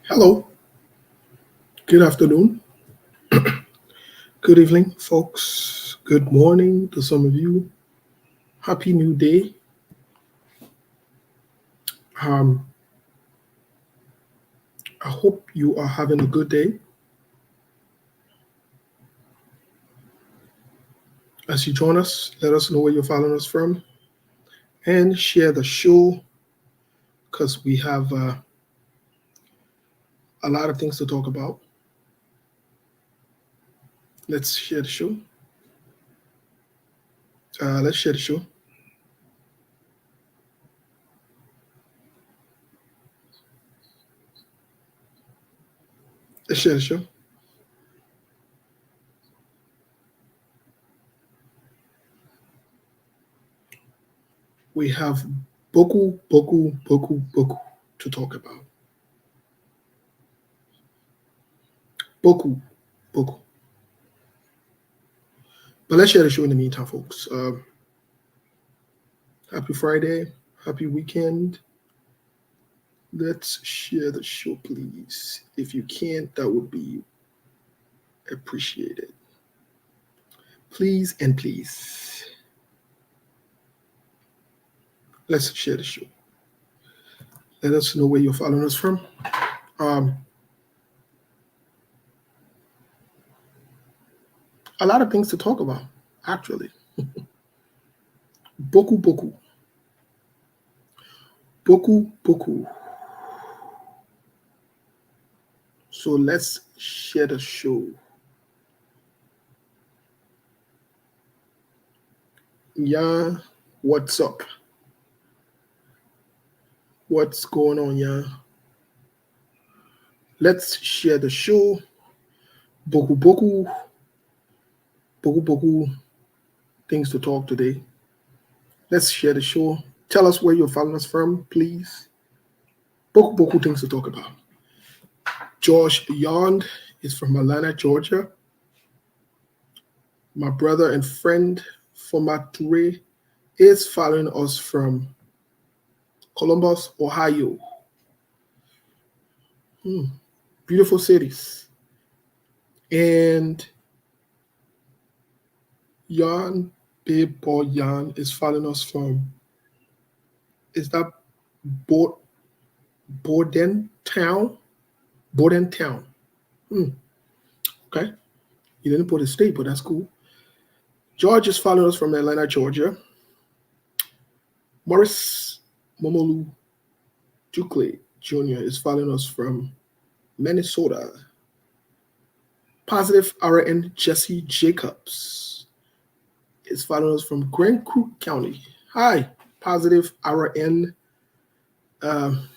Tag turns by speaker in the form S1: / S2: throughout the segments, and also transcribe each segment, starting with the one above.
S1: Hello, good afternoon, good evening, folks. Good morning to some of you. Happy New Day. Um, I hope you are having a good day. As you join us, let us know where you're following us from and share the show because we have a lot of things to talk about. Let's share the show. Let's share the show. Let's share the show. We have boku to talk about. Boku, boku. But let's share the show in the meantime, folks. Happy Friday. Happy weekend. Let's share the show, please. If you can't, that would be appreciated. Please and please. Let's share the show. Let us know where you're following us from. Um, a lot of things to talk about, actually. Boku boku. Boku. So let's share the show. Yeah, what's up? What's going on, yeah? Let's share the show. Boku boku. Boku. Things to talk today. Let's share the show. Tell us where you're following us from, please. Boku things to talk about. Josh Yond is from Atlanta, Georgia. My brother and friend Fomature is following us from Columbus, Ohio. Hmm, beautiful cities. And Jan Big Boy Jan is following us from, is that Bo- Bordentown? Bordentown. Hmm, okay. You didn't put a state, but that's cool. George is following us from Atlanta, Georgia. Morris Momolu Duclay Jr. is following us from Minnesota. Positive RN Jesse Jacobs is following us from Grand Creek County. Hi, Positive RN um,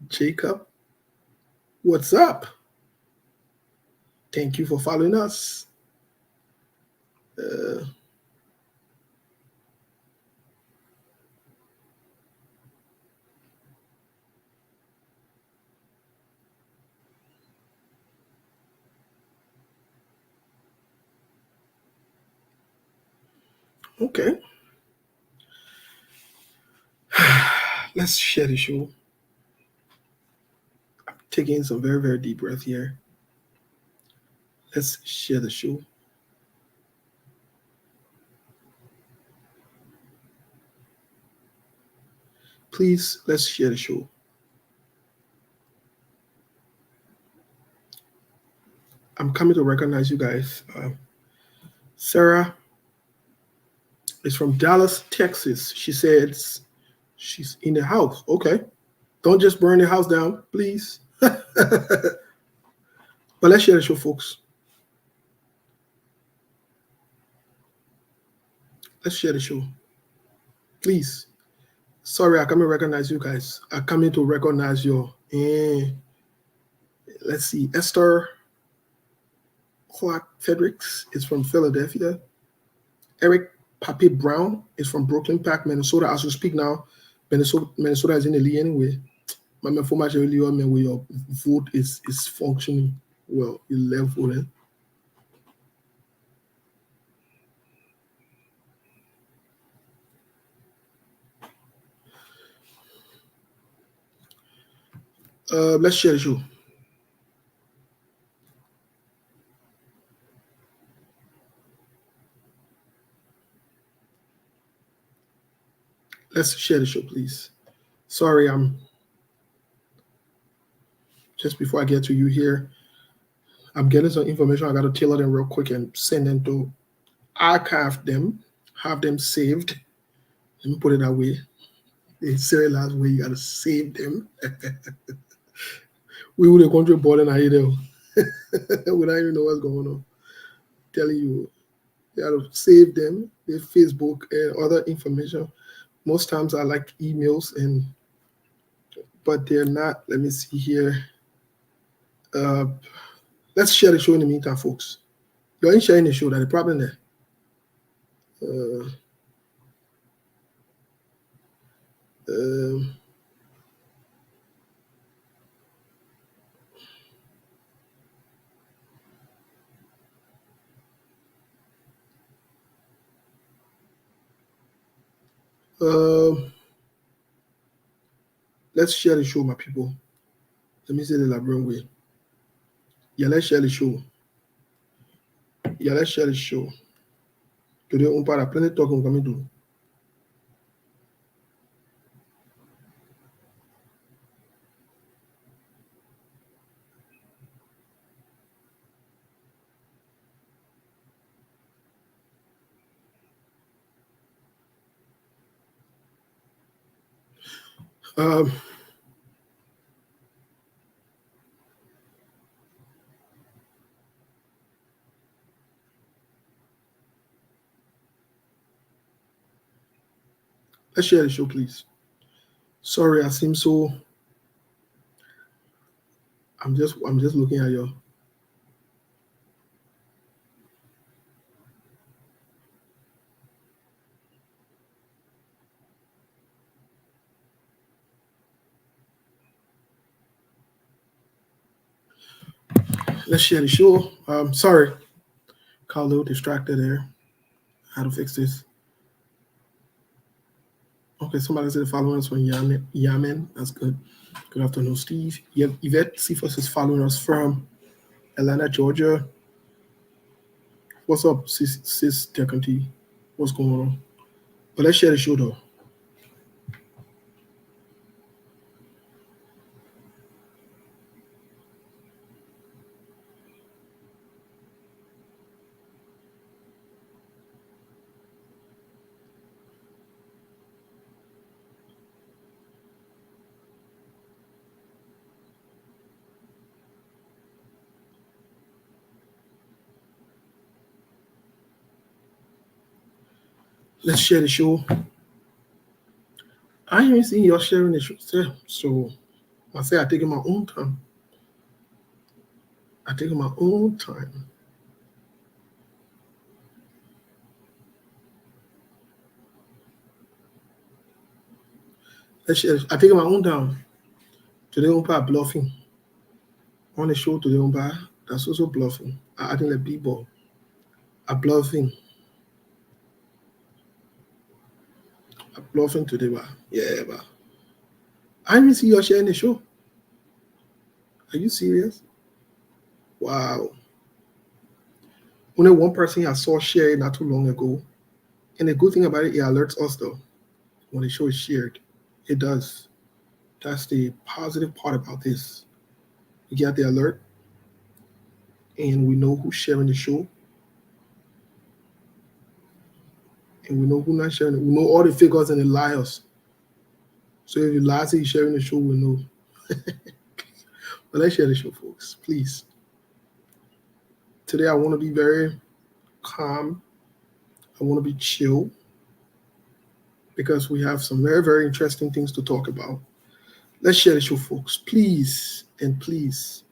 S1: Jacob. What's up? Thank you for following us. Uh, okay, let's share the show. Taking some very, very deep breath here. Let's share the show. Please, let's share the show. I'm coming to recognize you guys. Sarah is from Dallas, Texas. She says she's in the house. Okay. Don't just burn the house down, please. But let's share the show, folks. Let's share the show. Please. Sorry, I come to recognize you guys. I come in to recognize your. Let's see. Esther Clark Fredericks is from Philadelphia. Eric Papi Brown is from Brooklyn Park, Minnesota. As we speak now, Minnesota is in the lead anyway. My information earlier, where your vote is functioning well. You left voting. Let's share the show. Let's share the show, please. Sorry, I'm just before I get to you here. I'm getting some information. I got to tailor them real quick and send them to archive them, have them saved. Let me put it that way. The serialized way, you got to save them. We would have gone to a board and I there. We don't even know what's going on. Telling you, you got to save them, their Facebook and other information. Most times I like emails but they're not. Let me see here. Uh, let's share the show in the meantime, folks. You ain't sharing the show. That's the problem there. Uh, um, um, let's share the show, my people. Let me say the Labrador way. Yeah, let's share the show. Yeah, let's share the show. Today, on parle plein de talk on coming to. Um, let's share the show, please. Sorry, I seem so. I'm just looking at your. Let's share the show. Sorry, got a little distracted there. How to fix this? Okay, somebody said following us from Yemen. Yemen. That's good. Good afternoon, Steve. Yvette Cephas is following us from Atlanta, Georgia. What's up, sis Decanty? What's going on? But let's share the show though. Let's share the show. I ain't seen y'all sharing the show. So I say I take my own time. I take my own time. Let's share. I take my own time. Today on by bluffing. On the show today on by that's also bluffing. I think the people are bluffing. I'm bluffing today, but yeah, but I didn't see you sharing the show. Are you serious? Wow. Only one person I saw share it not too long ago. And the good thing about it alerts us though when the show is shared. It does. That's the positive part about this. We get the alert and we know who's sharing the show and we know who's not sharing it. We know all the figures and the liars. So if you lie, say you're sharing the show, we know. But let's share the show, folks, please. Today I want to be very calm. I want to be chill because we have some very, very interesting things to talk about. Let's share the show, folks, please and please.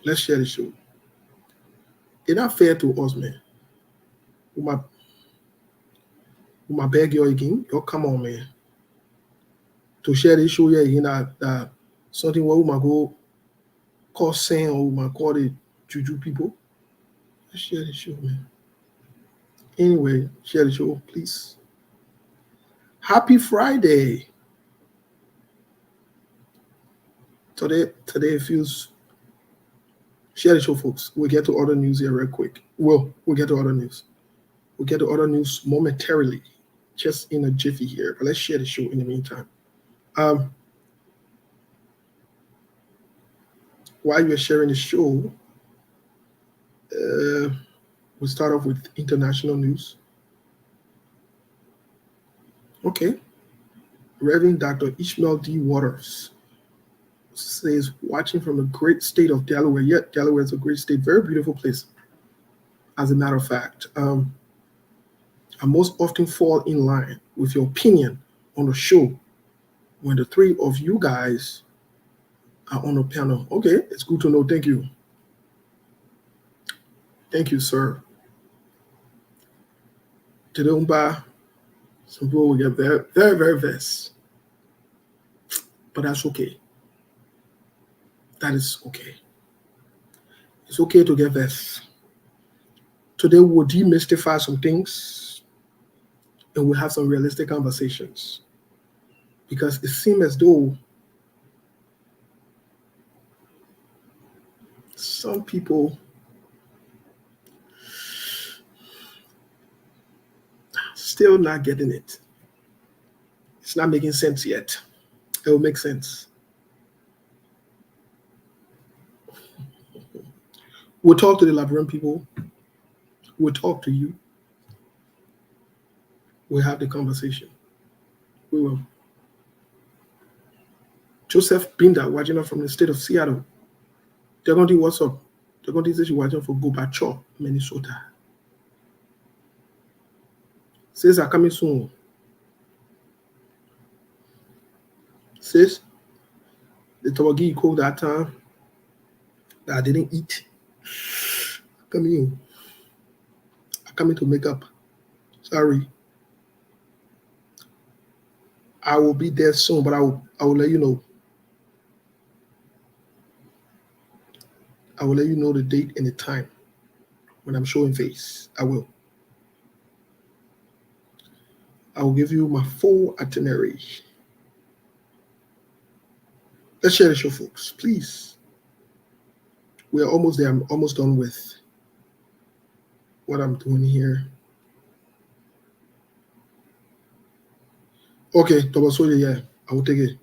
S1: Let's share the show. It's not fair to us, man. With my beg you again, yo, come on, man. To share this show here again, that something where we might go call saying or we might call the juju people. Let's share the show, man. Anyway, share the show, please. Happy Friday. Today it feels. Share the show, folks. We'll get to other news here real quick. We'll get to other news. We'll get to other news momentarily, just in a jiffy here. But let's share the show in the meantime. Um, while you're sharing the show, we'll start off with international news. Okay. Reverend Dr. Ishmael D. Waters says, watching from the great state of Delaware. Yet, Delaware is a great state, very beautiful place, as a matter of fact. I most often fall in line with your opinion on the show when the three of you guys are on the panel. Okay, it's good to know. Thank you. Thank you, sir. Today, some people will get very, very, very vexed. But that's okay. That is okay. It's okay to get vexed. Today, we'll demystify some things and we'll have some realistic conversations. Because it seems as though some people still not getting it. It's not making sense yet. It will make sense. We'll talk to the Labyrinth people. We'll talk to you. We'll have the conversation. We will. Joseph Binder, watching us from the state of Seattle. They're going to do what's up. They're going to say she's watching for Gobacho, Minnesota. Says are coming soon. Says the tawagi cooked that time that I didn't eat. Coming in. I'm coming to make up. Sorry. I will be there soon, but I will let you know. I will let you know the date and the time when I'm showing face. I will. I will give you my full itinerary. Let's share the show, folks. Please. We are almost there. I'm almost done with what I'm doing here. Okay, Tobasoye, yeah. I will take it.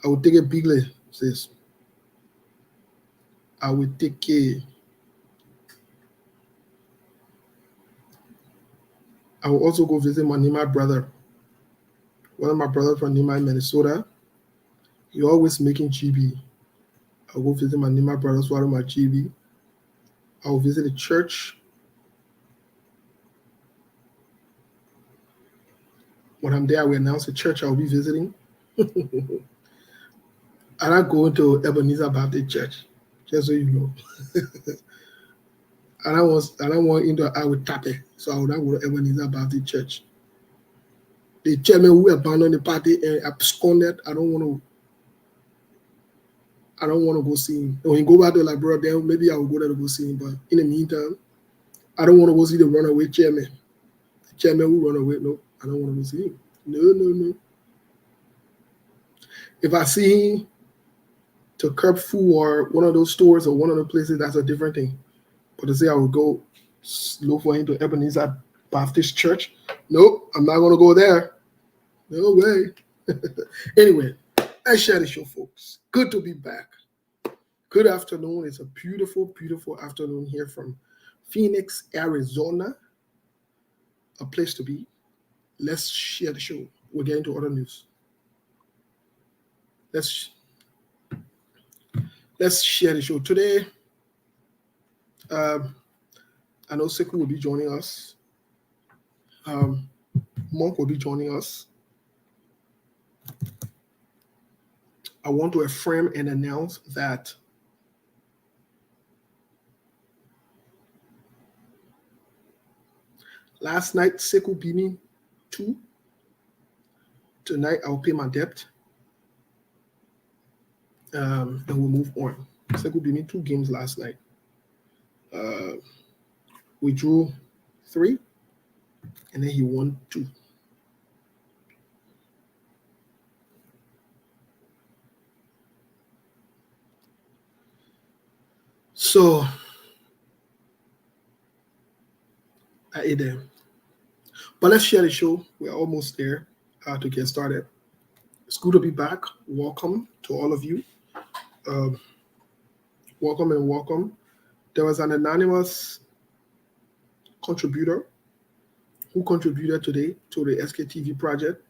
S1: I will take it bigly, sis. I will take it. I will also go visit my Nima brother. One of my brothers from Nima, Minnesota. He always making GB. I'll go visit my Nima brothers, one of my GB. I will visit the church. When I'm there, I will announce the church I will be visiting. I'm not going to Ebenezer Baptist Church, just so you know. I don't want into I will tap it, so I will not go to Ebenezer Baptist Church. The chairman who abandoned the party and absconded, I don't want to go see him. When he go back to Liberia, then maybe I will go there to go see him. But in the meantime, I don't want to go see the runaway chairman. The chairman who run away, no, I don't want to go see him. No. If I see him to Curb-Fu or one of those stores or one of the places, that's a different thing. But to say I would go look for him to Ebenezer Baptist Church, nope, I'm not going to go there. No way. Anyway, let's share the show, folks. Good to be back. Good afternoon. It's a beautiful, beautiful afternoon here from Phoenix, Arizona. A place to be. Let's share the show. We'll get into other news. Let's share the show. Today, I know Sekou will be joining us. Monk will be joining us. I want to affirm and announce that last night, Sekou beat me 2. Tonight, I'll pay my debt. And we'll move on. Sekou beat me 2 games last night. We drew 3, and then he won 2. So I ate them. But let's share the show. We're almost there to get started. It's good to be back. Welcome to all of you. Um, welcome and welcome. There was an anonymous contributor who contributed today to the SKTV project.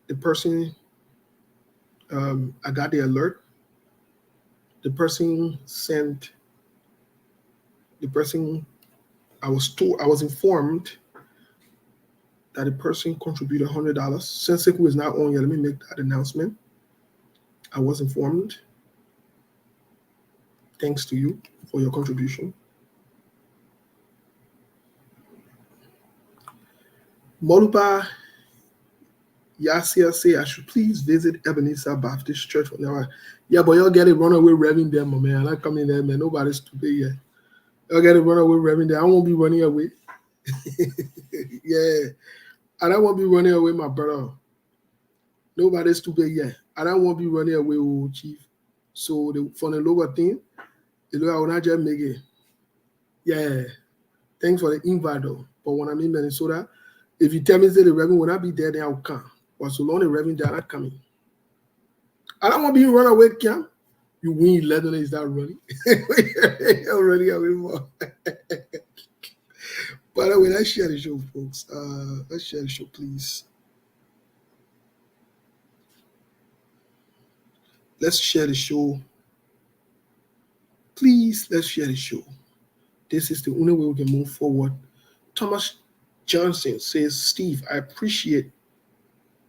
S1: The person, I got the alert. The person sent, the person, I was informed that the person contributed $100. Since Seku is not on yet, let me make that announcement. I was informed. Thanks to you for your contribution. Molupa Yasia say I should please visit Ebenezer Baptist Church whenever. Yeah, but y'all get it runaway Reverend there, my man. I like coming there, man. Nobody's stupid yet. Y'all get it runaway Reverend there. I won't be running away. Yeah. I don't want to be running away, my brother. Nobody's stupid yet. I don't want to be running away, oh, Chief. So for the lower thing, the lawyer will not just make it. Yeah. Thanks for the invite, though. But when I'm in Minnesota, if you tell me that the Reverend will not be there, then I'll come. But so long the Reverend, they're not coming. I don't want to be run away, camp. You win 11 is that running? I'm running away more. By the way, let's share the show, folks. Let's share the show, please. Let's share the show. Please, let's share the show. This is the only way we can move forward. Thomas Johnson says, Steve, I appreciate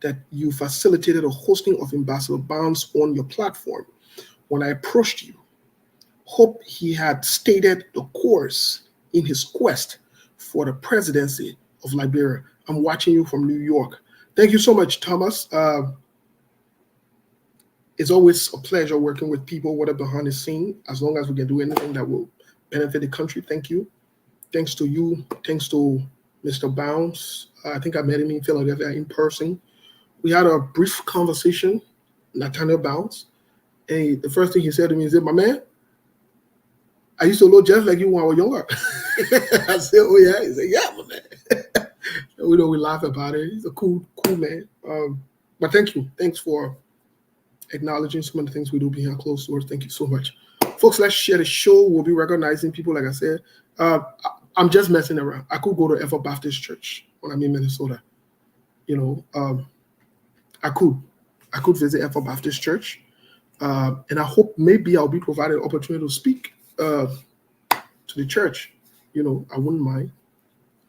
S1: that you facilitated a hosting of Ambassador Barnes on your platform. When I approached you, hope he had stated the course in his quest for the presidency of Liberia. I'm watching you from New York. Thank you so much, Thomas. It's always a pleasure working with people, whatever behind the scene, as long as we can do anything that will benefit the country. Thank you. Thanks to you. Thanks to Mr. Bounds. I think I met him in Philadelphia in person. We had a brief conversation, Nathaniel Bounds. And the first thing he said to me, he said, my man, I used to look just like you when I was younger. I said, oh, yeah. He said, yeah, my man. We laugh about it. He's a cool man. But thank you. Thanks for acknowledging some of the things we do behind closed doors. Thank you so much. Folks, let's share the show. We'll be recognizing people, like I said. I'm just messing around. I could go to Ethel Baptist Church when I'm in Minnesota. I could visit Ethel Baptist Church. And I hope maybe I'll be provided an opportunity to speak to the church. I wouldn't mind.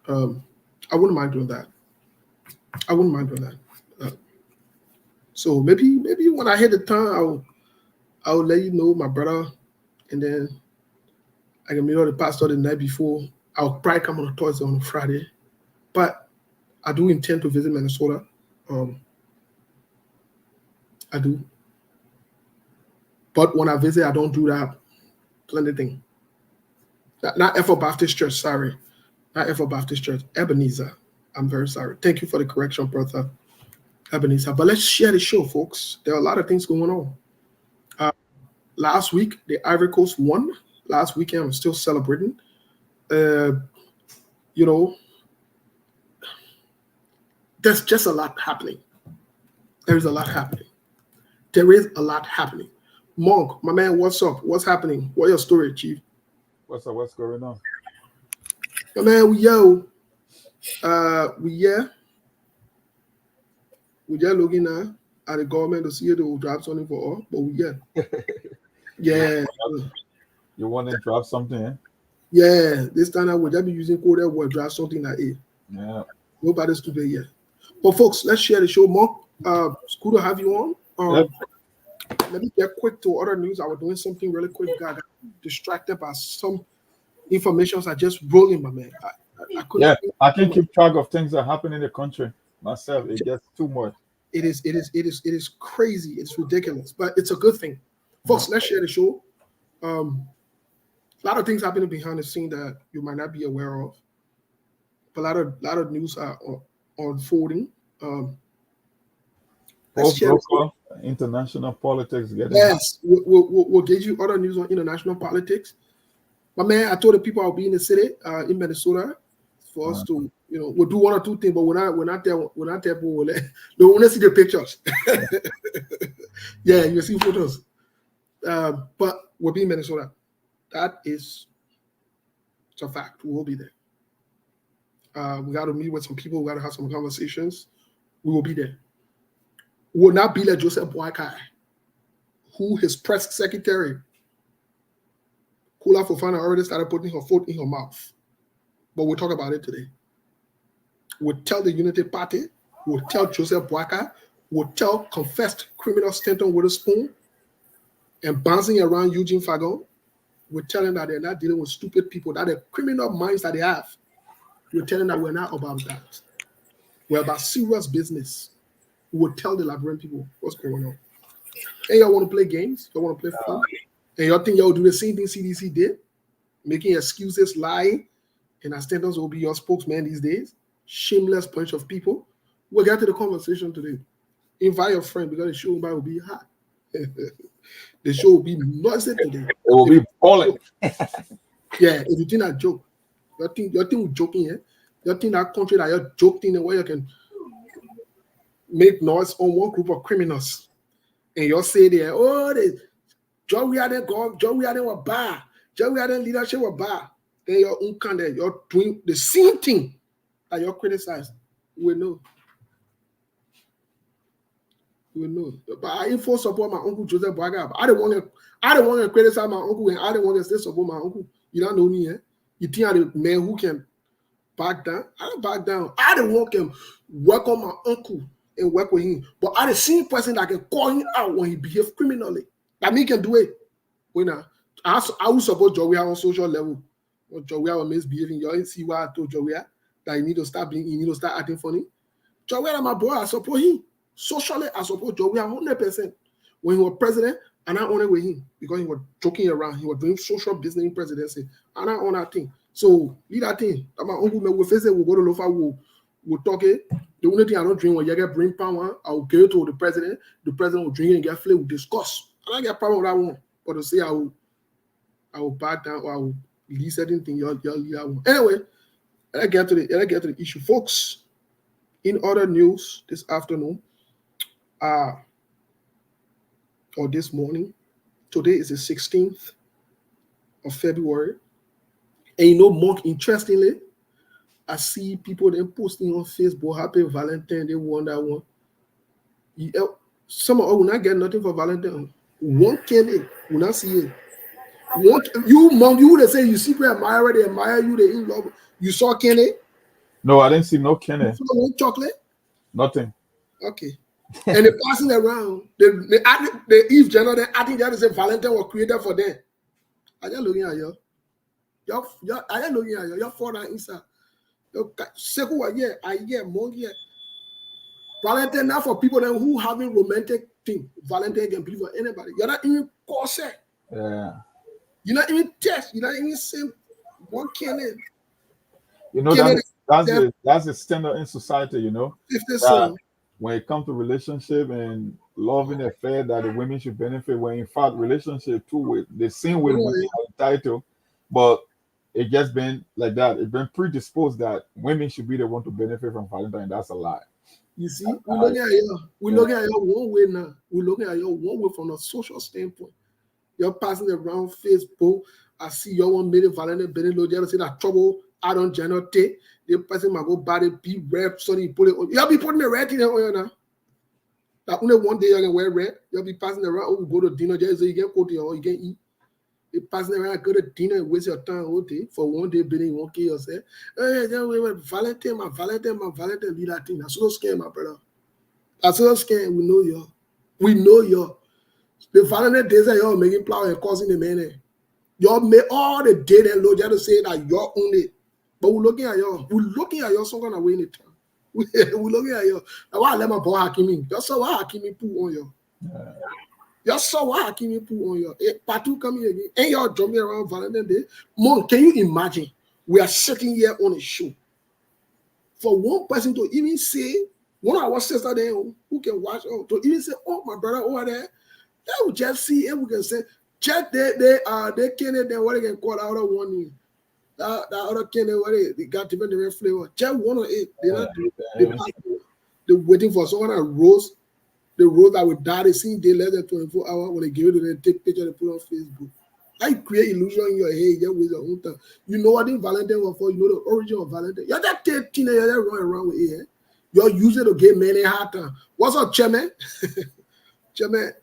S1: I wouldn't mind doing that. So maybe when I hit the town, I'll let you know, my brother, and then I can meet all the pastor the night before. I'll probably come on a Thursday on a Friday, but I do intend to visit Minnesota. I do. But when I visit, I don't do that plenty thing. Not Ethel Baptist Church, sorry. Not Ethel Baptist Church, Ebenezer. I'm very sorry. Thank you for the correction, brother Ebenezer. But let's share the show, folks. There are a lot of things going on. Last week, the Ivory Coast won. Last weekend, I'm still celebrating. There's just a lot happening. There is a lot happening. Monk, my man, what's up? What's happening? What's your story, Chief?
S2: What's up? What's going on?
S1: My man, we just looking at the government to see if they will drop something for all, but yeah.
S2: You want to drop something, eh?
S1: Yeah, this time I will just be using code that will drop something like it.
S2: Yeah.
S1: Nobody's stupid yet. But folks, let's share the show. Monk, it's good to have you on. Let me get quick to other news. I was doing something really quick. I got distracted by some information I just rolling, my man.
S2: I can keep track of things that happen in the country myself. It gets too much.
S1: It is crazy. It's ridiculous, but it's a good thing. Folks, let's share the show. A lot of things happening behind the scene that you might not be aware of. But a lot of news are unfolding. Let's share
S2: international politics getting.
S1: Yes, we'll get you other news on international politics. But man, I told the people I'll be in the city in Minnesota for us to, we'll do one or two things, but we're not there. We're not there. But they want to see the pictures. Yeah, you see photos. But we'll be in Minnesota. That is it's a fact. We will be there. We got to meet with some people. We got to have some conversations. We will be there. We will not be like Joseph Boakai, who his press secretary, Kula Fofana, already started putting her foot in her mouth. But we'll talk about it today. We'll tell the Unity Party, we'll tell Joseph Boakai, we'll tell confessed criminal Stanton Witherspoon and bouncing around Eugene Fagon. We're telling that they're not dealing with stupid people, that the criminal minds that they have. We're telling that we're not about that. We're about serious business. We will tell the Liberian people what's going on. And y'all want to play games? Y'all want to play fun? And y'all think y'all do the same thing CDC did? Making excuses, lying, and as Stanton will be your spokesman these days? Shameless bunch of people. We'll get to the conversation today. Invite your friend because the show will be hot. The show will be noisy today.
S2: It will be falling.
S1: Yeah, if you think I joke, you think we're joking, yeah? You think that country that you're joking in where you can make noise on one group of criminals, and you'll say there, oh, John we are bad, John we are leadership were bad. Then your own candidate, you're doing the same thing that you're criticizing. We know. We know. But I full support my uncle Joseph Boakai. I don't want to criticize my uncle, and I don't want to still support my uncle. You don't know me, eh? You think I'm the man who can back down? I don't back down. I don't want him work on my uncle and work with him. But I the same person that can call him out when he behaves criminally. That me can do it. I will support Joey on social level. When Joey was misbehaving, you see why I told Joey that he need to start acting funny. Joey is my boy. I support him. Socially, I support Joey 100%. When he was president, and I honor with him because he was joking around. He was doing social business in presidency. And I honor that thing. So, leave that thing. That my uncle will face it. We'll go to Lofa. We'll talk it. The only thing I don't drink when you get bring power, I'll give it to the president. The president will drink it and get flavor. We'll discuss. I don't get a problem with that one. But to say I will back down or I will leave certain thing, you'll leave that one. Anyway, let's get to the issue. Folks, in other news this afternoon, or this morning, today is the 16th of February. And more interestingly, I see people then posting on Facebook, Happy Valentine, they won that one. Some of us will not get nothing for Valentine. One Kenny will not see it. You would say you secretly admire, they admire you, they in love. You saw Kenny?
S2: No, I didn't see no Kenny.
S1: You saw one chocolate? Nothing. Okay. And they're passing around. The Eve General, I think that is a Valentine was created for them. I just looking at you. I just looking at you. You're for that inside. Valentine now for people then who having romantic thing. Valentine can believe for anybody. You're not even corset.
S2: Yeah.
S1: You're not even test. You're not even saying one Kenny.
S2: You know, that's the standard in society, you know.
S1: If this so.
S2: When it comes to relationship and loving affair, that the women should benefit, when in fact relationship too with the same way women are entitled, but it just been like that. It's been predisposed that women should be the one to benefit from Valentine. That's a lie.
S1: You see, we're looking at you one way now. We're looking at you one way from a social standpoint. You're passing around Facebook. I see your one minute Valentine Benelo. They say that trouble I don't generate. The person might go buy the be red, so you put it on. You'll be putting the red in on you now. That only one day you can wear red. You'll be passing around. Oh, go to dinner. Just so you get cold or you can eat. You passing around, go to dinner and waste your time all day for one day, bidding, won't kill yourself. Hey, Valentine, my Valentine, leave that thing. That's so scary, my brother. That's so scary. We know you. We know you. The Valentine days that you're making plow and causing the man. Y'all make all the day and load just to say that you're on it. But we're looking at you. We're looking at you some kind of way in it. We're looking at you. Now, why let my boy Hakimi? You saw why Hakimi put on you. You saw why Hakimi put on you. Patu coming again. And y'all jumping around Valentine's Day. Mom, can you imagine? We are sitting here on a show. For one person to even say One of our sisters there who can watch, to even say, oh, my brother over there, they will just see it. We can say, check they can't then what they can call out of one year. That other candy, what they got different flavor. Just one of it. They're not they're waiting for someone that roast the roast that will die. They see they less than 24 hours when they give it to them, take picture, they put on Facebook. I create illusion in your head, just with your own time. You know what in Valentine was for, you know the origin of Valentine. You're that teenager that running around with it. You're using to get many hard time. What's up, Chairman? Chairman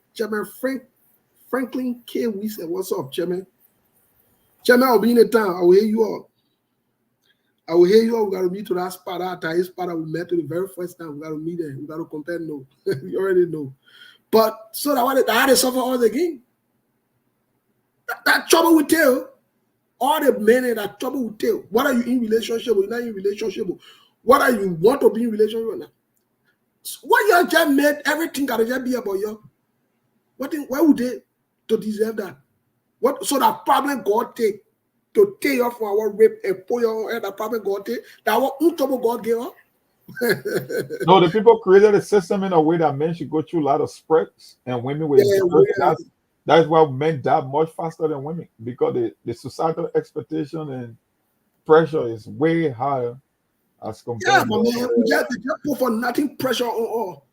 S1: Franklin K. We said, what's up, Chairman? Chairman, I'll be in the town. I will hear you all. I will hear you all. We got to meet to that spot. That spot that we met to the very first time. We got to meet there. We got to compare notes. You already know. But so that I had to suffer all the game. That trouble with tell. All the men in that trouble with tell. What are you in relationship with? You're not in relationship with. What are you want to be in relationship with now? What you just made everything got to just be about you. Why would they to deserve that? What so that problem God take to take you from our rape and put your head that problem God take that what trouble God gave up?
S2: No, the people created a system in a way that men should go through a lot of spurts and women will that's why men die much faster than women because the societal expectation and pressure is way higher as compared.
S1: Yeah, but man, we just put for nothing pressure on all.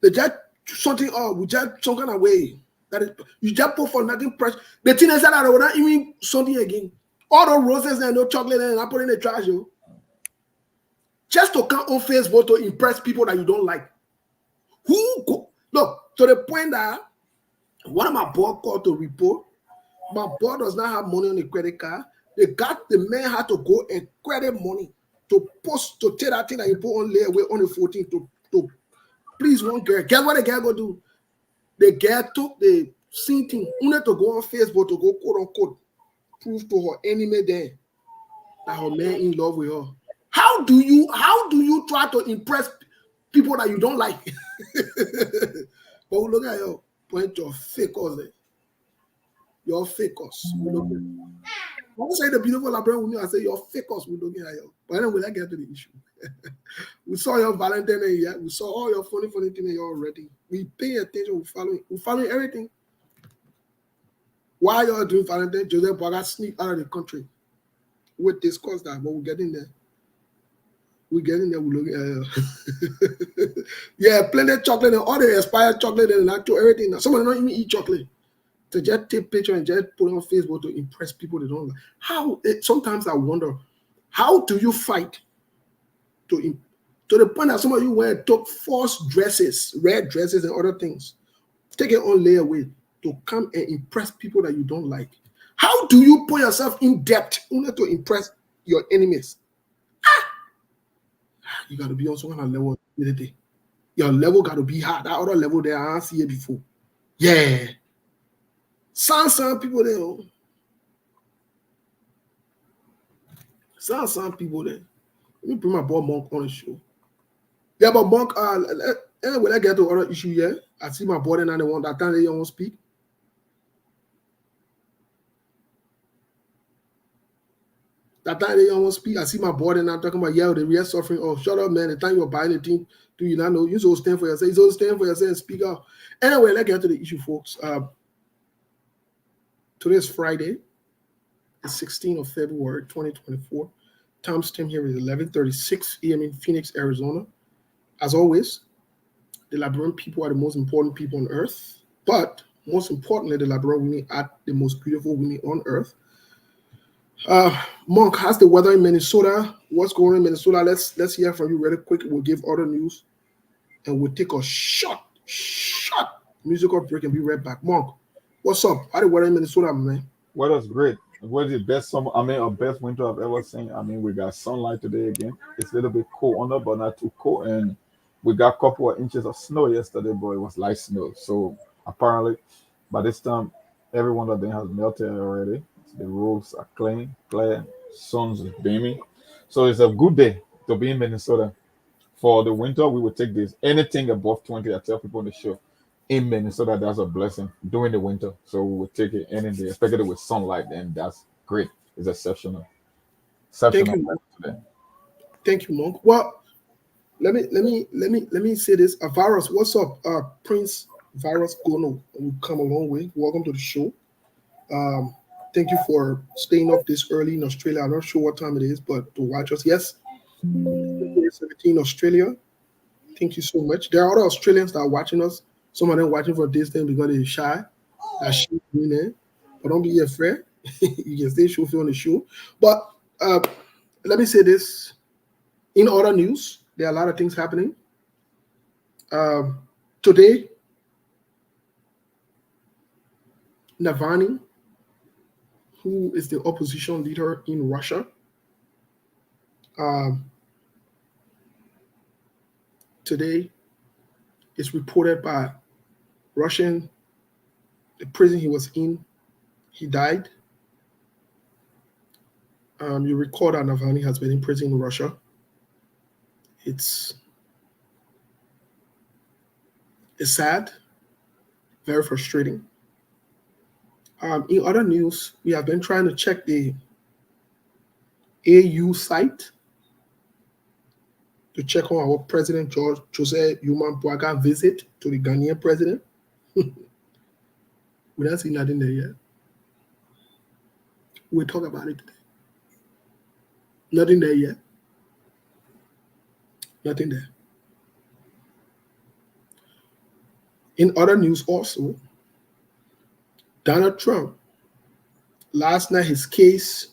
S1: They just something we just some kind of way. That is, you just put for nothing pressure. The thing is that I will not even something again. All the roses and no chocolate and I put in the trash, yo. Just to come on Facebook to impress people that you don't like. Who go look to the point that one of my boss called to report. My boss does not have money on the credit card. The man had to go and credit money to post to take that thing that you put on layaway on the 14th to please one girl. Guess what the girl go do? The girl took the same thing, only to go on Facebook to go quote unquote prove to her enemy there that her man in love with her. How do you try to impress people that you don't like? But look at you, point your fake us there. Your fake us. I say the beautiful Labrador with me, I say your fake us, we looking at you. But anyway, let's get to the issue. We saw your Valentine here. We saw all your funny things here already. We pay attention, we following everything. Why y'all doing Valentine? Joseph Boga sneak out of the country. We'll discuss that, but we're getting there. We're getting there, we're looking at yeah, plenty of chocolate and all the expired chocolate and natural everything. Someone don't even eat chocolate. To just take picture and just put on Facebook to impress people they don't like. Sometimes I wonder, how do you fight to the point that some of you took false dresses, red dresses and other things, take it on layaway to come and impress people that you don't like? How do you put yourself in debt only to impress your enemies? You got to be on some kind of level. Your level got to be high. That other level there, I haven't seen it before. Yeah. Some people there. Some people there. Let me bring my boy Monk on the show. Yeah, but Monk, when I get to other issue here, I see my boy and I want that time they don't speak. That time they don't speak. I see my boy and I'm talking about the real suffering. Oh, shut up, man. The time you were buying the thing, do you not know? You so stand for yourself. You so stand for yourself and speak out. Anyway, let's get to the issue, folks. Today's Friday, the 16th of February, 2024. Timestamp here is 11:36 a.m. in Phoenix, Arizona. As always, the Liberian people are the most important people on earth. But most importantly, the Liberian women are the most beautiful women on earth. Monk, how's the weather in Minnesota? What's going on in Minnesota? Let's hear from you really quick. We'll give other news and we'll take a short musical break and be right back. Monk, what's up? How the weather in Minnesota, man?
S2: Weather's great. It was the best summer, or best winter I've ever seen. I mean, we got sunlight today again. It's a little bit cold under, but not too cold. And we got a couple of inches of snow yesterday, but it was light snow. So apparently, by this time, every one of them has melted already. The roads are clear, sun is beaming. So it's a good day to be in Minnesota. For the winter, we would take this. Anything above 20, I tell people on the show, in Minnesota, that's a blessing during the winter. So we would take it any day, especially with sunlight, and that's great. It's exceptional.
S1: Thank you, Monk. Well, let me say this. Virus, what's up? Prince Virus Gono will come a long way. Welcome to the show. Um, thank you for staying up this early in Australia. I'm not sure what time it is, but to watch us, yes, 17 Australia. Thank you so much. There are other Australians that are watching us. Some of them watching for distance because they're shy. That's shit doing there. But don't be afraid. You can stay show on the show. But uh, let me say this. In other news, there are a lot of things happening. Um, Today, Navalny, who is the opposition leader in Russia, um, today it's reported by Russian, the prison he was in, he died. You recall that Navalny has been in prison in Russia. It's it's sad, very frustrating. In other news, we have been trying to check the AU site to check on our President George Jose Yuman Bwaga visit to the Ghanaian president. We don't see nothing there yet. We'll talk about it today. Nothing there yet. Nothing there. In other news also, Donald Trump, last night his case,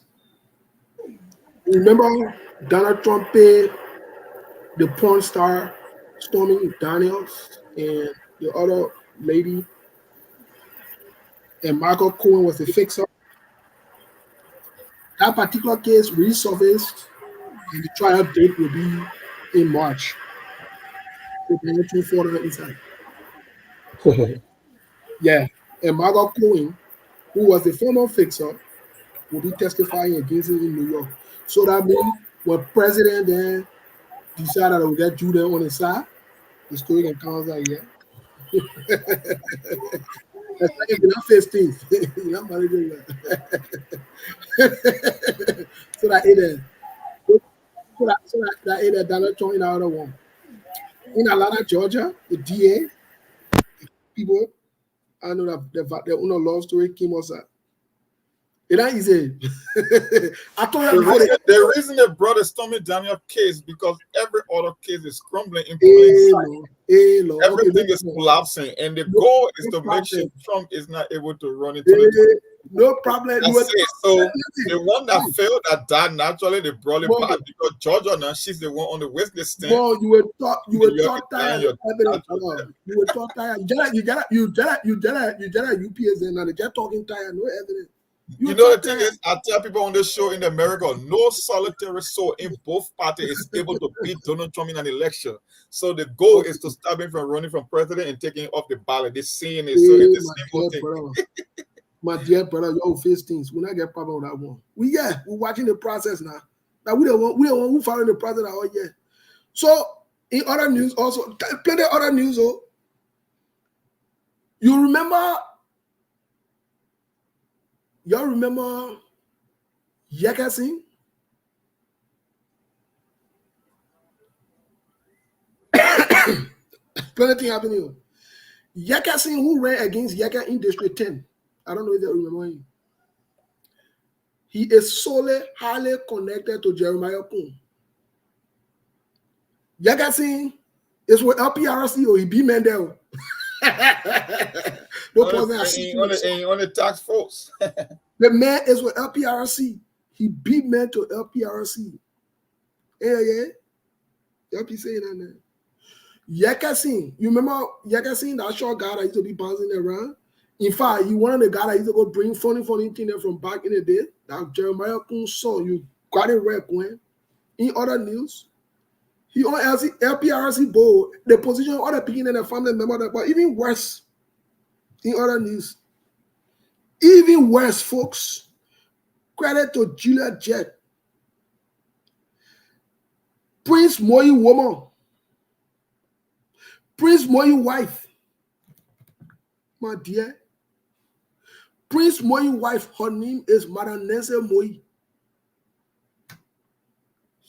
S1: remember Donald Trump paid the porn star Stormy Daniels and the other lady, and Michael Cohen was the fixer. That particular case resurfaced, and the trial date will be in March. So they're looking for the inside. Yeah, and Michael Cohen, who was the former fixer, will be testifying against him in New York. So that means when President then decided to get Judah on his side, the story can come out yeah. That's like if you're not face things, you're not managing that. So that either that either Donald Trump in another one. In Atlanta, Georgia, the DA people, I know that the owner love story came outside. It ain't easy. I told you before
S2: The reason they brought the Stormy Daniel case because every other case is crumbling in plain sight. Everything is collapsing, and the goal is to make sure Trump is not able to run in 2020.
S1: No problem.
S2: That's it. So the one that failed that died naturally, they brought it back because Georgia now she's the one on the witness stand.
S1: Well, you were taught tired of evidence. You were taught tired. You get UPS and now they get talking tired, no evidence.
S2: You know the thing is, I tell people on this show in America, no solitary soul in both parties is able to beat Donald Trump in an election. So the goal is to stop him from running for president and taking off the ballot. They're seeing it. So it's the same thing.
S1: My dear brother, you face things. We not get problem with that one. We're watching the process now. Now we don't want who following the process all yet. So in other news, also plenty of other news. Oh, you remember? Y'all remember Yakasin? Plenty thing happening. Yakasin, who ran against Yaka in District 10. I don't know if you remember him. He is solely highly connected to Jeremiah Poon. Yakasin is with LPRC or he be Mendel.
S2: No on the tax force.
S1: The man is with LPRC. He beat men to LPRC. Yeah. LP saying that man. Yakasin, you remember Yakasin, that short guy that used to be bouncing around? In fact, he one of the guys that used to go bring funny thing from back in the day. That Jeremiah Poon saw. You got it right, Gwen. In other news, he on LPRC board, the position of other people in the family member, but even worse, in other news, even worse, folks, credit to Julia Jett, Prince Moyi woman, Prince Moyi wife, my dear, Prince Moyi wife, her name is Madam Nancy Moyi.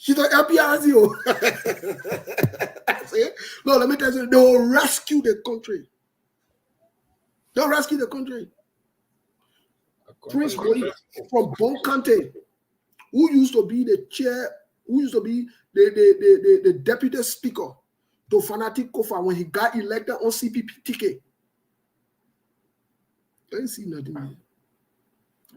S1: She's an LPRC. No, let me tell you, they will rescue the country. They'll rescue the country. Prince Wally from Bonkante, who used to be the chair, who used to be the deputy speaker to Fanatic Kofa when he got elected on CPP ticket. You ain't see nothing here.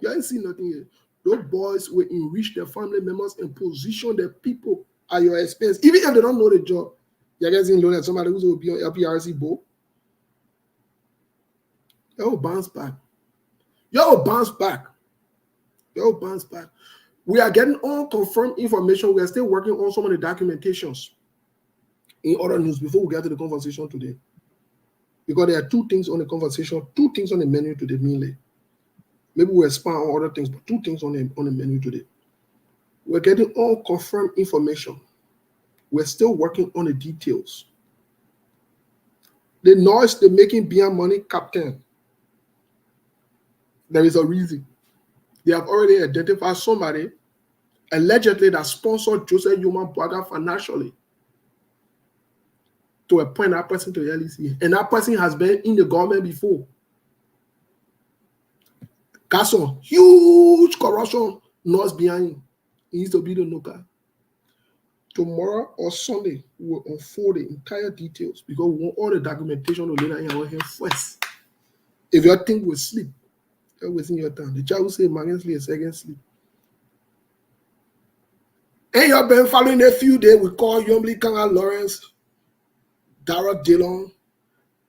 S1: You ain't see nothing here. Those boys will enrich their family members and position their people at your expense. Even if they don't know the job, you guys didn't know that somebody who's going to be on LPRC board. You'll bounce back. You'll bounce back. You'll bounce back. We are getting unconfirmed information. We are still working on some of the documentations in other news before we get to the conversation today. Because there are two things on the conversation, two things on the menu today mainly. Maybe we'll expand on other things, but two things on the menu today. We're getting unconfirmed information. We're still working on the details. The noise they're making beyond money, Captain. There is a reason. They have already identified somebody allegedly that sponsored Joseph Yoman Boaga financially to appoint that person to the LEC. And that person has been in the government before. Got some huge corruption noise behind him. He needs to be the looker. Tomorrow or Sunday, we will unfold the entire details because we want all the documentation to lay in our hand first. If your thing will sleep, you're wasting your time. The child will say, "Man, sleep, a second sleep." And you've been following a few days. We call Yombly Kanga Lawrence, Dara Dillon,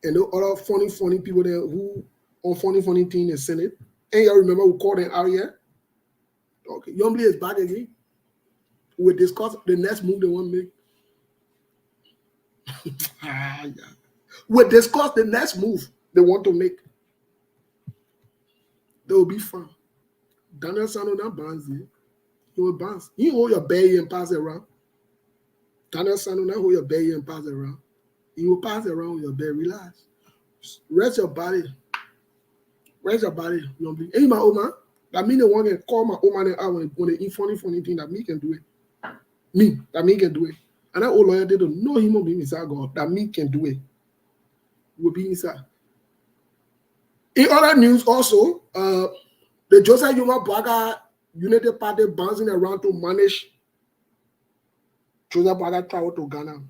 S1: and the other funny people there who on funny thing in the Senate. And you remember we called them out here. Okay, Yombly is back again. We discuss the next move they want to make. We discuss the next move they want to make. They will be fun. Daniel Sano not bounce here. He will bounce. You hold your belly and pass it around. Daniel Sano not hold your belly and pass it around. You will pass it around with your belly. Relax. Rest your body. Rest your body. Hey, my Oma. That means they want to call my Oma and I when they funny thing that me can do it. Me. That me can do it. And that old lawyer, they don't know him or be inside God. That me can do it. Will be inside. In other news also, the Joseph Yoman Boaga United Party bouncing around to manage Joseph Boaga travel to Ghana.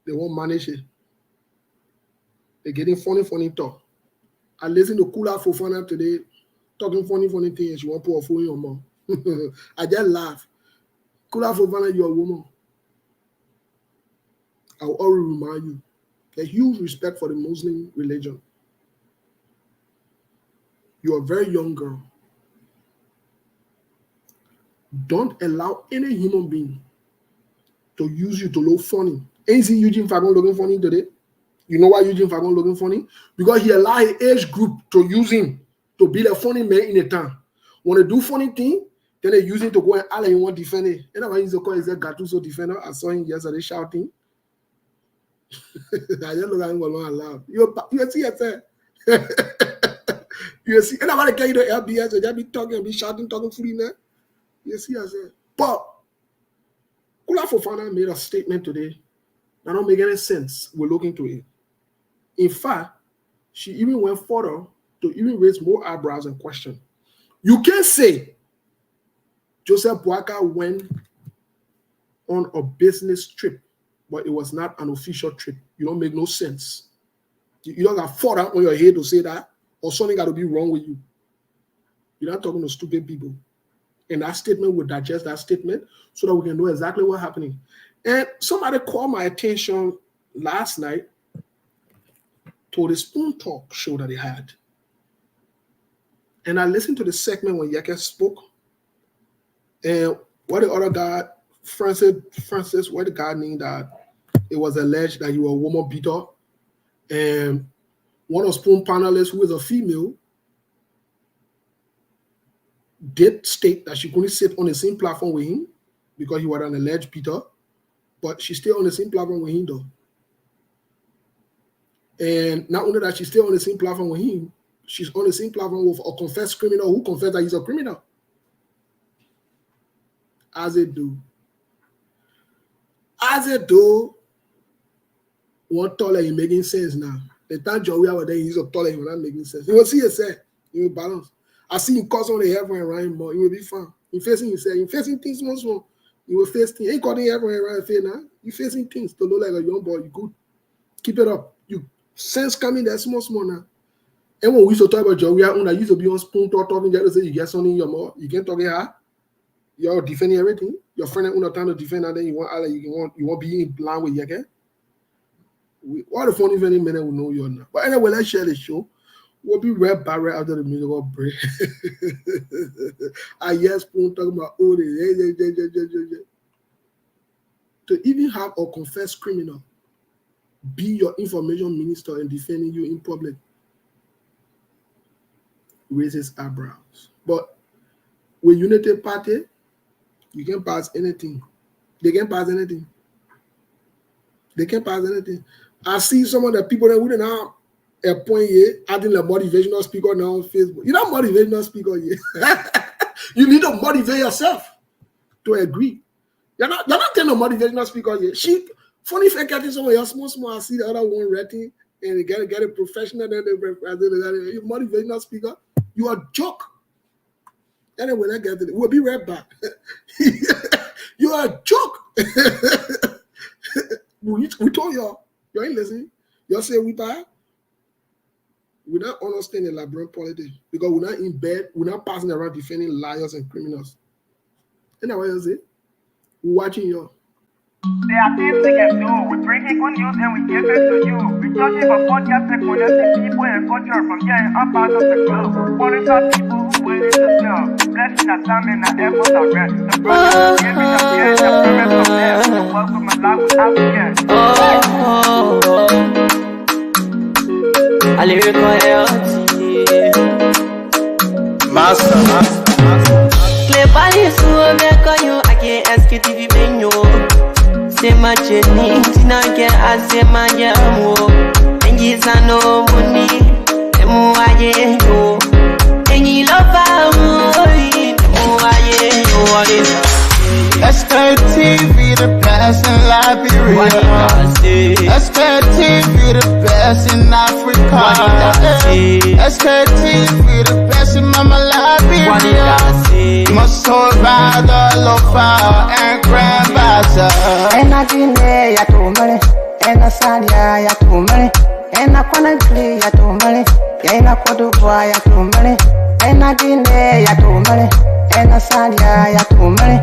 S1: They won't manage it. They're getting funny talk. I listened to Kula Fofana today talking funny things. She won't put a phone in your mouth. I just laugh. Kula Fofana, you're a woman. I will always remind you, a huge respect for the Muslim religion. You're a very young girl. Don't allow any human being to use you to look funny. Ain't see Eugene Fagon looking funny today? You know why Eugene Fagon looking funny? Because he allowed his age group to use him to be the funny man in the town. When they do funny thing, then they use him to go and all in one defender. And when he's call his Gattuso defender, I saw him yesterday shouting. I just look at him alone and laugh. You see it, you see, and I want to get you the LBS, so just be talking and be shouting, talking free now. You see, I said, but Kula Fofana made a statement today that don't make any sense. We're looking to it. In fact, she even went further to even raise more eyebrows and question. You can't say Joseph Boaga went on a business trip, but it was not an official trip. You don't make no sense. You don't got further on your head to say that, or something got to be wrong with you. You're not talking to stupid people. And that statement will digest that statement so that we can know exactly what's happening. And somebody called my attention last night to the Spoon Talk show that they had. And I listened to the segment when Yeke spoke. And what the other guy, Francis, what the guy named that it was alleged that he was a woman beater. And one of Spoon panelists, who is a female, did state that she couldn't sit on the same platform with him because he was an alleged beater, but she's still on the same platform with him though. And not only that she's still on the same platform with him, she's on the same platform with a confessed criminal who confessed that he's a criminal. As they do. As a though one taller is making sense now. The time Joey was there, he's a taller, he was not making sense. You will see yourself, you will balance. I see him cause on the heaven around, but he will be fine. He facing himself, he facing things once more. You will face things. Ain't calling everyone around fair now. You facing things to look like a young boy. You good. Keep it up. You sense coming that small now. And when we used to talk about Joey, I used to be on spoon talking, just say you get something in your mouth. You can't talk it hard. You're defending everything. Your friend ain't time to defend, and then you want be in line with you again. All the funny minute we know you're not. But anyway, let's share the show. We'll be right back right after the musical break. I hear Spoon talking about all the to even have a confessed criminal be your information minister and defending you in public raises eyebrows. But with Unity Party, you can pass anything. They can pass anything. They can pass anything. I see some of the people that wouldn't have a point here, adding a motivational speaker now on Facebook. You're not motivational speaker here. You need to motivate yourself to agree. You're not getting a motivational speaker here. Funny if I get some of your small, I see the other one writing and they get a professional, then they motivational speaker. You are a joke. Anyway, I get it. We'll be right back. You are a joke. We told y'all, you ain't listening. Y'all say we bad. We're not understanding labyrinth politics because we're not in bed, we're not passing around defending liars and criminals. And that's what you say. We're watching y'all.
S3: There are things we can do. We bring in good news and we give it to you. We judge it for podcast and connecting people and culture from here and up out of the globe. Monitor people who willing to sell. Blessing that time and that effort are rest. The brothers giving us here and the parents of them. The welcome and life without fear.
S4: A lyrical health.
S3: Master.
S4: Play Paris, who make on you. I can't ask you to be benyo. Say my journey, Tina can ask my jamo. And yes, I know money. And more I know. And you love me. More I know what it is.
S5: SKTV the best in Liberia. SKTV the best in Africa. SKTV the best in Mama Liberia. Must hold by the lofa and grandbaza.
S6: And I Guinea ya to money, and I Sadia ya to money, and I Conakry ya to money, and I Cotonou ya to money, and I Guinea ya to money, and I Sadia ya to money,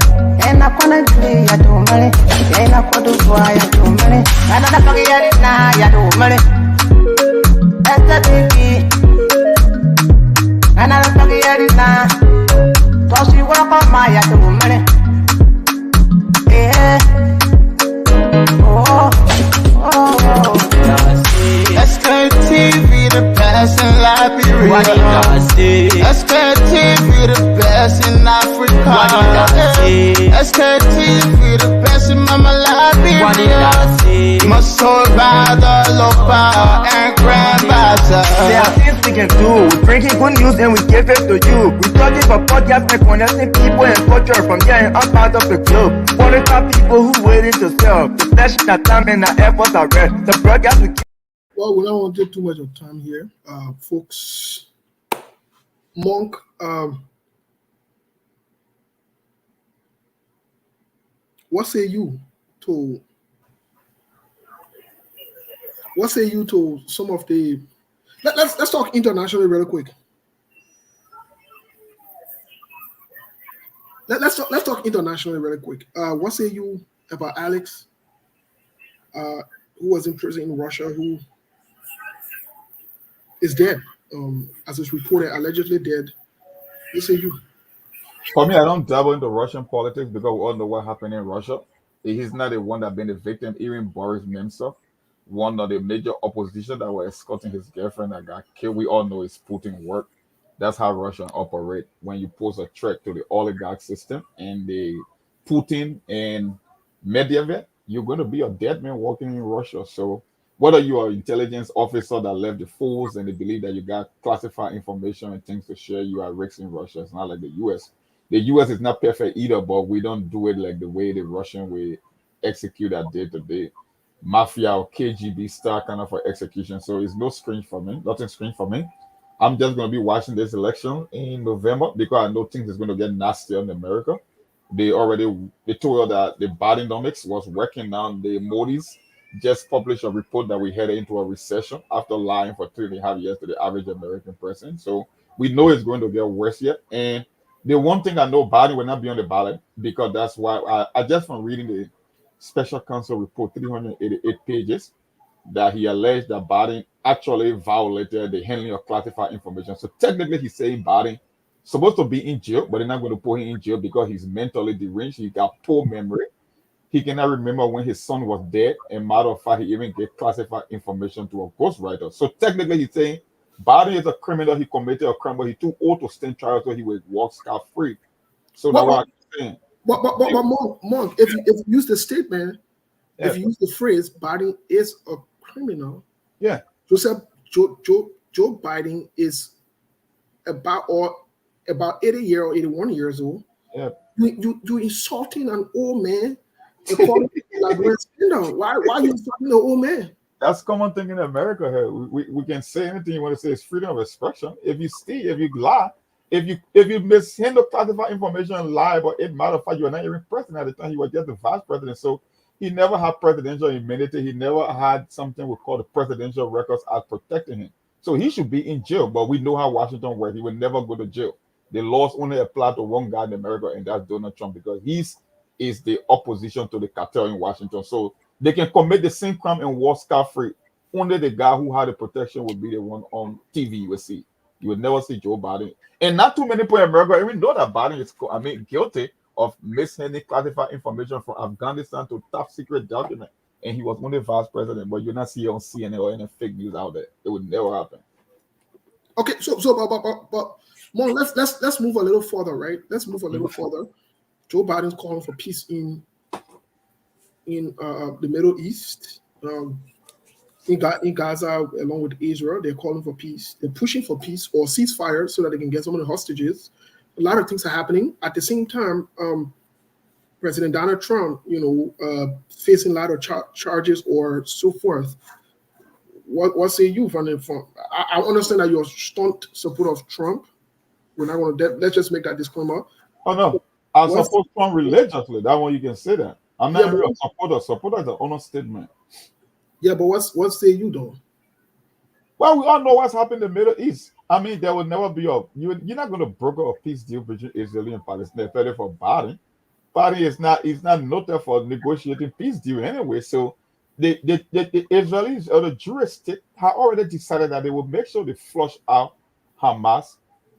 S6: and I Conakry ya to money, and I Cotonou ya to money, and I Pagaya ya to money. That's the baby, and I Pagaya na. Cause you walk on my ya to money. Yeah.
S5: SKTV the best in Liberia. SKTV the best in Africa. SKTV the best in Mama Liberia. Must hold by the lofa and grandbaza.
S3: There are things we can do. We bring in good news and we give it to you. We judge it for podcast and connecting people and culture from here and up out of the globe. Monitor people who willing to sell. The flesh, that time and the efforts are rest. The broadcast we give.
S1: Well, we don't want to take too much of time here. Folks, Monk, what say you to some of the let's talk internationally real quick. Let's talk internationally really quick. What say you about Alex, who was in prison in Russia, who is dead, as it's reported, allegedly dead? What say you?
S2: For me, I don't dabble into Russian politics because we all know what happened in Russia. He's not the one that been the victim. Even Boris Nemtsov, one of the major opposition that were escorting his girlfriend that got killed. We all know it's Putin work. That's how Russia operate. When you pose a threat to the oligarch system and the Putin and Medvedev, you're going to be a dead man walking in Russia. So whether you are an intelligence officer that left the fools and they believe that you got classified information and things to share, you are risks in Russia. It's not like the US. The US is not perfect either, but we don't do it like the way the Russian way execute that day to day mafia or KGB style kind of execution. So it's no screen for me, nothing screen for me. I'm just going to be watching this election in November because I know things is going to get nastier in America. They told us that the Bidenomics was working now. The Modis just published a report that we headed into a recession after lying for 3.5 years to the average American person. So we know it's going to get worse yet. And the one thing I know, Biden will not be on the ballot because that's why I just from reading the special counsel report, 388 pages, that he alleged that Biden actually violated the handling of classified information. So technically, he's saying Biden supposed to be in jail, but they're not going to put him in jail because he's mentally deranged. He got poor memory. He cannot remember when his son was dead. And matter of fact, he even gave classified information to a ghostwriter. So technically, he's saying Biden is a criminal. He committed a crime, but he too old to stand trial, so he will walk scot free. So that's what I'm saying.
S1: But Monk, if you use the statement, if you use the phrase Biden is a criminal,
S2: yeah,
S1: Joe Biden is about 80 or 81 years old.
S2: Yeah.
S1: You insulting an old man and calling him like why are you insulting the old man?
S2: That's common thing in America here. We can say anything you want to say. It's freedom of expression. If you steal, if you lie, if you mishandle classified information and lie, but it matter of fact you were not even president at the time, you were just the vice president. So he never had presidential immunity. He never had something we call the Presidential Records Act protecting him. So he should be in jail. But we know how Washington works. He will never go to jail. The laws only apply to one guy in America, and that's Donald Trump, because is the opposition to the cartel in Washington. So they can commit the same crime and walk scot-free. Only the guy who had the protection would be the one on TV you will see. You would never see Joe Biden. And not too many people in America even know that Biden is guilty of mishandling classified information from Afghanistan to top secret document. And he was only vice president, but you're not seeing on CNN or any fake news out there. It would never happen.
S1: Okay, but Mon, let's move a little further, right? Let's move a little further. Joe Biden's calling for peace in the Middle East, in Gaza, along with Israel. They're calling for peace. They're pushing for peace or ceasefire so that they can get some of the hostages. A lot of things are happening at the same time. President Donald Trump, facing a lot of charges or so forth. What say you from? I understand that you're a staunch supporter of Trump. We're not going to. Let's just make that disclaimer.
S2: Oh no, I support Trump religiously. That one you can say that. I'm not even a supporter. Supporter is an honest statement.
S1: Yeah, but what say you though?
S2: Well, we all know what's happened in the Middle East. I mean, there will never be you're not going to broker a peace deal between Israel and Palestine, especially for Biden. Biden is not noted for negotiating peace deal anyway. So the Israelis or the Jewish state have already decided that they will make sure they flush out Hamas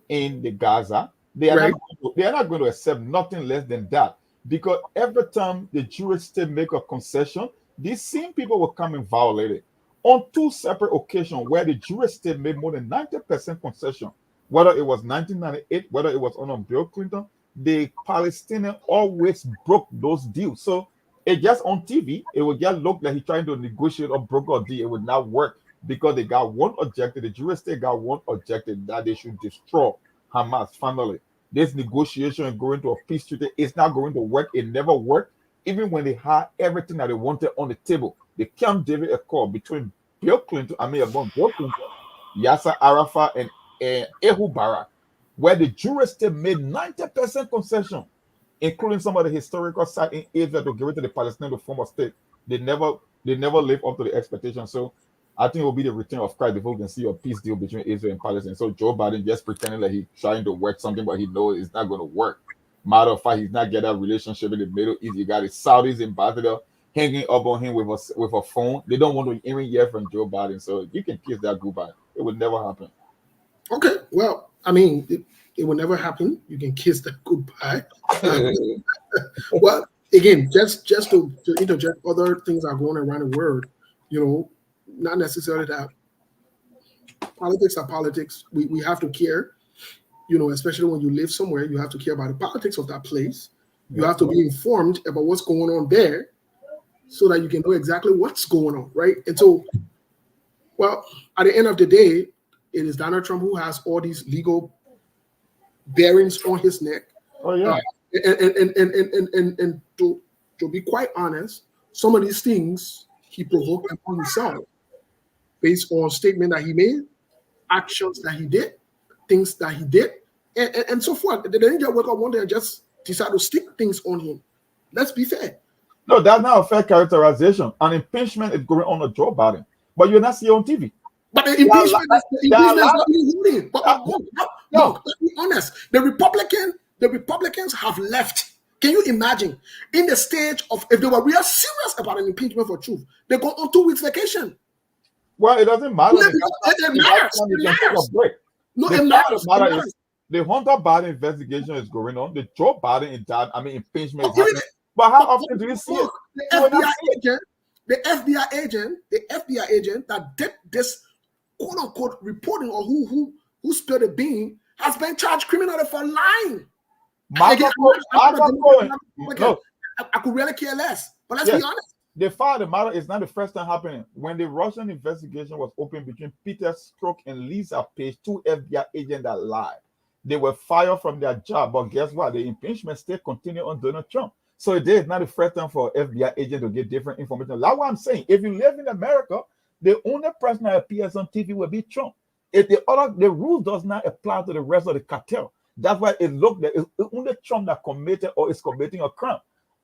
S2: in the Gaza. They are not going to accept nothing less than that, because every time the Jewish state make a concession, these same people will come and violate it. On two separate occasions where the Jewish state made more than 90% concession, whether it was 1998, whether it was under Bill Clinton, the Palestinians always broke those deals. So it just on TV, it would just look like he's trying to negotiate or broker a deal. It would not work because they got one objective. The Jewish state got one objective, that they should destroy Hamas. Finally, this negotiation and going to a peace treaty is not going to work. It never worked. Even when they had everything that they wanted on the table, the Camp David Accord between Bill Clinton, Yasser Arafat, and Ehud Barak, where the Jewish state made 90% concession, including some of the historical sites in Israel to give it to the Palestinians to form a state. They never live up to the expectation. So I think it will be the return of Christ before we can see a peace deal between Israel and Palestine. So Joe Biden just pretending that he's trying to work something, but he knows it's not going to work. Matter of fact, he's not getting that relationship in the Middle East. You got the Saudis ambassador hanging up on him with a phone. They don't want to even hear from Joe Biden. So you can kiss that goodbye. It would never happen.
S1: Okay, well, I mean, it will never happen. You can kiss that goodbye. Well, again, just to interject, other things are going around the world. Not necessarily that politics are politics. We have to care. Especially when you live somewhere, you have to care about the politics of that place. You have to be informed about what's going on there so that you can know exactly what's going on, right? And so, well, at the end of the day, it is Donald Trump who has all these legal bearings on his neck.
S2: Oh, yeah.
S1: And to be quite honest, some of these things he provoked upon himself based on statement that he made, actions that he did, things that he did, and so forth. They didn't just wake up one day and just decide to stick things on him. Let's be fair.
S2: No, that's not a fair characterization. An impeachment is going on a Joe Biden, but you're not seeing on TV.
S1: But the impeachment is not even holding. But no, let's be honest. The Republicans have left. Can you imagine? In the stage of, if they were real serious about an impeachment for truth, they go on 2 weeks vacation.
S2: Well, it doesn't matter.
S1: It matters. No, it matters.
S2: The Hunter Biden investigation is going on. The Joe Biden impeachment is happening. But how often do you see it?
S1: The FBI agent that did this quote unquote reporting, or who spilled the bean, has been charged criminally for lying. I could really care less. But let's be honest.
S2: The fact of the matter is not the first time happening. When the Russian investigation was opened between Peter Strzok and Lisa Page, 2 FBI agents that lied, they were fired from their job. But guess what? The impeachment still continued on Donald Trump. So it is not the first time for FBI agent to get different information. That's what I'm saying. If you live in America, the only person that appears on TV will be Trump. If the rule does not apply to the rest of the cartel. That's why it looked like it's only Trump that committed or is committing a crime.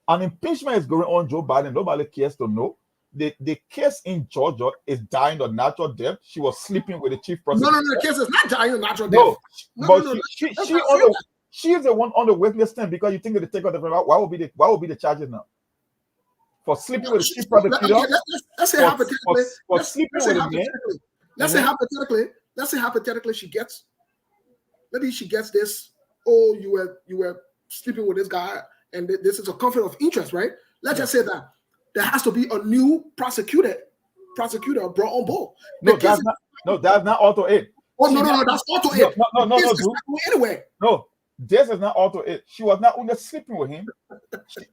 S2: An impeachment is going on Joe Biden. Nobody cares to know. The case in Georgia is dying of natural death. She was sleeping with the chief prosecutor.
S1: No, the case is not dying of natural death.
S2: She is the one on the witness stand, because you think they take out the what will be the charges now? For sleeping with the chief prosecutor?
S1: Let's say hypothetically.
S2: For sleeping with a man?
S1: Let's say hypothetically she gets this. Oh, you were sleeping with this guy, and this is a conflict of interest, right? Let's just say that there has to be a new prosecutor brought on board.
S2: That's not auto it.
S1: Oh, no, that's auto it.
S2: No.
S1: Anyway.
S2: No, this is not auto it. She was not only sleeping with him.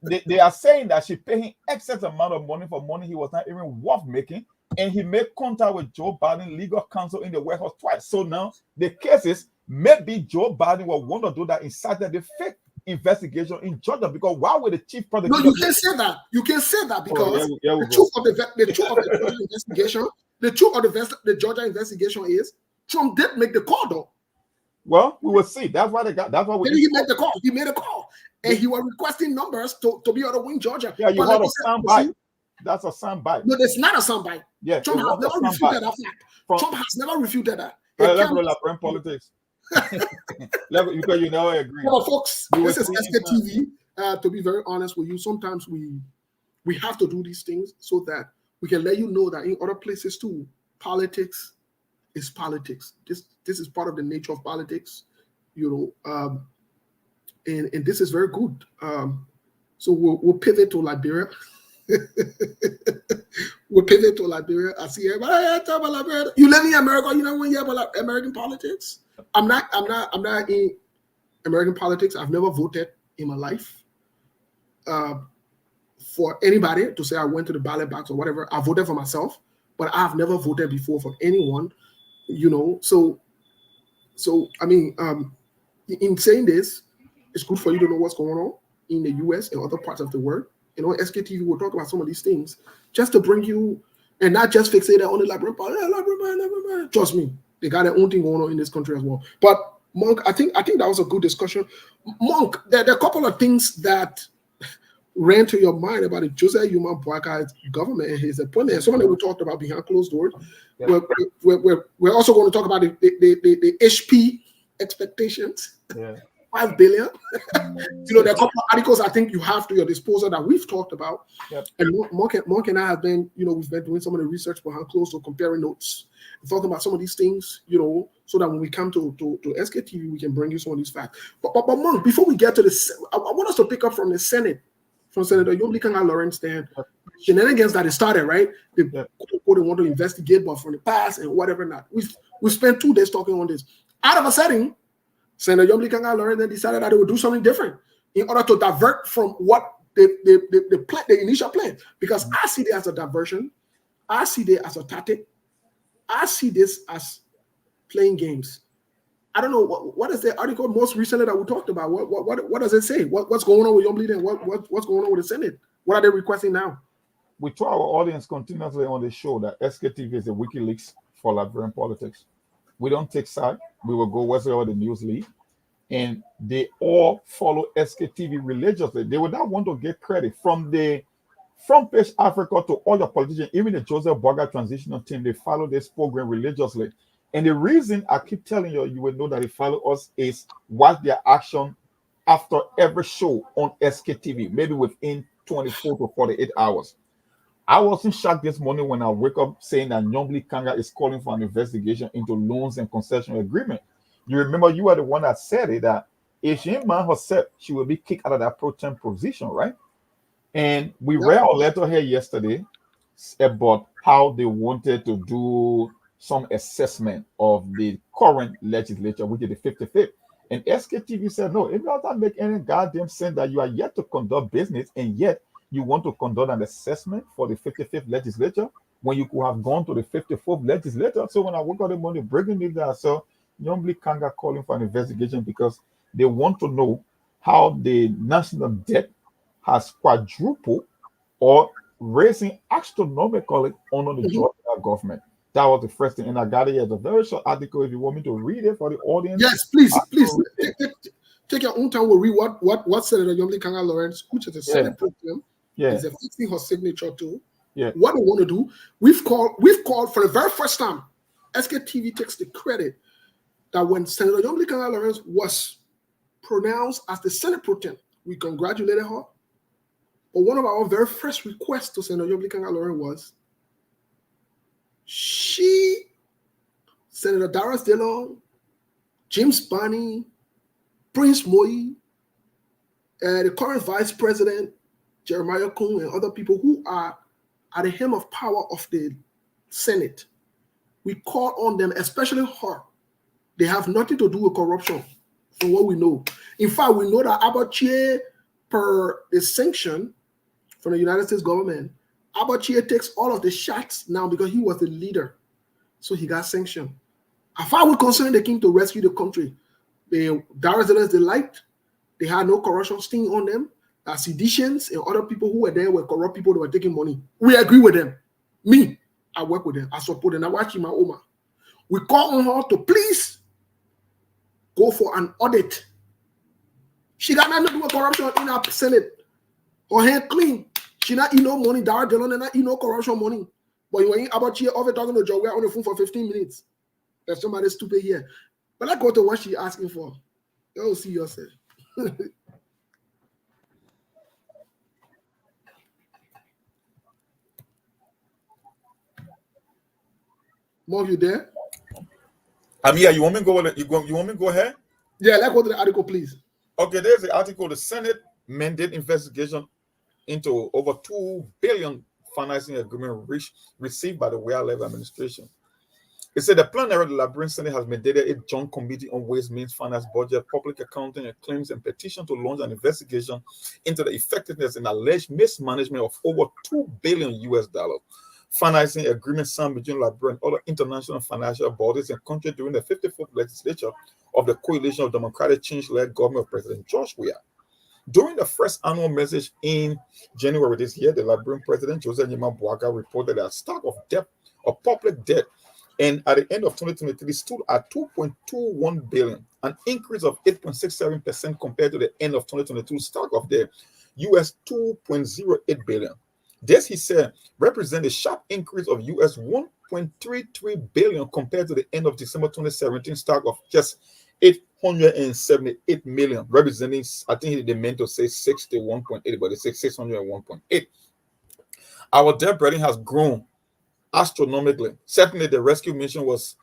S2: They are saying that she paid him excess amount of money for money he was not even worth making, and he made contact with Joe Biden legal counsel in the White House twice. So now the case is, maybe Joe Biden will want to do that inside the fake investigation in Georgia, because why would the chief prosecutor?
S1: No, you can say that. You can say that because the truth of the Georgia investigation is Trump did make the call, though.
S2: Well, we will see. That's why
S1: he made the call. He made a call, and he was requesting numbers to be able to win Georgia.
S2: Yeah, you heard a soundbite. That's a soundbite.
S1: No, that's not a soundbite.
S2: Yeah,
S1: Trump has never refuted that fact. Trump has never refuted that.
S2: Let's go to politics. Because you never agree.
S1: Well, folks, this is SKTV. To be very honest with you, sometimes we have to do these things so that we can let you know that in other places too, politics is politics. This is part of the nature of politics, and this is very good. So we'll pivot to Liberia. We'll pivot to Liberia. I see everybody talk about Liberia. You live in America, you know when you have about American politics. I'm not in American politics. I've never voted in my life. For anybody to say I went to the ballot box or whatever, I voted for myself, but I've never voted before for anyone. So I mean, in saying this, it's good for you to know what's going on in the US and other parts of the world. SKTV will talk about some of these things just to bring you, and not just fixate on the Liberian. Trust me, they got their own thing going on in this country as well. But Monk, I think that was a good discussion. Monk, there are a couple of things that ran to your mind about the Jose Yuma Boakai government and his appointment. Some of them we talked about behind closed doors. Yeah. We're also going to talk about the HP expectations.
S2: Yeah.
S1: 5 billion. There are a couple of articles I think you have to your disposal that we've talked about.
S2: Yep.
S1: And Monk and I have been, we've been doing some of the research behind closed door, comparing notes, talking about some of these things, so that when we come to SKTV, we can bring you some of these facts. But Monk, before we get to this, I want us to pick up from the Senate, from Senator Yomli Kanga Lawrence stand. Shenanigans that it started, right? They want to investigate, but from the past and whatever not. We spent 2 days talking on this. Out of a setting, Senator Yomli Kanga Lawrence then decided that they would do something different in order to divert from what the initial plan. Because I see this as a diversion. I see this as a tactic. I see this as playing games. I don't know what is the article most recently that we talked about. What does it say? What's going on with Yomli then? What's going on with the Senate? What are they requesting now?
S2: we told our audience continuously on the show that SKTV is a WikiLeaks for Liberian politics. We don't take side. We will go wherever the news lead. And they all follow SKTV religiously. They would not want to get credit from the Front Page Africa to all your politicians, even the Joseph Boga transitional team. They follow this program religiously. And the reason I keep telling you, you will know that they follow us is watch their action after every show on SKTV, maybe within 24 to 48 hours. I wasn't shocked this morning when I wake up saying that Nyombli Kanga is calling for an investigation into loans and concession agreement. You remember you are the one that said it, that if she ain't man herself, she will be kicked out of that pro-temp position, right? And we read a letter here yesterday about how they wanted to do some assessment of the current legislature, which is the 55th. And SKTV said, no, it doesn't make any goddamn sense that you are yet to conduct business and yet you want to conduct an assessment for the 55th legislature when you could have gone to the 54th legislature. So when I woke up in the morning breaking it down, I saw Nyombli Kanga calling for an investigation because they want to know how the national debt has quadrupled or raising astronomically under the Georgia government. That was the first thing. And I got it as a very short article. If you want me to read it for the audience.
S1: Yes, please. Take your own time. We'll read what Senator Nyombli Kanga Lawrence, which is a Senate program, is affixing her signature to.
S2: Yeah.
S1: What they want to do. We've called for the very first time. SKTV takes the credit that when Senator Nyombli Kanga Lawrence was pronounced as the Senate pro tem, we congratulated her. But one of our very first requests to Senator Nyombli Kanga Lawrence was Senator Darius Dillon, James Barney, Prince Moi, the current Vice President, Jeremiah Kuhn, and other people who are at the helm of power of the Senate. We call on them, especially her. They have nothing to do with corruption, from what we know. In fact, we know that Abachie, per the sanction from the United States government, Abachie takes all of the shots now because he was the leader. So he got sanctioned. As far as we're concerned, they came to rescue the country. Darius Dillon, they liked. They had no corruption sting on them. Seditians and other people who were there were corrupt people that were taking money. We agree with them. Me, I work with them. I support them. I watch my Oma. We call on her to please go for an audit. She got nothing to do with corruption in our Senate. Her hand clean. She not eat no money. Darius Dillon not eat no corruption money. But you ain't about here over talking to Joe. We're on the phone for 15 minutes. There's somebody stupid here. But let's go to what she's asking for. You'll see yourself. Mark, you there?
S2: I'm here. You want me to go? You want me to go ahead?
S1: Yeah, let's go to the article, please.
S2: Okay, there's the article. The Senate mandate investigation into over $2 billion financing agreement received by the Ware-Levy administration. It said the plenary of the Liberian Senate has mandated a joint committee on ways, means, finance, budget, public accounting, and claims and petition to launch an investigation into the effectiveness and alleged mismanagement of over $2 billion financing agreement signed between Liberia and other international financial bodies and countries during the 54th legislature of the coalition of democratic change-led government of President George Weah. During the first annual message in January this year, the Liberian President Joseph Boaga reported that stock of debt of public debt and at the end of 2023 stood at 2.21 billion, an increase of 8.67% compared to the end of 2022 stock of the US 2.08 billion. This, he said, represents a sharp increase of US 1.33 billion compared to the end of December 2017 stock of just 878 million, representing, I think they meant to say 61.8, but they say 601.8. Our debt burden has grown astronomically. Certainly, the rescue mission was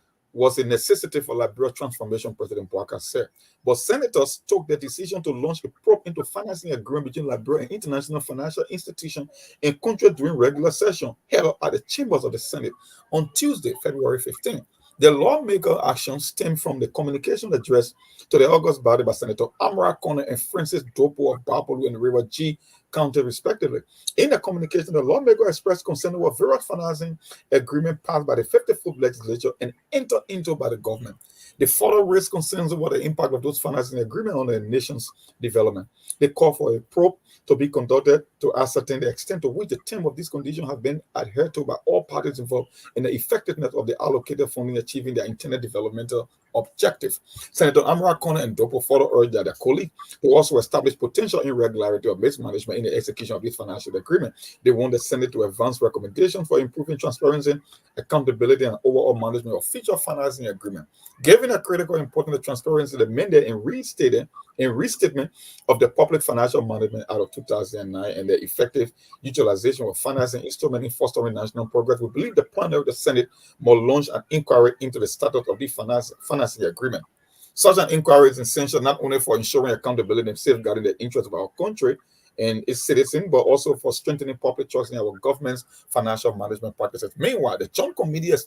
S2: a necessity for Liberia's transformation, President Boaga said. But senators took the decision to launch a probe into financing agreement between Liberia and international financial institutions and countries during regular session held at the chambers of the Senate on Tuesday, February 15. The lawmaker action stemmed from the communication address to the August body by Senator Amara Connor and Francis Dopo of Bapolu and River G. counted respectively. In the communication, the lawmaker expressed concern over various financing agreement passed by the 54th legislature and entered into by the government. They further raised concerns over the impact of those financing agreements on the nation's development. They call for a probe to be conducted to ascertain the extent to which the term of these conditions have been adhered to by all parties involved in the effectiveness of the allocated funding achieving their intended developmental objective. Senator Amara Connor and Dopo further urged that their colleague, who also established potential irregularity or mismanagement in the execution of this financial agreement, they want the Senate to advance recommendations for improving transparency, accountability, and overall management of future financing agreement. Given a critical importance of transparency, the mandate in restatement of the Public Financial Management Act of 2009 and the effective utilization of financing instrument in fostering national progress, we believe the plenary of the Senate must launch an inquiry into the status of the financing agreement. Such an inquiry is essential not only for ensuring accountability and safeguarding the interests of our country and its citizens, but also for strengthening public trust in our government's financial management practices. Meanwhile, the Joint Committee is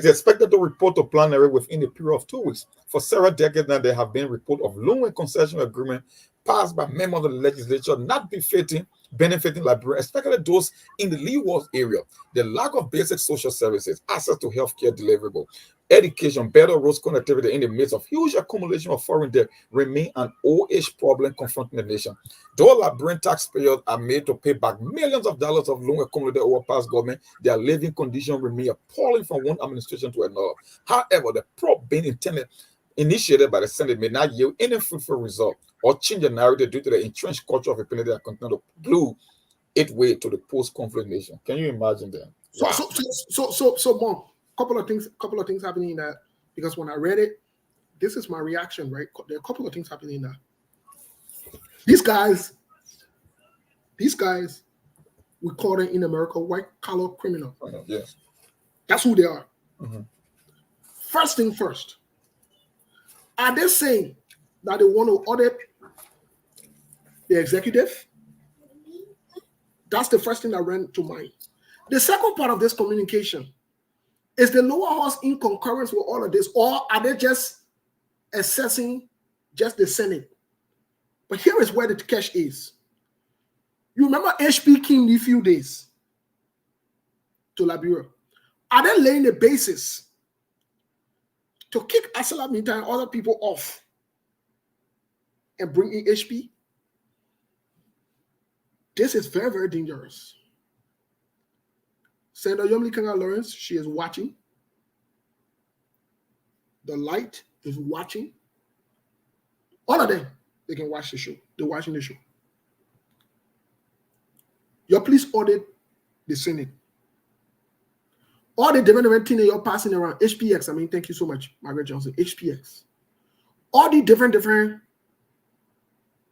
S2: expected to report to plenary within a period of 2 weeks. For several decades now, there have been reports of loan and concession agreement passed by members of the legislature not benefiting Liberians, especially those in the Leeward area. The lack of basic social services, access to healthcare deliverable, education, better roads connectivity in the midst of huge accumulation of foreign debt remain an old-age problem confronting the nation. Though Liberian taxpayers are made to pay back millions of dollars of loan accumulated over past government, their living conditions remain appalling from one administration to another. However, the probe being initiated by the Senate may not yield any fruitful result or change the narrative due to the entrenched culture of impunity that continues to glue its way to the post-conflict nation. Can you imagine that? Wow.
S1: So, Mom, couple of things happening in that, because when I read it, this is my reaction, right? There are a couple of things happening in that. These guys, we call them in America white-collar criminal.
S2: Yes.
S1: That's who they are.
S2: Mm-hmm.
S1: First thing first, are they saying that they want to audit the executive? That's the first thing that ran to mind. The second part of this communication is the lower house in concurrence with all of this, or are they just assessing just the Senate? But here is where the catch is. You remember HP came in a few days to Liberia. Are they laying the basis to kick Asala Minta and other people off and bring in HP? This is very, very dangerous. Senator Yomli Kanga Lawrence, she is watching. The Light is watching. All of them, they can watch the show. They're watching the show. Your police audit the Senate. All the different things you're passing around, HPX, I mean, thank you so much, Margaret Johnson, HPX. All the different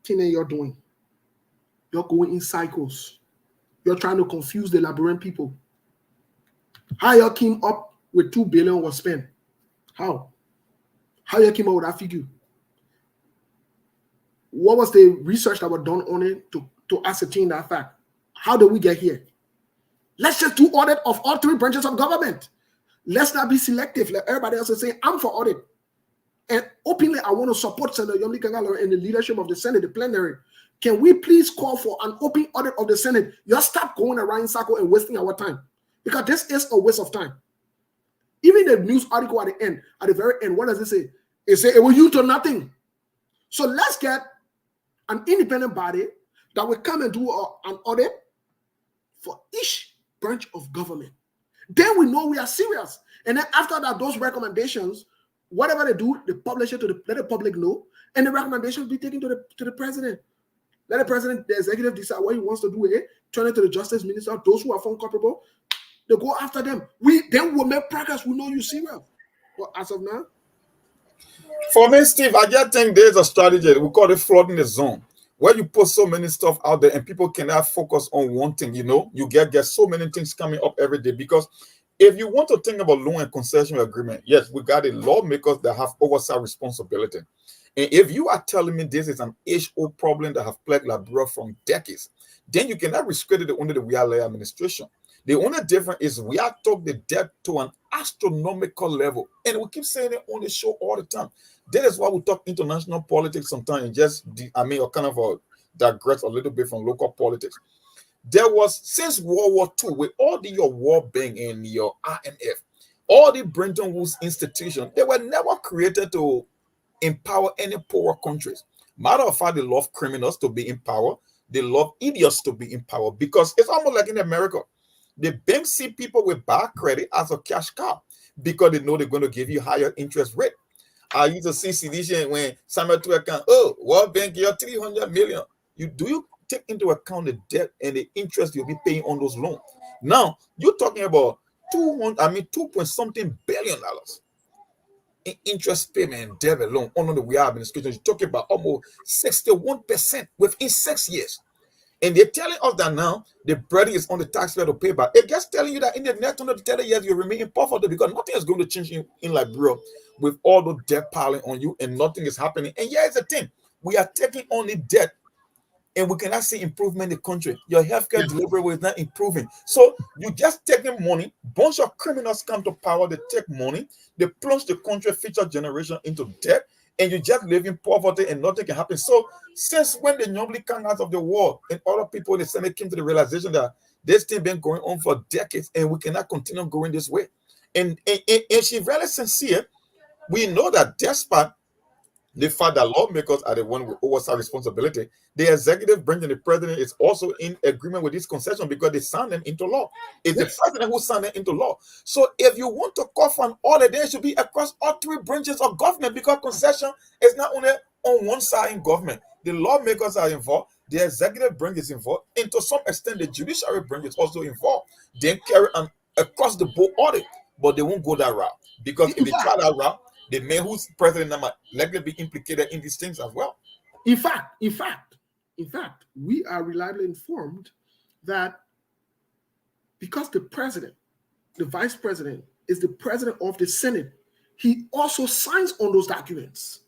S1: things you're doing. You're going in cycles. You're trying to confuse the Liberian people. How you came up with 2 billion was spent? How you came up with that figure? What was the research that was done on it to ascertain that fact? How did we get here? Let's just do audit of all 3 branches of government. Let's not be selective. Like everybody else is saying, I'm for audit. And openly, I want to support Senator Yomli Kangalo and the leadership of the Senate, the plenary. Can we please call for an open audit of the Senate? Just stop going around in circle and wasting our time. Because this is a waste of time. Even the news article at the very end, what does it say? It says it will yield to nothing. So let's get an independent body that will come and do an audit for each branch of government. Then we know we are serious. And then after that, those recommendations, whatever they do, they publish it let the public know, and the recommendations be taken to the president. Let the president, the executive, decide what he wants to do with it. Turn it to the justice minister. Those who are found culpable, they go after them. Then we'll make progress. We know you serious. But as of now,
S2: for me, Steve, I just think there's a strategy. We call it flooding the zone, where you put so many stuff out there and people cannot focus on one thing. You get so many things coming up every day. Because if you want to think about loan and concession agreement, yes, we got a lawmakers that have oversight responsibility. And if you are telling me this is an age-old problem that have plagued Liberia from decades, then you cannot discredit it under the Wiale administration. The only difference is we have took the debt to an astronomical level. And we keep saying it on the show all the time. That is why we talk international politics sometimes and just, or kind of
S7: digress a little bit from local politics. There was, since World War II, with all your World Bank and your IMF, all the Bretton Woods institutions, they were never created to empower any poorer countries. Matter of fact, they love criminals to be in power. They love idiots to be in power, because it's almost like in America. The banks see people with bad credit as a cash cow because they know they're going to give you higher interest rate. I used to see situation when somebody to account, oh, World Bank, you're 300 million. Do you take into account the debt and the interest you'll be paying on those loans? Now you're talking about 2 point something billion dollars in interest payment and debt alone under the Weah administration. You're talking about almost 61% within 6 years. And they're telling us that now the burden is on the taxpayer to pay back. It just telling you that in the next 30 years you remain in poverty, because nothing is going to change in Liberia with all the debt piling on you and nothing is happening. And here's the thing: we are taking on the debt and we cannot see improvement in the country. Your healthcare delivery is not improving. So you just taking money. Bunch of criminals come to power. They take money. They plunge the country, future generation into debt, and you just live in poverty and nothing can happen. So since when the normally come out of the war and other people in the Senate came to the realization that this thing been going on for decades and we cannot continue going this way. And she's very sincere. We know that despite the fact that lawmakers are the one with oversight responsibility, the executive branch and the president is also in agreement with this concession because they signed them into law. It's the president who signed them into law. So if you want to call for an order, there should be across all three branches of government, because concession is not only on one side in government. The lawmakers are involved, the executive branch is involved, and to some extent the judiciary branch is also involved. They carry an across the board audit, but they won't go that route, because if they try that route, the man who's president might likely be implicated in these things as well.
S1: In fact, we are reliably informed that because the president, the vice president, is the president of the Senate, he also signs on those documents.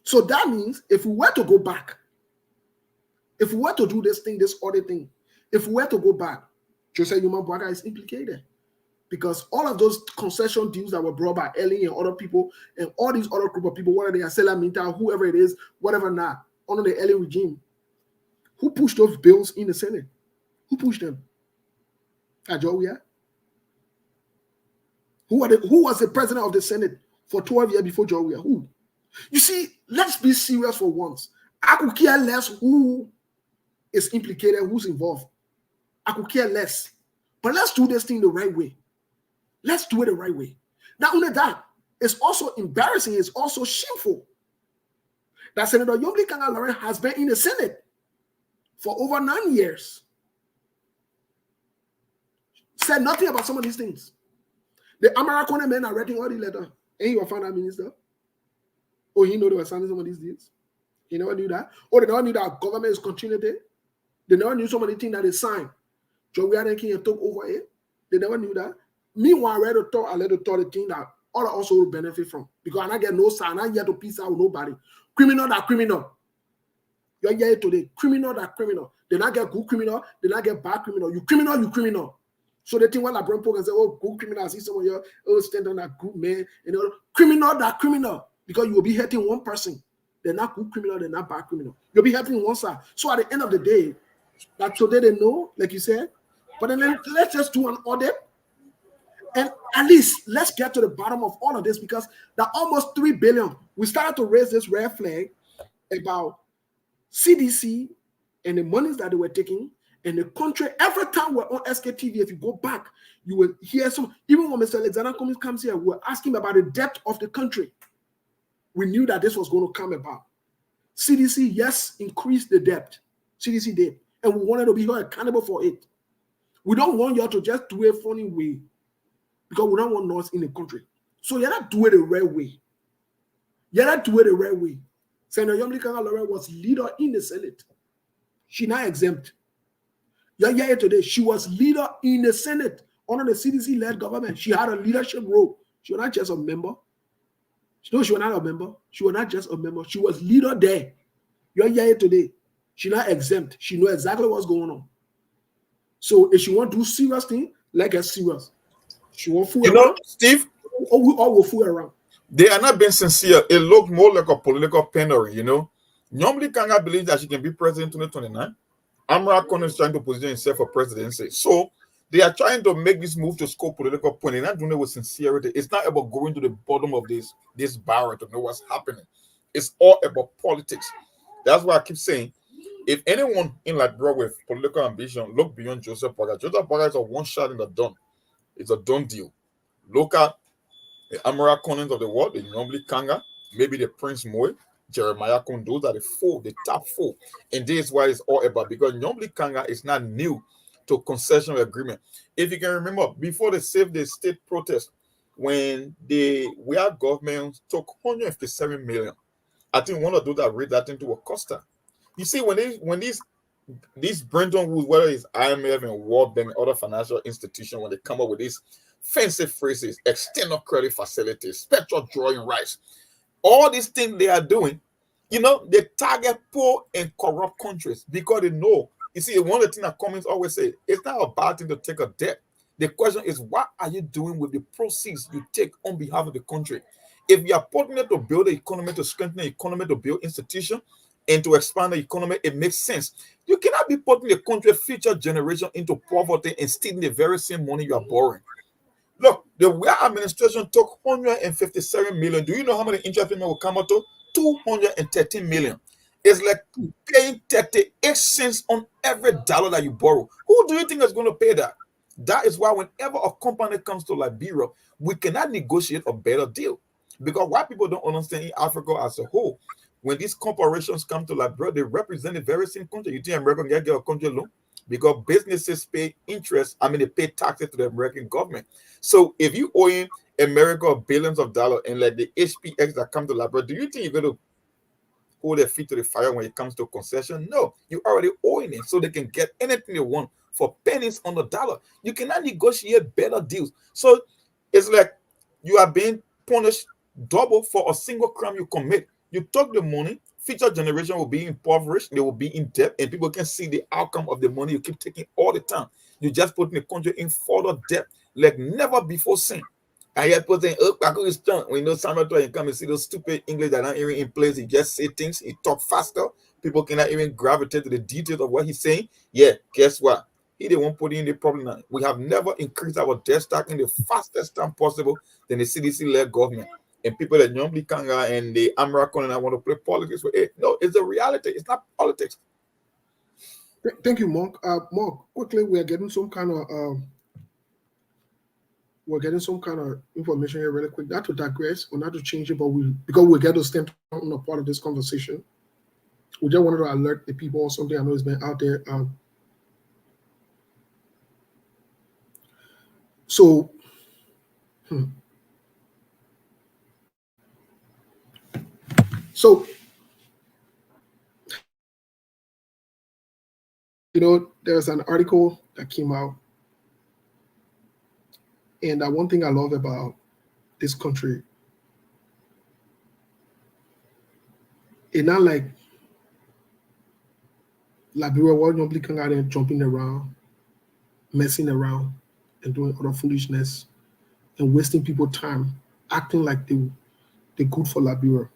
S1: So that means if we were to go back, if we were to do this thing, this audit thing, if we were to go back, Jose Yuma Bwaga is implicated. Because all of those concession deals that were brought by Ellie and other people and all these other group of people, whether they are Sela Minta, whoever it is, whatever not, under the Ellie regime, who pushed those bills in the Senate? Who pushed them? Ajowia? Who was the president of the Senate for 12 years before Jowia? Who? You see, let's be serious for once. I could care less who is implicated, who's involved. I could care less. But let's do this thing the right way. Let's do it the right way. Not only that, it's also embarrassing, it's also shameful that Senator Yomli Kanga Lauren has been in the Senate for over 9 years. Said nothing about some of these things. The American men are writing all the letter. And he was finance minister. Oh, he know they were signing some of these deals. He never knew that. Or they never knew that government is continuing. They never knew some of the things that they signed. Joe King took over it. They never knew that. Meanwhile, I let the thing that all also will benefit from. Because I get no sign, I get to peace out with nobody. Criminal that criminal. You're here today. Criminal that criminal. They not get good criminal, they not get bad criminal. You criminal, you criminal. So they think when LeBron Paul can say, oh, good criminal, I see someone here, oh, stand on that good man. Criminal that criminal. Because you will be hurting one person. They're not good criminal, they're not bad criminal. You'll be hurting one side. So at the end of the day, that today they know, like you said, but then let's just do an audit. And at least let's get to the bottom of all of this, because that almost 3 billion, we started to raise this red flag about CDC and the monies that they were taking and the country. Every time we're on SKTV, if you go back, you will hear some, even when Mr. Alexander Cummings comes here, we're asking about the depth of the country. We knew that this was going to come about. CDC, yes, increased the debt. CDC did. And we wanted to be held accountable for it. We don't want y'all to just do it funny way, because we don't want noise in the country. So you gotta do it the right way. You gotta do it the right way. Senator Yomli Kanga Lauren was leader in the Senate. She not exempt. You're here today. She was leader in the Senate under the CDC-led government. She had a leadership role. She was not just a member. No, she was not a member. She was not just a member. She was leader there. You're here today. She not exempt. She know exactly what's going on. So if she want to do serious thing, let her serious. She won't fool around.
S7: Steve,
S1: we all will fool around.
S7: They are not being sincere. It looked more like a political penury, Normally, Kanga believes that she can be president in 2029. Amra Khan is trying to position himself for presidency. So they are trying to make this move to score political point. They're not doing it with sincerity. It's not about going to the bottom of this barrel to know what's happening. It's all about politics. That's why I keep saying, if anyone in Liberia with political ambition, look beyond Joseph Boga. Joseph Boga is a one shot in the done. It's a done deal. Look at the Amara Collins of the world, the normally Kanga, maybe the Prince Moy, Jeremiah Kun, those are the top four. And this is why it's all about, because normally Kanga is not new to concessional agreement. If you can remember, before the Save the State protest, when our government took 157 million, I think one of those that read that into a Costa. You see, when these Brenton Woods, whether it's IMF and World Bank and other financial institutions, when they come up with these fancy phrases, external credit facilities, spectral drawing rights, all these things they are doing, they target poor and corrupt countries because they know. You see, one of the things that Cummings always say, it's not a bad thing to take a debt. The question is, what are you doing with the proceeds you take on behalf of the country? If you are putting it to build the economy, to strengthen the economy, to build institutions, and to expand the economy, it makes sense. You cannot be putting the country future generation into poverty and stealing the very same money you are borrowing. Look, the Weah administration took 157 million. Do you know how many interest payments will come out to? 213 million. It's like paying 38 cents on every dollar that you borrow. Who do you think is going to pay that? That is why whenever a company comes to Liberia, we cannot negotiate a better deal. Because what people don't understand in Africa as a whole, when these corporations come to Liberia, they represent the very same country. You think America can get a country loan? Because businesses pay interest, they pay taxes to the American government. So if you owe America billions of dollars and like the HPX that come to Liberia, do you think you're going to hold their feet to the fire when it comes to concession? No, you already owing it, so they can get anything they want for pennies on the dollar. You cannot negotiate better deals. So it's like you are being punished double for a single crime you commit. You took the money, future generation will be impoverished, they will be in debt, and people can see the outcome of the money you keep taking all the time. You just putting the country in further debt like never before seen. And yet putting I could strong. When you know Samuel you come and see those stupid English that aren't even in place, he just say things, he talk faster. People cannot even gravitate to the details of what he's saying. Yeah, guess what? He the one putting in the problem now. We have never increased our debt stack in the fastest time possible than the CDC-led government. And people that normally Kanga and the American and I want to play politics with it. No, it's the reality. It's not politics.
S1: Thank you, Mark. Mark, quickly, we're getting some kind of information here really quick. Not to digress or not to change it, but because we get to stand on a part of this conversation. We just wanted to alert the people on something I know has been out there. So there's an article that came out, and one thing I love about this country, it's not like Liberia was normally coming out and jumping around, messing around, and doing other foolishness, and wasting people's time, acting like they're good for Liberia.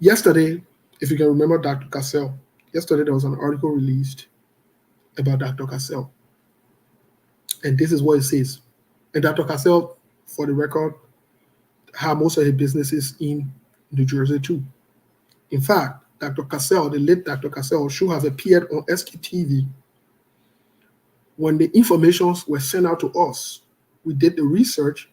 S1: Yesterday, if you can remember Dr. Cassell, yesterday there was an article released about Dr. Cassell. And this is what it says. And Dr. Cassell, for the record, had most of his businesses in New Jersey too. In fact, Dr. Cassell, the late Dr. Cassell, should have appeared on SKTV when the informations were sent out to us. We did the research.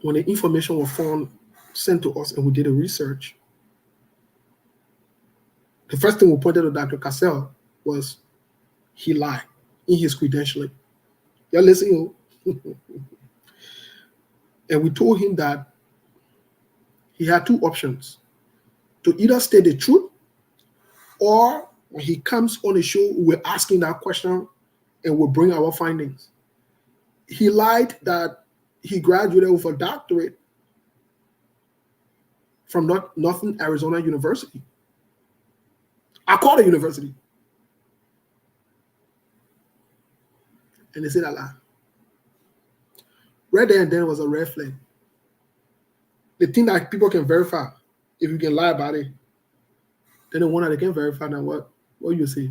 S1: When the information was sent to us and we did the research, the first thing we pointed to Dr. Cassell was he lied in his credentialing. You're listening? And we told him that he had two options: to either state the truth, or when he comes on the show, we're asking that question and we'll bring our findings. He lied that he graduated with a doctorate from Northern Arizona University. I called the university. And they said I lied. Right there and then was a red flag. They think that people can verify. If you can lie about it, then the one that they can verify now what you say.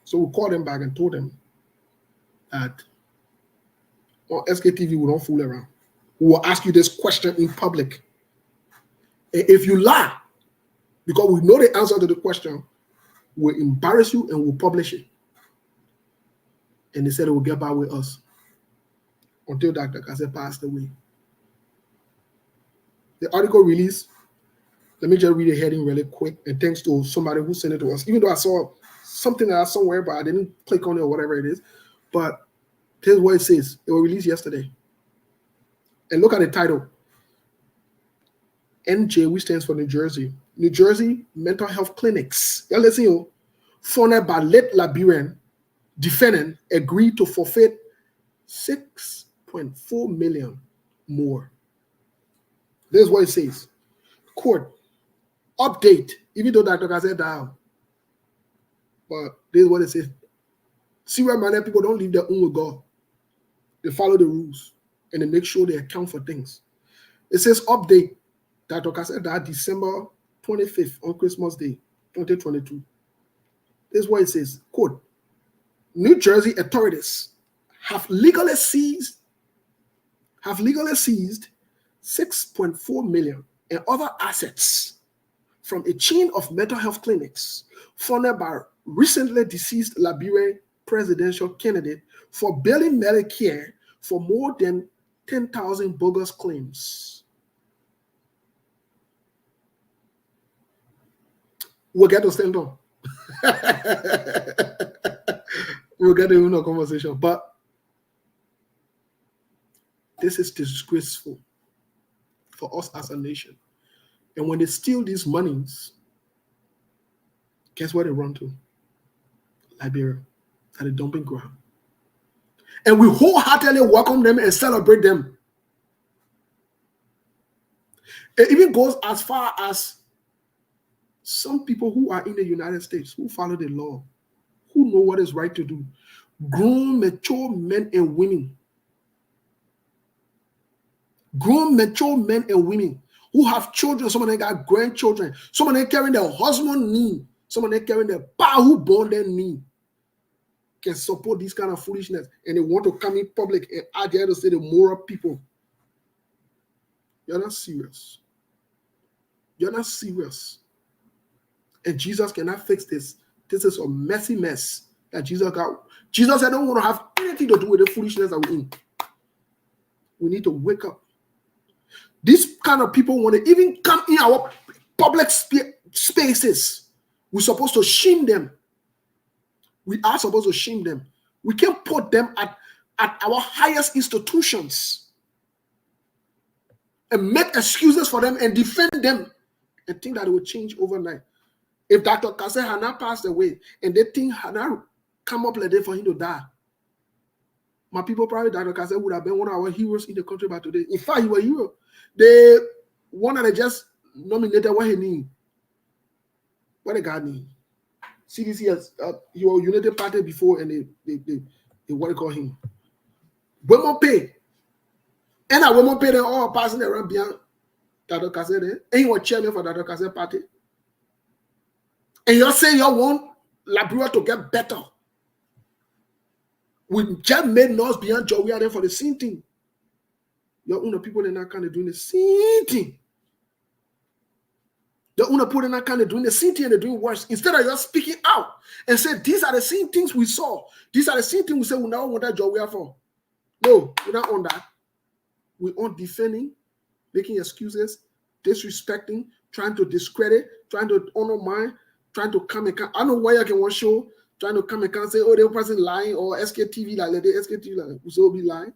S1: So we called them back and told them that on SKTV we don't fool around. We will ask you this question in public. And if you lie, because we know the answer to the question, we'll embarrass you and we'll publish it. And they said it will get back with us until Dr. Kase passed away. The article released, let me just read the heading really quick, and thanks to somebody who sent it to us, even though I saw something that I somewhere, but I didn't click on it or whatever it is. But here's what it says. It was released yesterday. And look at the title. NJ, which stands for New Jersey. New Jersey Mental Health Clinics. Yeah, listen, you. Funded by late Liberian defendant agreed to forfeit 6.4 million more. This is what it says. Court update, even though Dr. Kase down. But this is what it says. See where many people don't leave their own with God. They follow the rules and they make sure they account for things. It says update. Dr. Kase died December 25th on Christmas Day, 2022. This is what it says. Quote, New Jersey authorities have legally seized 6.4 million and other assets from a chain of mental health clinics funded by recently deceased Liberian presidential candidate for billing Medicare for more than 10,000 bogus claims. We'll get to stand on. We'll get into a conversation, but this is disgraceful for us as a nation. And when they steal these monies, guess where they run to? Liberia, at the dumping ground. And we wholeheartedly welcome them and celebrate them. It even goes as far as some people who are in the United States, who follow the law, who know what is right to do, grown, mature men and women, who have children, some of them got grandchildren, some of them carrying their husband knee, some of them carrying their pa who born their knee, can support this kind of foolishness, and they want to come in public and out there to say the moral people. You're not serious. You're not serious. And Jesus cannot fix this. This is a messy mess that Jesus got. Jesus, I don't want to have anything to do with the foolishness that we're in. We need to wake up. These kind of people, when they even come in our public spaces, we're supposed to shame them. We are supposed to shame them. We can't put them at our highest institutions and make excuses for them and defend them and think that it will change overnight. If Dr. Kase had not passed away and they think had not come up like that for him to die, my people probably Dr. Kase would have been one of our heroes in the country by today. In fact, he was a hero. The one that they just nominated what he need. What the guy need? CDC has he was United Party before, and they what they call him. Women pay. And I women pay them all passing around beyond Dr. Kase there. And he was chairman for Dr. Kase party. And you're saying you want Liberia to get better. We just made noise beyond joy. We are there for the same thing. Your own people are not kind of doing the same thing. The own people are not kind of doing the same thing and they're doing worse. Instead of just speaking out and say, these are the same things we saw. These are the same things we say we now want that job we are for. No, we're not on that. We're on defending, making excuses, disrespecting, trying to discredit, trying to undermine, trying to come and I don't know why I can watch show, trying to come and say, oh, the person lying or SKTV like the SKTV like we so be lying.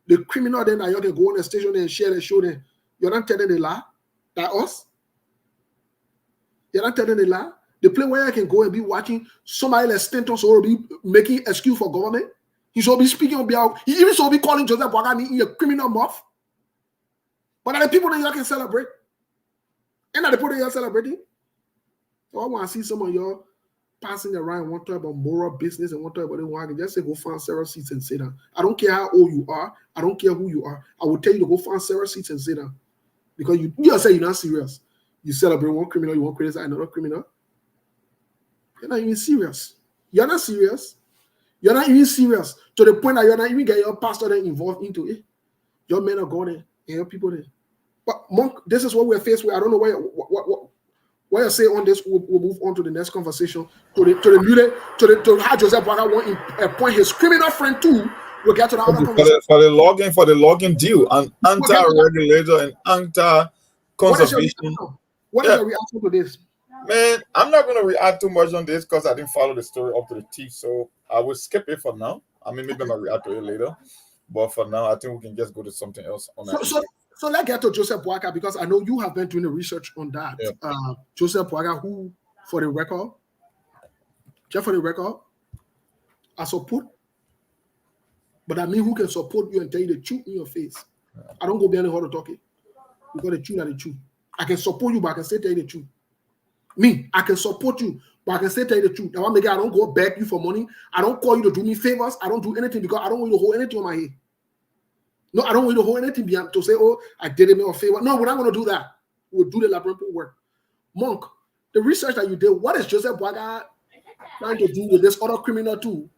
S1: The criminal then that you can go on the station and share the show then. You're not telling the lie. That us? You're not telling the lie. The place where I can go and be watching somebody like Stanton or be making excuse for government. He should be speaking on behalf. He even should be calling Joseph Wagami in a criminal mob. But are the people that you can celebrate? And are the people that you're celebrating? So I want to see some of y'all passing around one talk about moral business and one talk about the one. I can just say go find several seats and sit down. I don't care how old you are. I don't care who you are. I will tell you to go find several seats and sit down. because you say you're not serious. You celebrate one criminal, you won't criticize another criminal. You're not even serious. You're not serious. You're not even serious to the point that you're not even getting your pastor then involved into it. Your men are going there and your people there. But Monk, this is what we're faced with. I don't know what you say on this. We'll move on to the next conversation. To how Joseph Boaga want to appoint his criminal friend too. We'll get to that other conversation.
S7: For the logging deal and anti-regulator and anti-conservation.
S1: What is your reaction to this?
S7: Man, I'm not going to react too much on this because I didn't follow the story up to the teeth, so I will skip it for now. I mean, maybe I'll react to it later, but for now, I think we can just go to something else on that.
S1: So let's get to Joseph Boaga because I know you have been doing the research on that. Yeah. Joseph Boaga, who, for the record, I support, but I mean, who can support you and tell you the truth in your face? I don't go behind the hall to talk it. You got the truth and the truth. I can support you, but I can still tell you the truth. Me, I can support you, but I can still tell you the truth. Now, I don't go beg you for money. I don't call you to do me favors. I don't do anything because I don't want you to hold anything on my head. No, I don't want you to hold anything behind to say, oh, I did him a favor. No, we're not going to do that. We'll do the labyrinth work. Monk, the research that you did, what is Joseph Boaga trying to do with this other criminal too?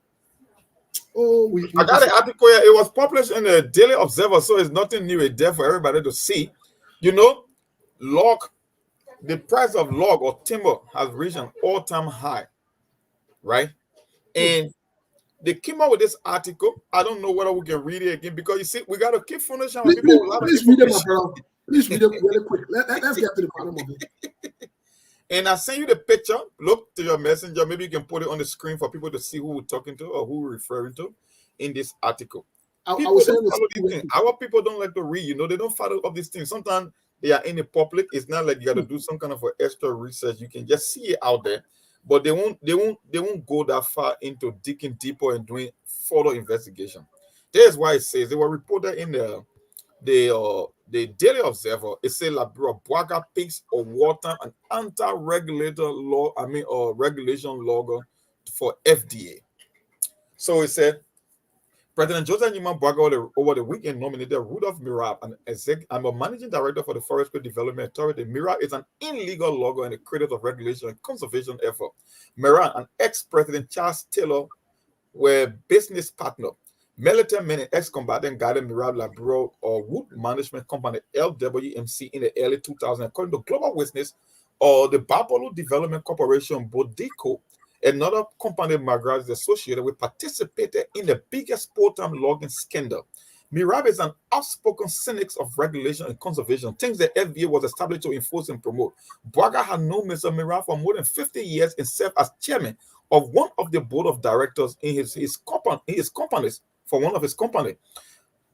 S1: Oh,
S7: I got an article here. It was published in the Daily Observer, so it's nothing new. It's there for everybody to see. You know, the price of log or timber has reached an all-time high, right? And they came out with this article. I don't know whether we can read it again because you see, we got to keep furnishing people with a lot of information.
S1: Please read it really quick. Let's get to the bottom of it.
S7: And I send you the picture. Look to your messenger. Maybe you can put it on the screen for people to see who we're talking to or who we're referring to in this article. Our people don't like to read. You know, they don't follow up these things. Sometimes they are in the public. It's not like you got to do some kind of extra research. You can just see it out there, but they won't go that far into digging deeper and doing further investigation. That's why it says they were reported in the Daily Observer. It said Boaga picks a wartime and anti-regulator law. Regulation logger for FDA. So it said President Joseph Boaga over the weekend nominated Rudolph Mirab, I'm a managing director for the Forestry Development Authority. Mirab is an illegal logger and a creator of regulation and conservation effort. Mirab and ex-president Charles Taylor were business partner. Military men and ex-combatant guided Mirab Labro or Wood Management Company LWMC in the early 2000s, according to Global Witness or the Babolo Development Corporation Bodeco. Another company Mirab is associated with participated in the biggest full-time logging scandal. Mirab is an outspoken cynic of regulation and conservation, things the FDA was established to enforce and promote. Boaga had known Mr. Mirab for more than 50 years and served as chairman of one of the board of directors in his companies for one of his companies.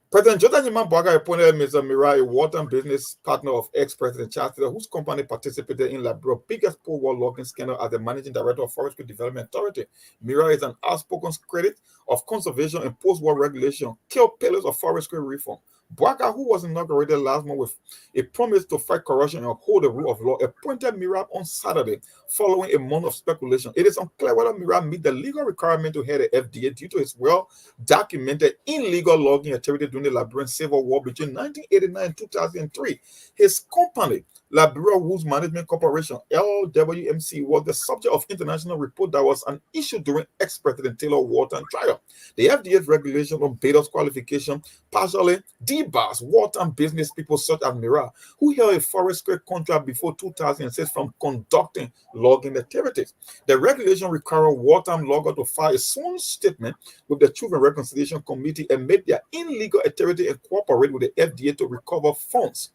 S7: President Joseph Boaga appointed Mr. Mirab a wartime business partner of ex-president Charles Taylor, whose company participated in Labrador's biggest post-war logging scandal as the managing director of Forestry Development Authority. Mirab is an outspoken critic of conservation and post-war regulation, key pillars of forestry reform. Boaga, who was inaugurated last month with a promise to fight corruption and uphold the rule of law, appointed Mirab on Saturday following a month of speculation. It is unclear whether Mirab meet the legal requirement to head the FDA due to his well-documented illegal logging activity during the Liberian Civil War between 1989 and 2003. His company, Liberia Woods Management Corporation, LWMC, was the subject of international report that was an issue during ex-president Taylor wartime trial. The FDA's regulation on Beta's qualification partially debars wartime business people such as Mirab, who held a forestry contract before 2006 from conducting logging activities. The regulation required wartime loggers to file a sworn statement with the Truth and Reconciliation Committee and admit their illegal activity and cooperate with the FDA to recover funds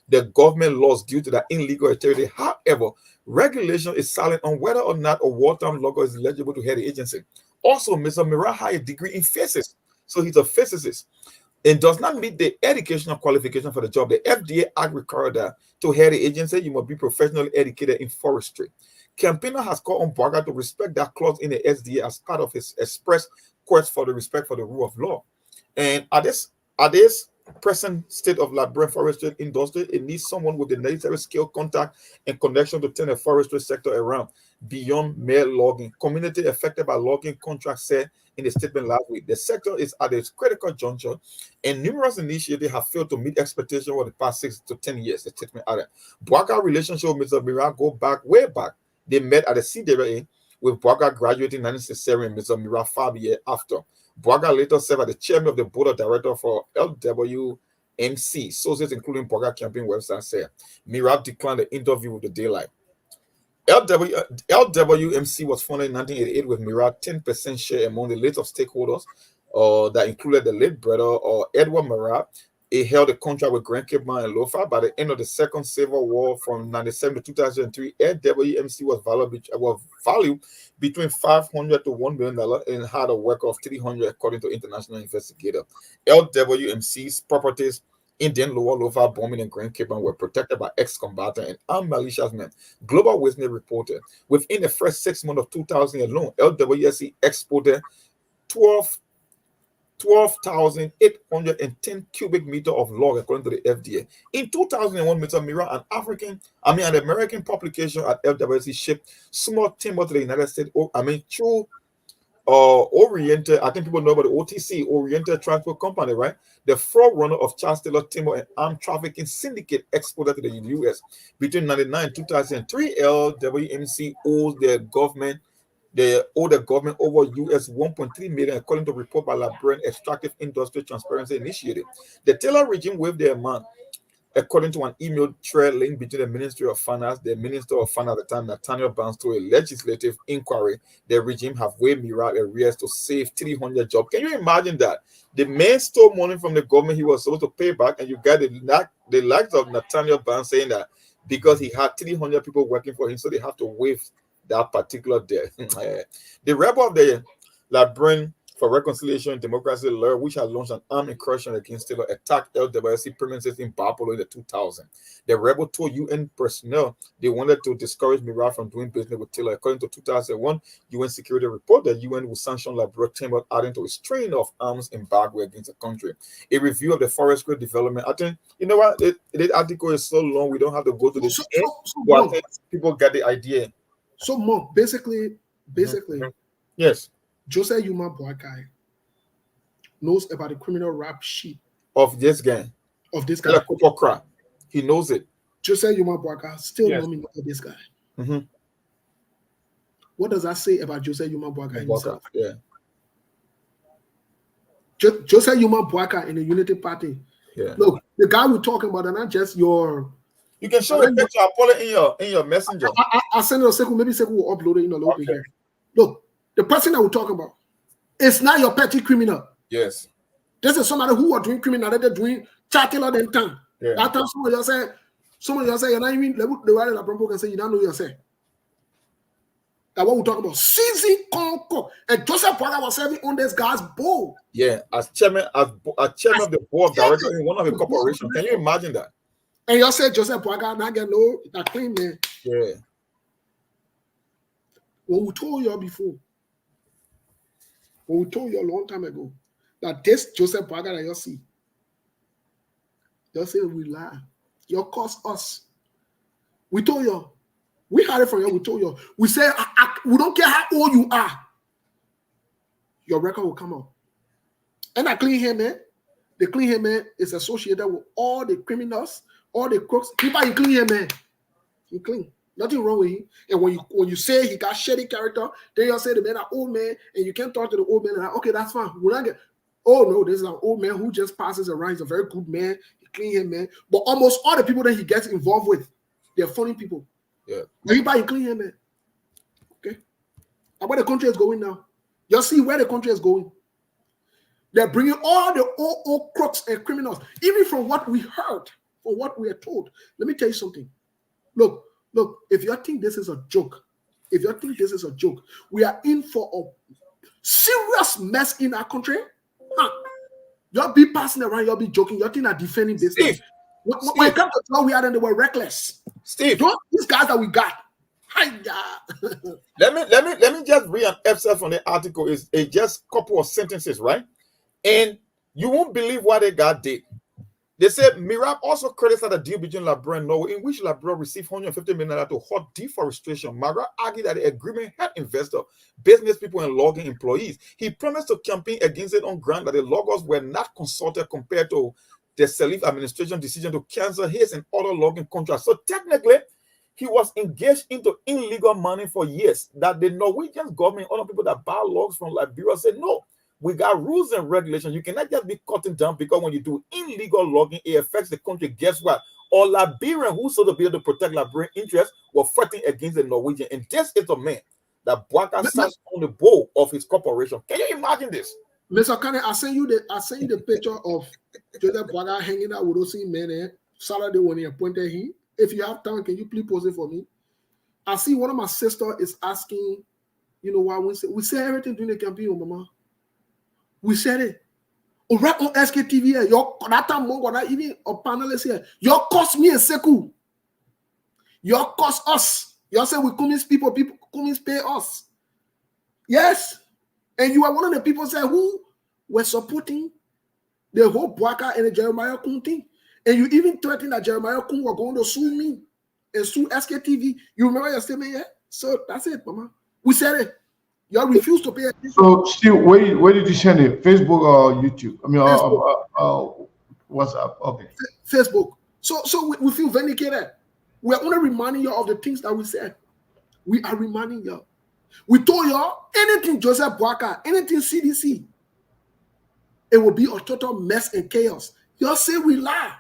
S7: the government lost due to that illegal activity. However, regulation is silent on whether or not a wartime logger is eligible to head the agency. Also, Mr. Mirab had a degree in physics, so he's a physicist, and does not meet the educational qualification for the job. The FDA Act requires that to head the agency, you must be professionally educated in forestry. Campaigner has called on Boaga to respect that clause in the SDA as part of his express quest for the respect for the rule of law. And at this present state of Liberian forestry industry, it needs someone with the necessary skill, contact, and connection to turn the forestry sector around. beyond mere logging. Community affected by logging contracts said in a statement last week. The sector is at a critical juncture, and numerous initiatives have failed to meet expectations over the past 6 to 10 years. The statement added. Bouaga relationship with Mr. Mira go back way back. They met at the CWA, with Bouaga graduating in 1967 and Mr. Mira 5 years after. Bouaga later served as the chairman of the board of directors for LWMC. Sources including Bouaga campaign website said Mira declined the interview with the Daylight. LWMC was founded in 1988 with Mira 10% share among the list of stakeholders that included the late brother Edward Mira. It held a contract with Grand Cape Mine and Lofa. By the end of the Second Civil War from 1997 to 2003, LWMC was valued between $500 to $1 million and had a work of 300 according to international investigators. LWMC's properties in the Lower Lofa bombing in Grand Cape Mine were protected by ex-combatants and armed militiasmen. Global Witness reported within the first 6 months of 2000 alone, LWMC exported 12,810 cubic meter of log according to the FDA. In 2001, Mr. Mira, an American publication at LWC shipped small timber to the United States. Through Oriented, I think people know about the OTC, Oriented Transport Company, right? The forerunner of Charles Taylor Timber and Armed Trafficking Syndicate exported to the U.S. Between 1999 and 2003, LWMC owes the government over US 1.3 million, according to a report by Liberian Extractive Industry Transparency Initiative. The Taylor regime waived the amount, according to an email thread linked between the Ministry of Finance, the Minister of Finance at the time, Nathaniel Barnes, to a legislative inquiry. The regime have waived Mira arrears to save 300 jobs. Can you imagine that? The man stole money from the government he was supposed to pay back, and you got the likes of Nathaniel Barnes saying that because he had 300 people working for him, so they have to waive that particular debt. The rebel of the Liberian for Reconciliation and Democracy lawyer, which had launched an armed incursion against Taylor, attacked LWC premises in Bapolo in the 2000. The rebel told UN personnel they wanted to discourage Mira from doing business with Taylor. According to 2001 UN security report, the UN will sanction Liberia timber, adding to a strain of arms embargo against the country. A review of the forestry development. I think, you know what, the article is so long, we don't have to go to this. But I think people get the idea.
S1: So, Monk, basically,
S7: yes,
S1: Joseph Yuma Boakai knows about the criminal rap sheet
S7: of this guy. He knows it.
S1: Joseph Yuma Boakai still nominated this guy.
S7: Mm-hmm.
S1: What does that say about Joseph Yuma Boakai himself?
S7: Yeah.
S1: Joseph Yuma Boakai in the Unity Party.
S7: Yeah.
S1: Look, the guy we're talking about, and not just your.
S7: You can show a picture. I'll put it in your messenger.
S1: I'll send it to Sekou. Maybe Sekou will upload it in a little bit here. Look, the person that we're talking about, it's not your petty criminal.
S7: Yes.
S1: This is somebody who are doing criminality, they're doing chatting all the time.
S7: Yeah.
S1: That time someone just say, you're not even the way that Brombo can say, you don't know yourself. That's what we're talking about. Seizing Concord. And Joseph Boakai was serving on this guy's board.
S7: Yeah, as chairman of the board of directors in one of the corporations. Can you imagine that?
S1: And you said Joseph Boakai not get no that clean man.
S7: Yeah.
S1: When we told you before, when we told you a long time ago that this Joseph Boakai that you see, you say we lie. You cost us. We told you. We had it from you. We told you. We said we don't care how old you are. Your record will come out. And that clean hair man, the clean hair man is associated with all the criminals, all the crooks. People in clean hair man, he clean. Nothing wrong with him. And when you say he got shady character, then you say the man an old man, and you can't talk to the old man. Like, okay, that's fine. We're not get. Oh no, this is an old man who just passes around. He's a very good man. He clean hair man. But almost all the people that he gets involved with, they're funny people.
S7: Yeah.
S1: Everybody clean hair man. Okay. And where the country is going now? You see where the country is going. They're bringing all the old crooks and criminals, even from what we heard, from what we are told. Let me tell you something. Look, if you think this is a joke, we are in for a serious mess in our country. You'll be passing around, you'll be joking, you're thinking of defending this.
S7: Steve,
S1: when it comes to how we are, then they were reckless.
S7: Steve,
S1: these guys that we got.
S7: Let me just read an excerpt from the article. It's just a couple of sentences, right? And you won't believe what the guy did. They said Mirab also credits the deal between Labra and Norway, in which Labra received $150 million to halt deforestation. Mirab argued that the agreement had investors, business people, and logging employees. He promised to campaign against it on ground that the loggers were not consulted compared to the Salif administration decision to cancel his and other logging contracts. So technically, he was engaged into illegal mining for years. That the Norwegian government, other people that buy logs from Liberia, said no. We got rules and regulations. You cannot just be cutting down because when you do illegal logging, it affects the country. Guess what? All Liberian who sought to be able to protect Liberian interests were fighting against the Norwegian. And this is a man that Bwaka sat on the board of his corporation. Can you imagine this?
S1: Mr. Kane, I send you the picture of Joseph Bwaka hanging out with those men Saturday when he appointed him. If you have time, can you please post it for me? I see one of my sisters is asking, why we say everything during the campaign, Mama. We said it. Right on SKTV, your that time even a panelist here. Your cost me a seku. Your cost us. You say we come people come pay us. Yes. And you are one of the people say who were supporting the whole Bwaka and the Jeremiah Kun thing. And you even threatened that Jeremiah Kun were going to sue me and sue SKTV. You remember your statement, yeah? So that's it, Mama. We said it. You all refuse to pay attention.
S8: So, Steve, where did you send it? Facebook or YouTube? I mean, WhatsApp. Okay.
S1: Facebook. So we feel vindicated. We are only reminding you of the things that we said. We are reminding you. We told y'all anything Joseph Bwaka, anything CDC, it will be a total mess and chaos. Y'all say we lie.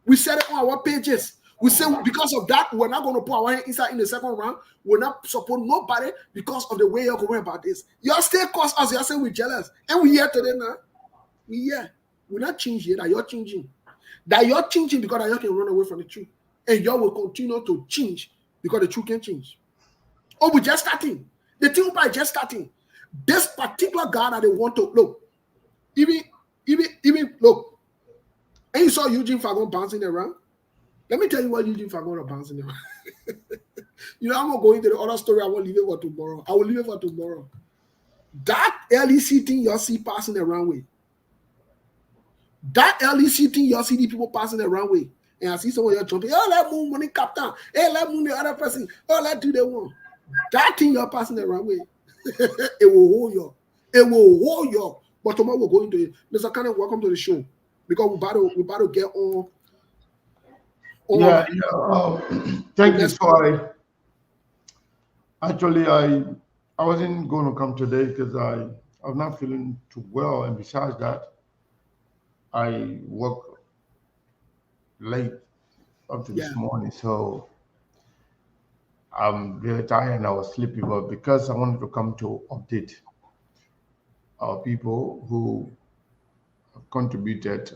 S1: We said it on our pages. We say because of that, we're not going to put our hand inside in the second round. We're not support nobody because of the way you're going about this. Y'all still cause us. Y'all say we're jealous. And we here today now. We here. We're not changing that. You're changing. That you're changing because that you can run away from the truth. And y'all will continue to change because the truth can change. Oh, we're just starting. The thing about just starting. This particular guy that they want to look. Even look. And you saw Eugene Fagon bouncing around. Let me tell you what Eugene Fagon is bouncing around. I'm not going to the other story. I won't leave it for tomorrow. I will leave it for tomorrow. That LEC thing y'all see passing around with. That LEC thing y'all see the people passing around with. And I see someone y'all jumping. Oh, let move money captain. Hey, let move the other person. Oh, let do the one. That thing you're passing around with. It will hold you. It will hold you. But tomorrow we're going to it. Mr. Cannon, welcome to the show. Because we about to get on.
S8: Yeah. Thank you. Sorry. Actually, I wasn't going to come today because I was not feeling too well, and besides that, I work late up to this morning, so I'm very tired and I was sleepy. But because I wanted to come to update our people who contributed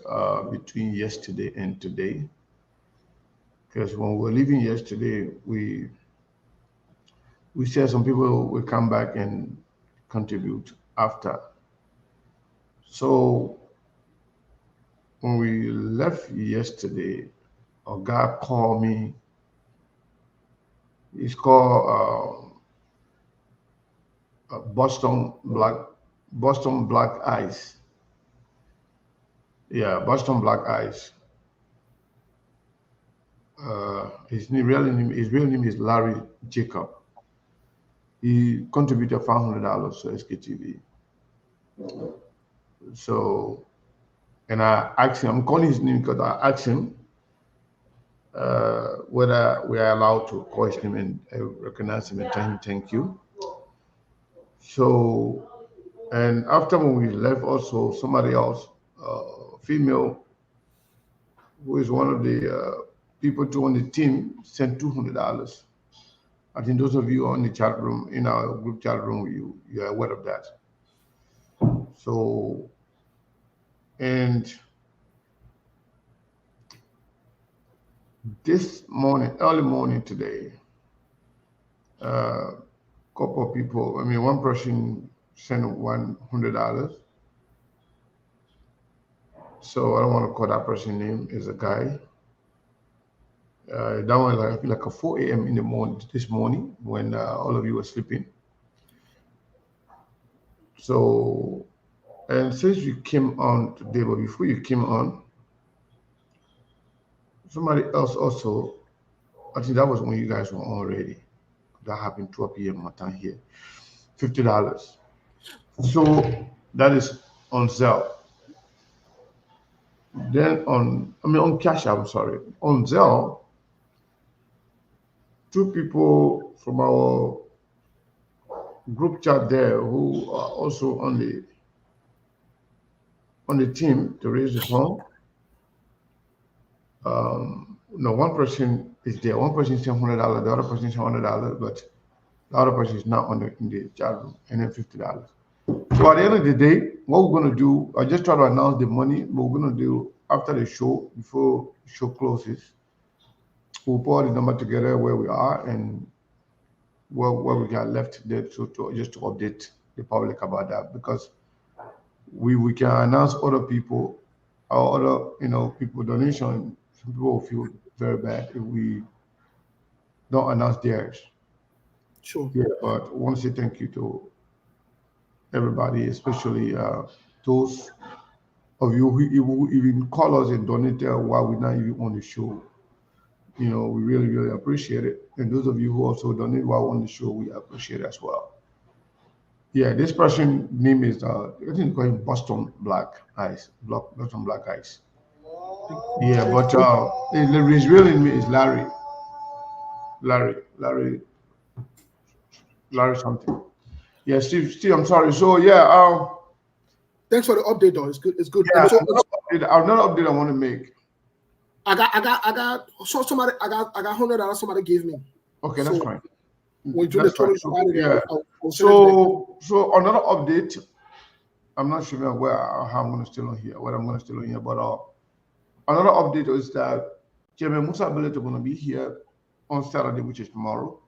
S8: between yesterday and today. Because when we were leaving yesterday, we said some people will come back and contribute after. So when we left yesterday, a guy called me. He's called Boston Black Ice. Yeah, Boston Black Ice. His real name is Larry Jacob. He contributed $500 to SKTV. So, and I asked him, I'm calling his name because I asked him whether we are allowed to call his name and recognize him and tell him thank you. So, and after when we left, also somebody else, female, who is one of the people on the team, sent $200. I think those of you on the chat room, in our group chat room, you are aware of that. So, and this morning, early morning today, couple of people, one person sent $100. So I don't want to call that person's name, is a guy. That was like a 4 a.m. in the morning, this morning, when all of you were sleeping. So, and since you came on today, but before you came on, somebody else also, I think that was when you guys were on already. That happened 12 p.m. my time here. $50. So that is on Zelle. Then on Cash App, I'm sorry. On Zelle, two people from our group chat there who are also on the team to raise the fund. No, one person is there. One person is $100. The other person is $100, but the other person is not in the chat room, and then $50. So at the end of the day, what we're gonna do, I just try to announce the money. What we're gonna do after the show, before the show closes, we'll put the number together where we are and where we got left there, so just to update the public about that, because we can announce other people or other people donation. Some people will feel very bad if we don't announce theirs.
S1: Sure.
S8: Yeah, but I want to say thank you to everybody, especially those of you who even call us and donate while we're not even on the show. We really, really appreciate it. And those of you who also donate while on the show, we appreciate it as well. Yeah, this person name is I think they call him Boston Black Ice. Boston Black Ice. Yeah, but his real name is Larry. Larry something. Yeah, Steve, I'm sorry. So yeah,
S1: thanks for the update, though. It's good. It's good.
S8: yeah,
S1: So,
S8: another update I want to make.
S1: I got somebody. I got $100. Somebody gave me.
S8: Okay, that's fine.
S1: When you do the total,
S8: yeah. So another update. I'm not sure how I'm going to still on here. What I'm going to still on here, but another update is that Chairman Musa Bellet is going to be here on Saturday, which is tomorrow.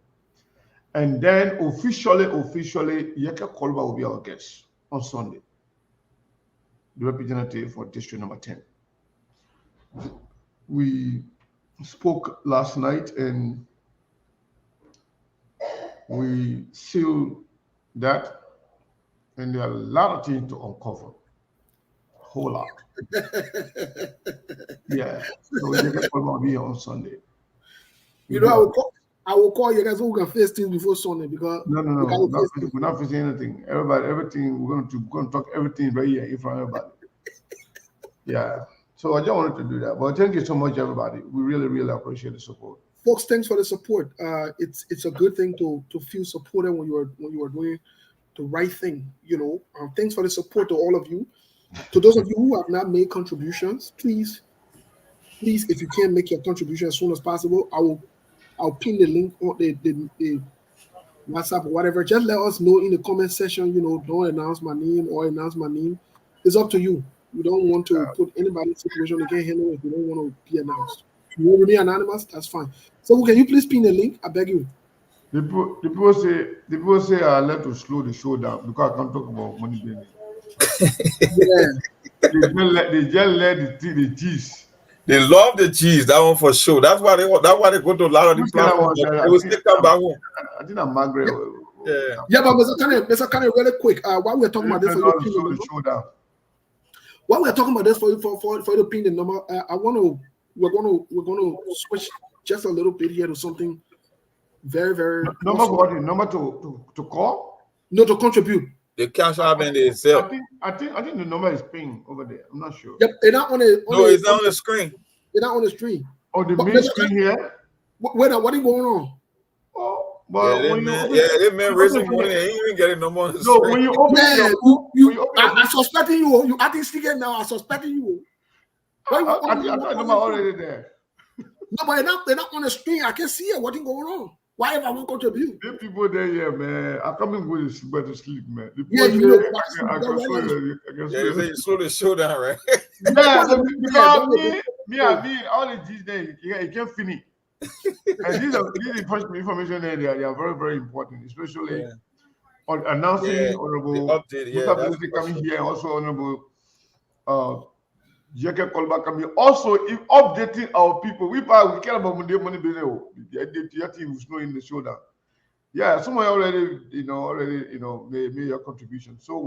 S8: And then officially, Yeka Kolba will be our guest on Sunday, the representative for district number 10. We spoke last night and we sealed that, and there are a lot of things to uncover. A whole lot. Yeah. So Yeka Kolba will be here on Sunday.
S1: I will call you guys who can face things before Sunday, because
S8: no, we're not facing anything. Everything we're going to talk everything right here in front of everybody. Yeah. So I just wanted to do that. But thank you so much, everybody. We really, really appreciate the support.
S1: Folks, thanks for the support. It's a good thing to feel supported when you are doing the right thing. Thanks for the support to all of you. To those of you who have not made contributions, please, if you can make your contribution as soon as possible, I'll pin the link on the WhatsApp or whatever. Just let us know in the comment section. Don't announce my name or announce my name. It's up to you. We don't want to put anybody in a situation they can't handle if they don't want to be announced. If you want to be anonymous, that's fine. So can you please pin the link? I beg you.
S8: The people say I let to slow the show down because I can't talk about money business.
S1: Yeah.
S8: They just let the cheese.
S7: They love the cheese. That one for sure. That's why they go to a lot of the platforms. They will still come back home.
S8: I think I'm Margaret.
S1: Yeah, but Mr. Kanye, really quick. While we're talking about this,
S8: while
S1: we're talking about this for the pin the number, we're gonna switch just a little bit here to something very, very
S8: number what? Number to call?
S1: No, to contribute.
S7: The cash app and the sale.
S8: I think the number is ping over there. I'm not sure.
S1: Yep, it's not on the.
S7: No, it's not on the screen.
S1: It's not on the screen.
S8: Oh, the main screen here.
S1: What is going on?
S8: Oh, but
S7: they man raising money and he even getting no more.
S8: No, when you open,
S1: I'm suspecting you. You acting sticky now. I'm suspecting you.
S8: I thought the number already there.
S1: No, but they're not on the screen. I can see it. What is going on? Why if I won't contribute?
S8: The people there, yeah, man. I come in with to sleep, man.
S1: Yeah,
S8: I can
S7: slow the show down, right?
S8: Yeah, because me, all the G's there, you can't finish. And these information there, they are very, very important, especially on announcing honorable
S7: update,
S8: coming here, also honorable Jacob Kolba coming. Also, if updating our people, we care about money business. The team is knowing the shoulder. Yeah, someone already made your contribution. So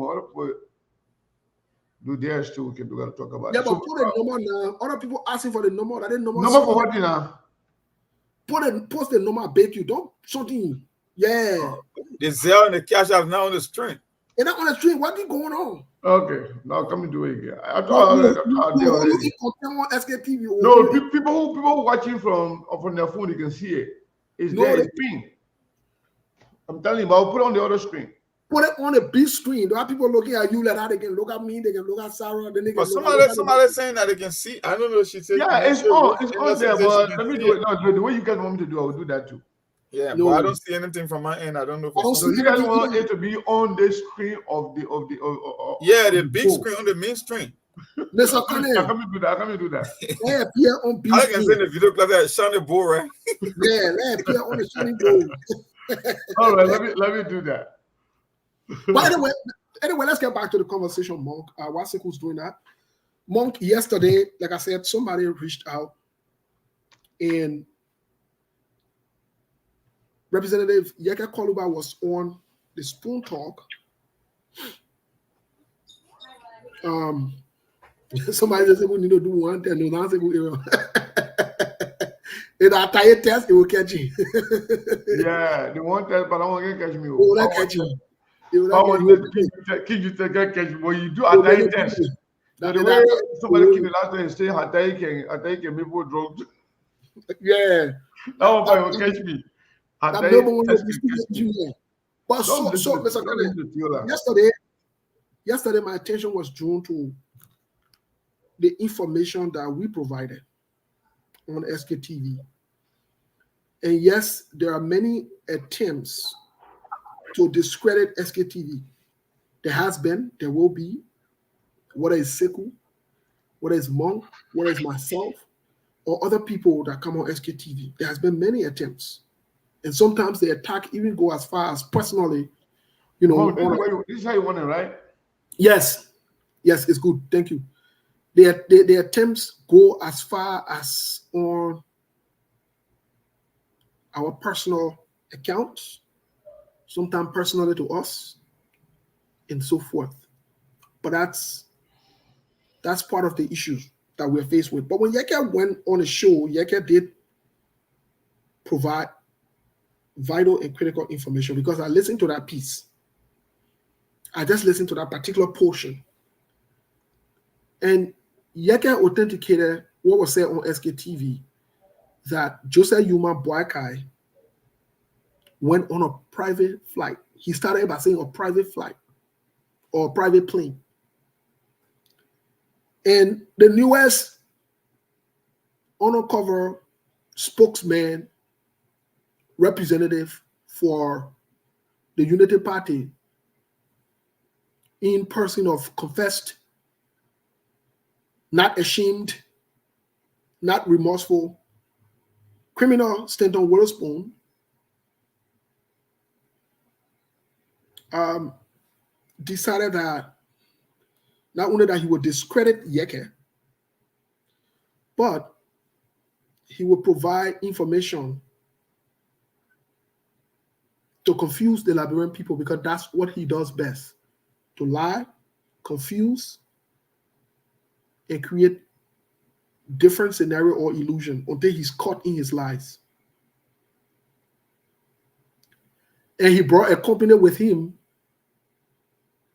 S8: do theirs too. Okay, we're gonna talk about
S1: Yeah,
S8: it.
S1: but
S8: So,
S1: put a number now. Other people asking for the number. That number.
S8: number for what now?
S1: Post the number. I beg you. Don't something. Yeah.
S7: The Zelle and the Cash App now on the stream.
S1: And not on the street. What is going on?
S8: Okay, now come and do it again. I
S1: No,
S8: thought
S1: no,
S8: I did already.
S1: on SKTV.
S8: No, people watching from their phone, they can see it. It's
S1: No,
S8: there. It's pink. I'm telling you, but I'll put it on the other screen.
S1: Put it on a big screen. There are people looking at you like that. They can look at me. They can look at Sarah. Then they can
S7: But
S1: look
S7: somebody saying that they can see. I don't know if she said.
S8: Yeah, it's on. It's on there, but let me do it.
S7: it.
S8: No, the way you guys want me to do, I will do that too.
S7: Yeah,
S1: No.
S7: but I don't see anything from my end. I don't know.
S1: I don't
S8: So
S1: see
S8: you guys
S1: anything
S8: want
S1: either.
S8: it to be on the screen of the
S7: Yeah, the big
S8: phone.
S7: screen on the main screen.
S1: Mr.
S8: Come
S1: Kane,
S8: do that. Come and do that.
S1: they appear on big
S7: I can
S1: screen.
S7: send the video class at Shiny Bull, right?
S1: Yeah, they appear on the shining board.
S8: All right, let me do that.
S1: But anyway, let's get back to the conversation, Monk. Wasiku's doing that. Monk, yesterday, like I said, somebody reached out and Representative Yeke Koluba was on the Spoon Talk. Somebody just said we need to do one thing. No, that's in a tire test, it will catch you.
S8: Yeah, the one test, but I want to catch me.
S1: It will not catch you. It will
S8: I
S1: not
S8: want
S1: catch you.
S8: to catch me. When you do a tire test, the way somebody came last time and say Hatay can people drugs.
S1: Yeah.
S8: That one probably will catch me.
S1: That number one will be you. But so Mr. Kane, yesterday my attention was drawn to the information that we provided on SKTV. And yes, there are many attempts to discredit SKTV. There has been, there will be, whether it's Sekou, whether it's Monk, whether it's myself, or other people that come on SKTV. There has been many attempts. And sometimes the attack even go as far as personally, you know.
S8: This is how you want it, right?
S1: Yes. Yes, it's good. Thank you. The attempts go as far as on our personal accounts, sometimes personally to us, and so forth. But that's part of the issues that we're faced with. But when Yeke went on a show, Yeke did provide vital and critical information because I listened to that piece. I just listened to that particular portion. And Yeke authenticated what was said on SKTV that Joseph Yuma Boakai went on a private flight. He started by saying a private flight or a private plane. And the newest undercover spokesman representative for the Unity Party in person of confessed, not ashamed, not remorseful, criminal Stanton Witherspoon decided that not only that he would discredit Yeke, but he would provide information to confuse the Liberian people because that's what he does best. To lie, confuse, and create different scenario or illusion until he's caught in his lies. And he brought a company with him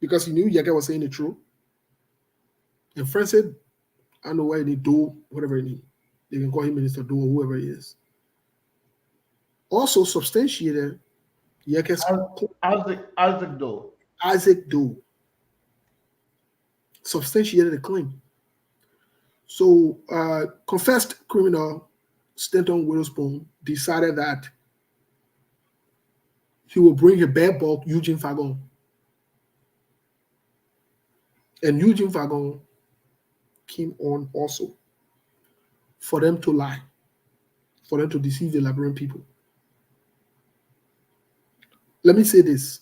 S1: because he knew Yeke was saying the truth. And friend said, I know why they do whatever he need. They can call him Minister Do or whoever he is. Also substantiated Yeke's Isaac Do substantiated the claim. So confessed criminal Stanton Witherspoon decided that he will bring a bad bulk, Eugene Fagon. And Eugene Fagon came on also for them to lie, for them to deceive the Liberian people. Let me say this.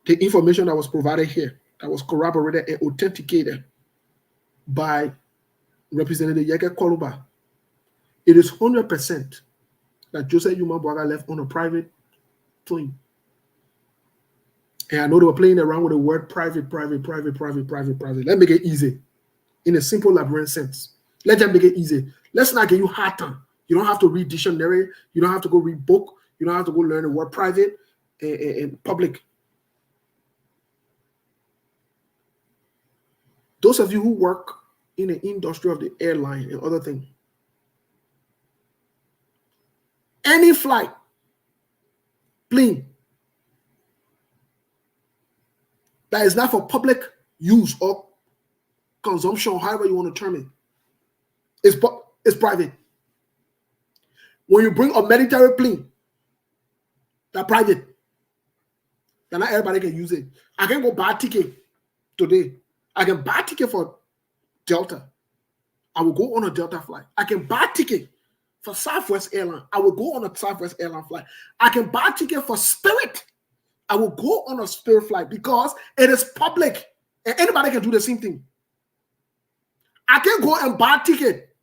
S1: The information that was provided here, that was corroborated and authenticated by Representative Yeke Koluba, it is 100% that Joseph Yuma Boakai left on a private plane. And I know they were playing around with the word private, private, private, private, private, private. Let's make it easy in a simple labyrinth sense. Let them make it easy. Let's not give you hard time. You don't have to read dictionary. You don't have to go read book. You don't have to go learn the word private and public. Those of you who work in the industry of the airline and other things, any flight, plane that is not for public use or consumption, or however you want to term it, is private. When you bring a military plane, that's private. Then not everybody can use it. I can go buy a ticket today. I can buy a ticket for Delta. I will go on a Delta flight. I can buy a ticket for Southwest Airline. I will go on a Southwest Airline flight. I can buy a ticket for Spirit. I will go on a Spirit flight because it is public and anybody can do the same thing. I can go and buy a ticket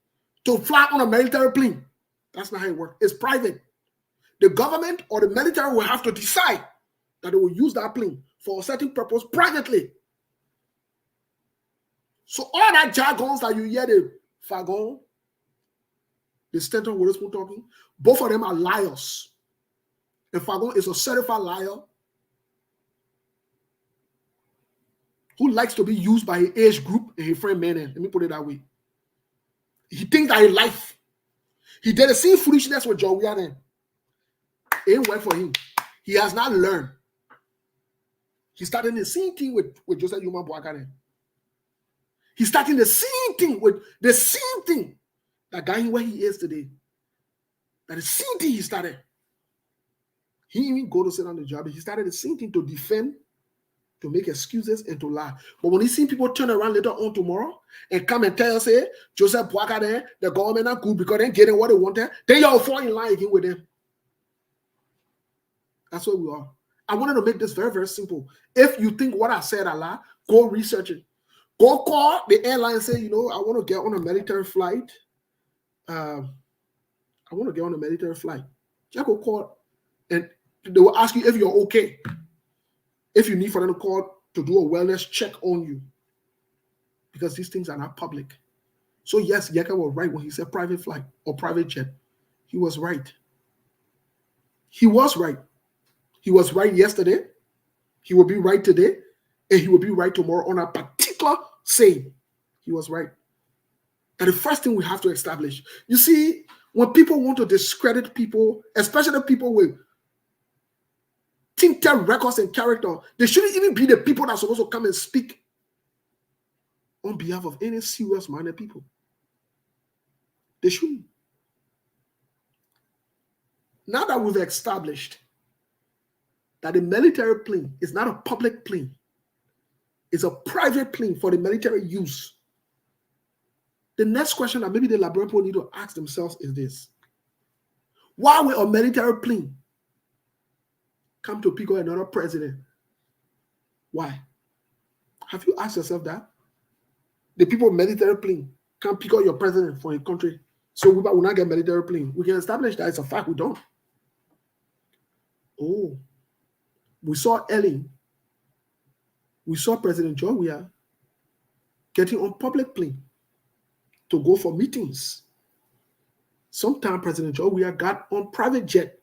S1: to fly on a military plane. That's not how it works. It's private. The government or the military will have to decide that they will use that plane for a certain purpose privately. So all that jargons that you hear, the Fagon, the Stanton Witherspoon talking, both of them are liars. And Fagon is a certified liar who likes to be used by his age group and his friend men. Let me put it that way. He thinks that in life, he did the same foolishness with John Wianen. It ain't work for him. He has not learned. He started the same thing with Joseph Yuma Boakane. He's starting the same thing with the same thing that got him where he is today. That the same thing he started. He didn't even go to sit on the job. He started the same thing to defend, to make excuses, and to lie. But when he see people turn around later on tomorrow and come and tell us, hey, Joseph Boakane, the government are good because they're getting what they wanted, then y'all fall in line again with them. That's where we are. I wanted to make this very, very simple. If you think what I said a lot, go research it. Go call the airline and say, you know, I want to get on a military flight. Just go call and they will ask you if you're okay. If you need for them to call to do a wellness check on you. Because these things are not public. So yes, Yeka was right when he said private flight or private jet. He was right. He was right. He was right yesterday. He will be right today. And he will be right tomorrow on a particular saying. He was right. And the first thing we have to establish, you see, when people want to discredit people, especially people with tinted records and character, they shouldn't even be the people that are supposed to come and speak on behalf of any serious-minded people. They shouldn't. Now that we've established that the military plane is not a public plane, it's a private plane for the military use. The next question that maybe the Liberian people need to ask themselves is this. Why will a military plane come to pick up another president? Why? Have you asked yourself that? The people military plane can't pick up your president for a country. So we will not get military plane. We can establish that it's a fact we don't. Oh, we saw Ellie. We saw President John Weah getting on public plane to go for meetings. Sometime President John Weah got on private jet.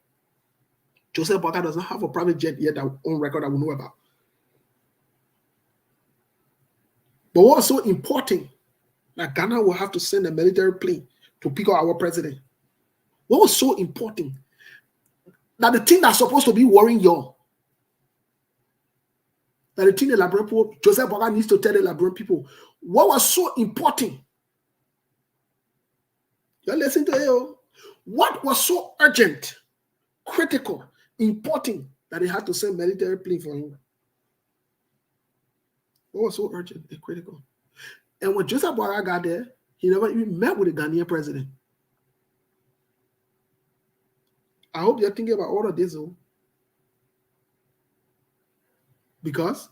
S1: Joseph Boakai does not have a private jet yet that on record that we know about. But what was so important that Ghana will have to send a military plane to pick up our president? What was so important that the thing that's supposed to be worrying y'all, that the thing the Liberian people, Joseph Boakai needs to tell the Liberian people, what was so important? You listen to it. What was so urgent, critical, important that they had to send military plane for him? What was so urgent and critical? And when Joseph Boakai got there, he never even met with the Ghanaian president. I hope you're thinking about all of this, though. Because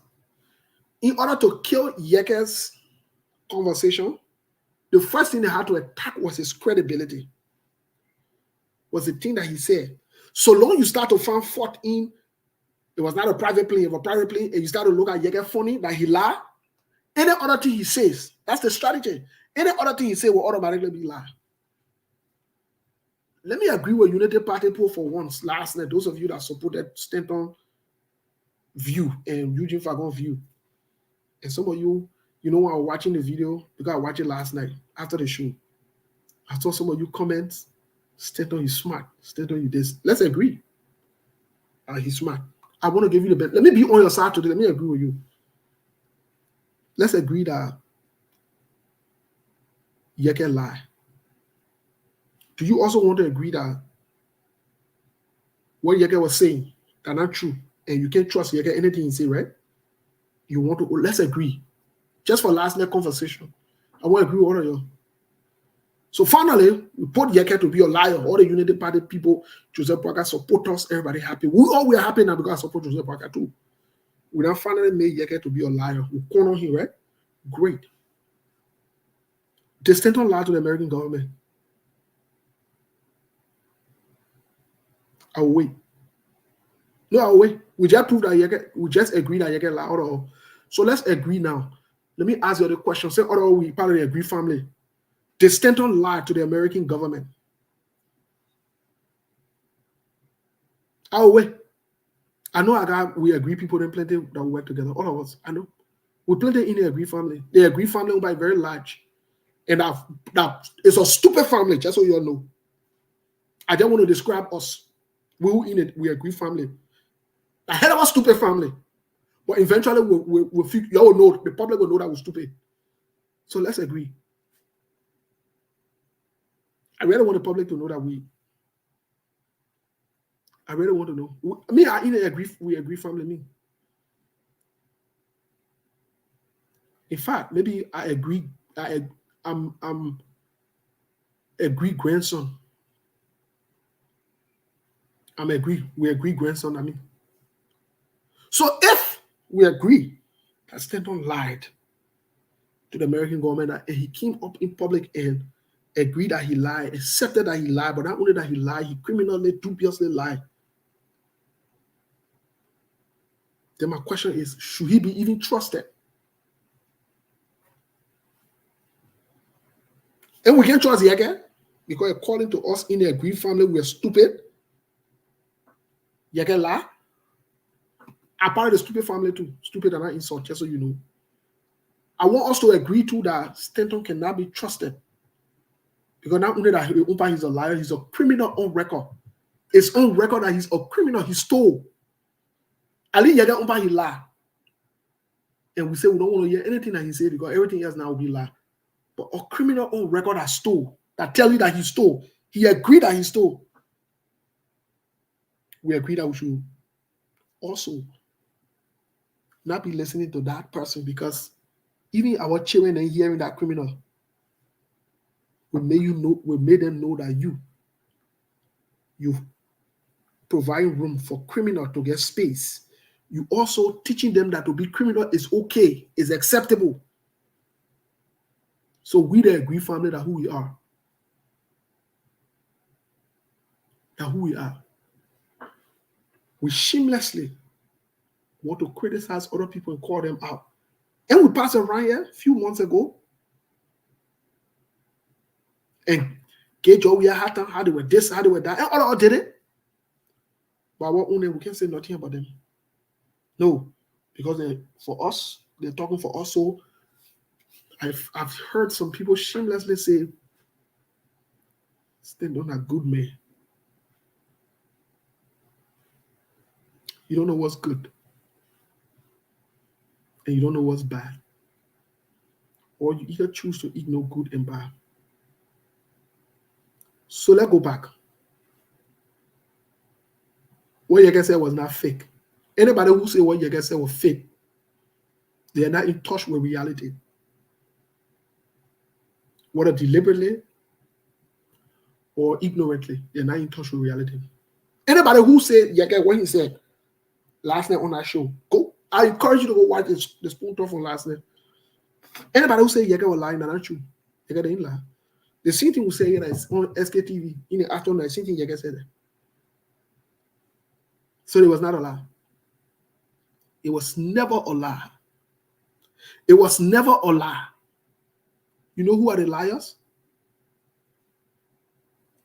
S1: in order to kill Yeke's conversation, the first thing they had to attack was his credibility. Was the thing that he said. So long you start to find fault in It was not a private plane. It was a private plane, and you start to look at Yeke funny that he lie. Any other thing he says, that's the strategy. Any other thing he say will automatically be lie. Let me agree with United Party people for once last night. Those of you that supported Stanton view and Eugene Fagon view. And some of you, you know, when I was watching the video, because I watched it last night after the show. I saw some of you comments, Stanton, you smart. Stanton, you this. Let's agree. He's smart. I want to give you the best. Let me be on your side today. Let me agree with you. Let's agree that Yeke lie. Do you also want to agree that what Yeke was saying are not true, and you can't trust Yeke anything he say, right? You want to, let's agree. Just for last night conversation, I want to agree with all of you. So finally, we put Yeke to be a liar. All the Unity Party people, Joseph Parker support us, everybody happy. We are happy now because I support Joseph Parker too. We now finally made Yeke to be a liar. We corner him, right? Great. They Stanton lied to the American government. I'll wait. No, I'll wait. We just proved that Yeke, we just agreed that Yeke lied. So let's agree now. Let me ask you the question. Say, we part of the Agree family. Did Stanton lie to the American government? I'll wait. I know we agree people in plenty that work together. All of us, I know. We plenty in the Agree family. The Agree family by very large. And that it's a stupid family, just so you all know. I don't want to describe us. We who in it, we Agree family. A hell of a stupid family. But eventually we'll figure, you all know, the public will know that we're stupid. So let's agree. I really want the public to know that I really want to know. We agree family, me. In fact, maybe I agree. I'm agree grandson. We agree grandson, I mean. So if we agree that Stanton lied to the American government and he came up in public and agreed that he lied, accepted that he lied, but not only that he lied, he criminally, dubiously lied. Then my question is, should he be even trusted? And we can't trust Yeke because according to us in the Agree family, we are stupid. Yeke lie. I'm part of the stupid family too. Stupid and not insult, just so you know. I want us to agree to that Stanton cannot be trusted. Because not only that he's a liar, he's a criminal on record. It's on record that he's a criminal, he stole. Ali Yeke he lie. And we say we don't want to hear anything that he said because everything else now will be lie. But a criminal on record that stole, that tell you that he stole, he agreed that he stole. We agree that we should also not be listening to that person because even our children and hearing that criminal will made them know that you providing room for criminal to get space. You also teaching them that to be criminal is okay, is acceptable. So we the Agree family that who we are. That who we are. We shamelessly want to criticize other people and call them out. And we passed around here a few months ago. And Gejo, we had how they were this, how they were that, and all did it. But our own we can't say nothing about them. No, because for us, they're talking for us. So I've heard some people shamelessly say, Stanton a good man. You don't know what's good. And you don't know what's bad. Or you either choose to ignore good and bad. So let's go back. What Yeke said was not fake. Anybody who say what Yeke said was fake, they are not in touch with reality. Whether deliberately or ignorantly, they're not in touch with reality. Anybody who said Yeke what he said last night on that show, go. I encourage you to go watch the Spoon Talk from last night. Anybody who said Yeke was lying, that's not true. Yeke didn't lie. The same thing we say here is on SKTV in the afternoon, the same thing Yeke said. So it was not a lie. It was never a lie. It was never a lie. You know who are the liars?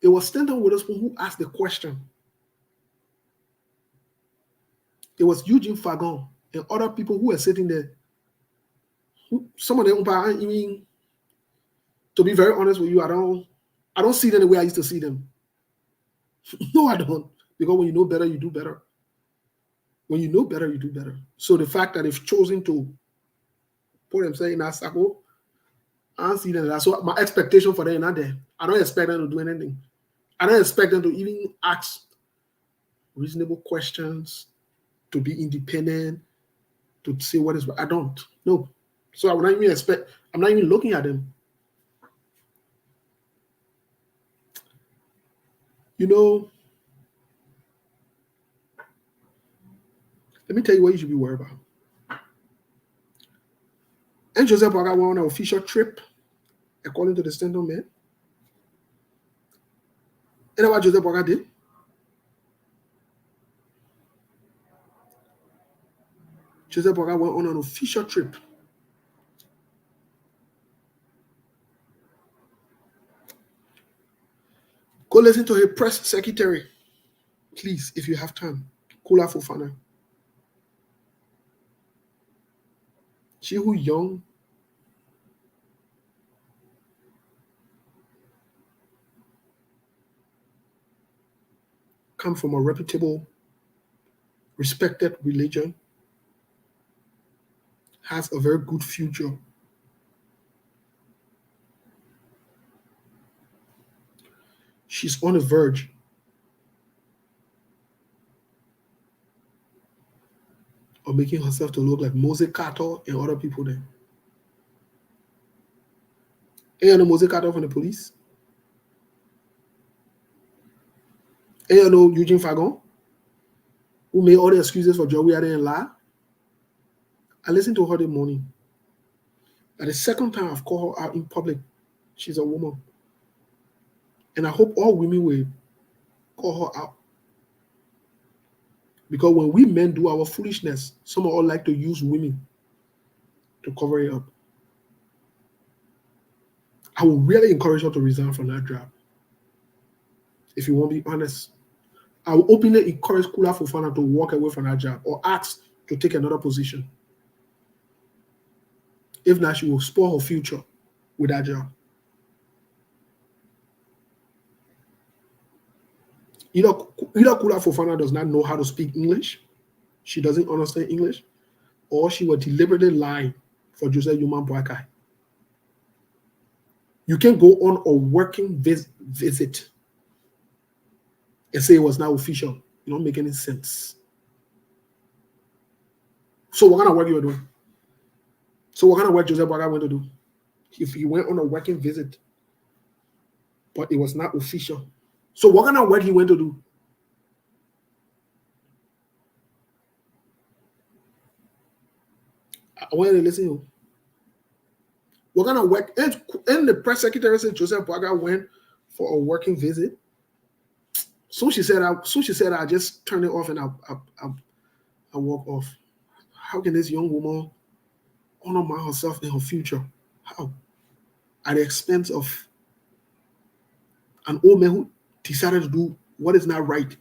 S1: It was Stanton Witherspoon who asked the question. It was Eugene Fagon and other people who were sitting there. Some of them, I mean, to be very honest with you, I don't see them the way I used to see them. No, I don't. Because when you know better, you do better. When you know better, you do better. So the fact that they've chosen to put themselves in that circle, I don't see them. That's what my expectation for them is not there. I don't expect them to do anything. I don't expect them to even ask reasonable questions, to be independent, to say what is right. I don't. No. So I would not even expect, I'm not even looking at them. You know, let me tell you what you should be worried about. And Joseph Boaga went on an official trip, according to the Stanton man. And what Joseph Boaga did? Joseph Boaga went on an official trip. Go listen to her press secretary, please, if you have time. Kula Fofana. She who young, come from a reputable, respected religion, has a very good future. She's on the verge of making herself to look like Mose Carter and other people there. And you know Mose Carter from the police? And you know Eugene Fagon, who made all the excuses for Joe Weir and lie? I listened to her this morning. That the second time I've called her out in public, she's a woman. And I hope all women will call her out. Because when we men do our foolishness, some of us like to use women to cover it up. I would really encourage her to resign from that job. If you want to be honest, I will openly encourage Kula Fofana to walk away from that job or ask to take another position. If not, she will spoil her future with that job. Either Kula Fofana does not know how to speak English, she doesn't understand English, or she will deliberately lie for Joseph Human Boakai. You can go on a working visit and say it was not official. It don't make any sense. So what kind of work you are doing? So what kind of work Joseph Boakai went to do? If he went on a working visit, but it was not official. So what kind of work he went to do? I want to listen to you. What kind of work? And the press secretary said Joseph Boakai went for a working visit. So she said, I just turn it off and I walk off. How can this young woman honor herself in her future? How? At the expense of an old man who decided to do what is not right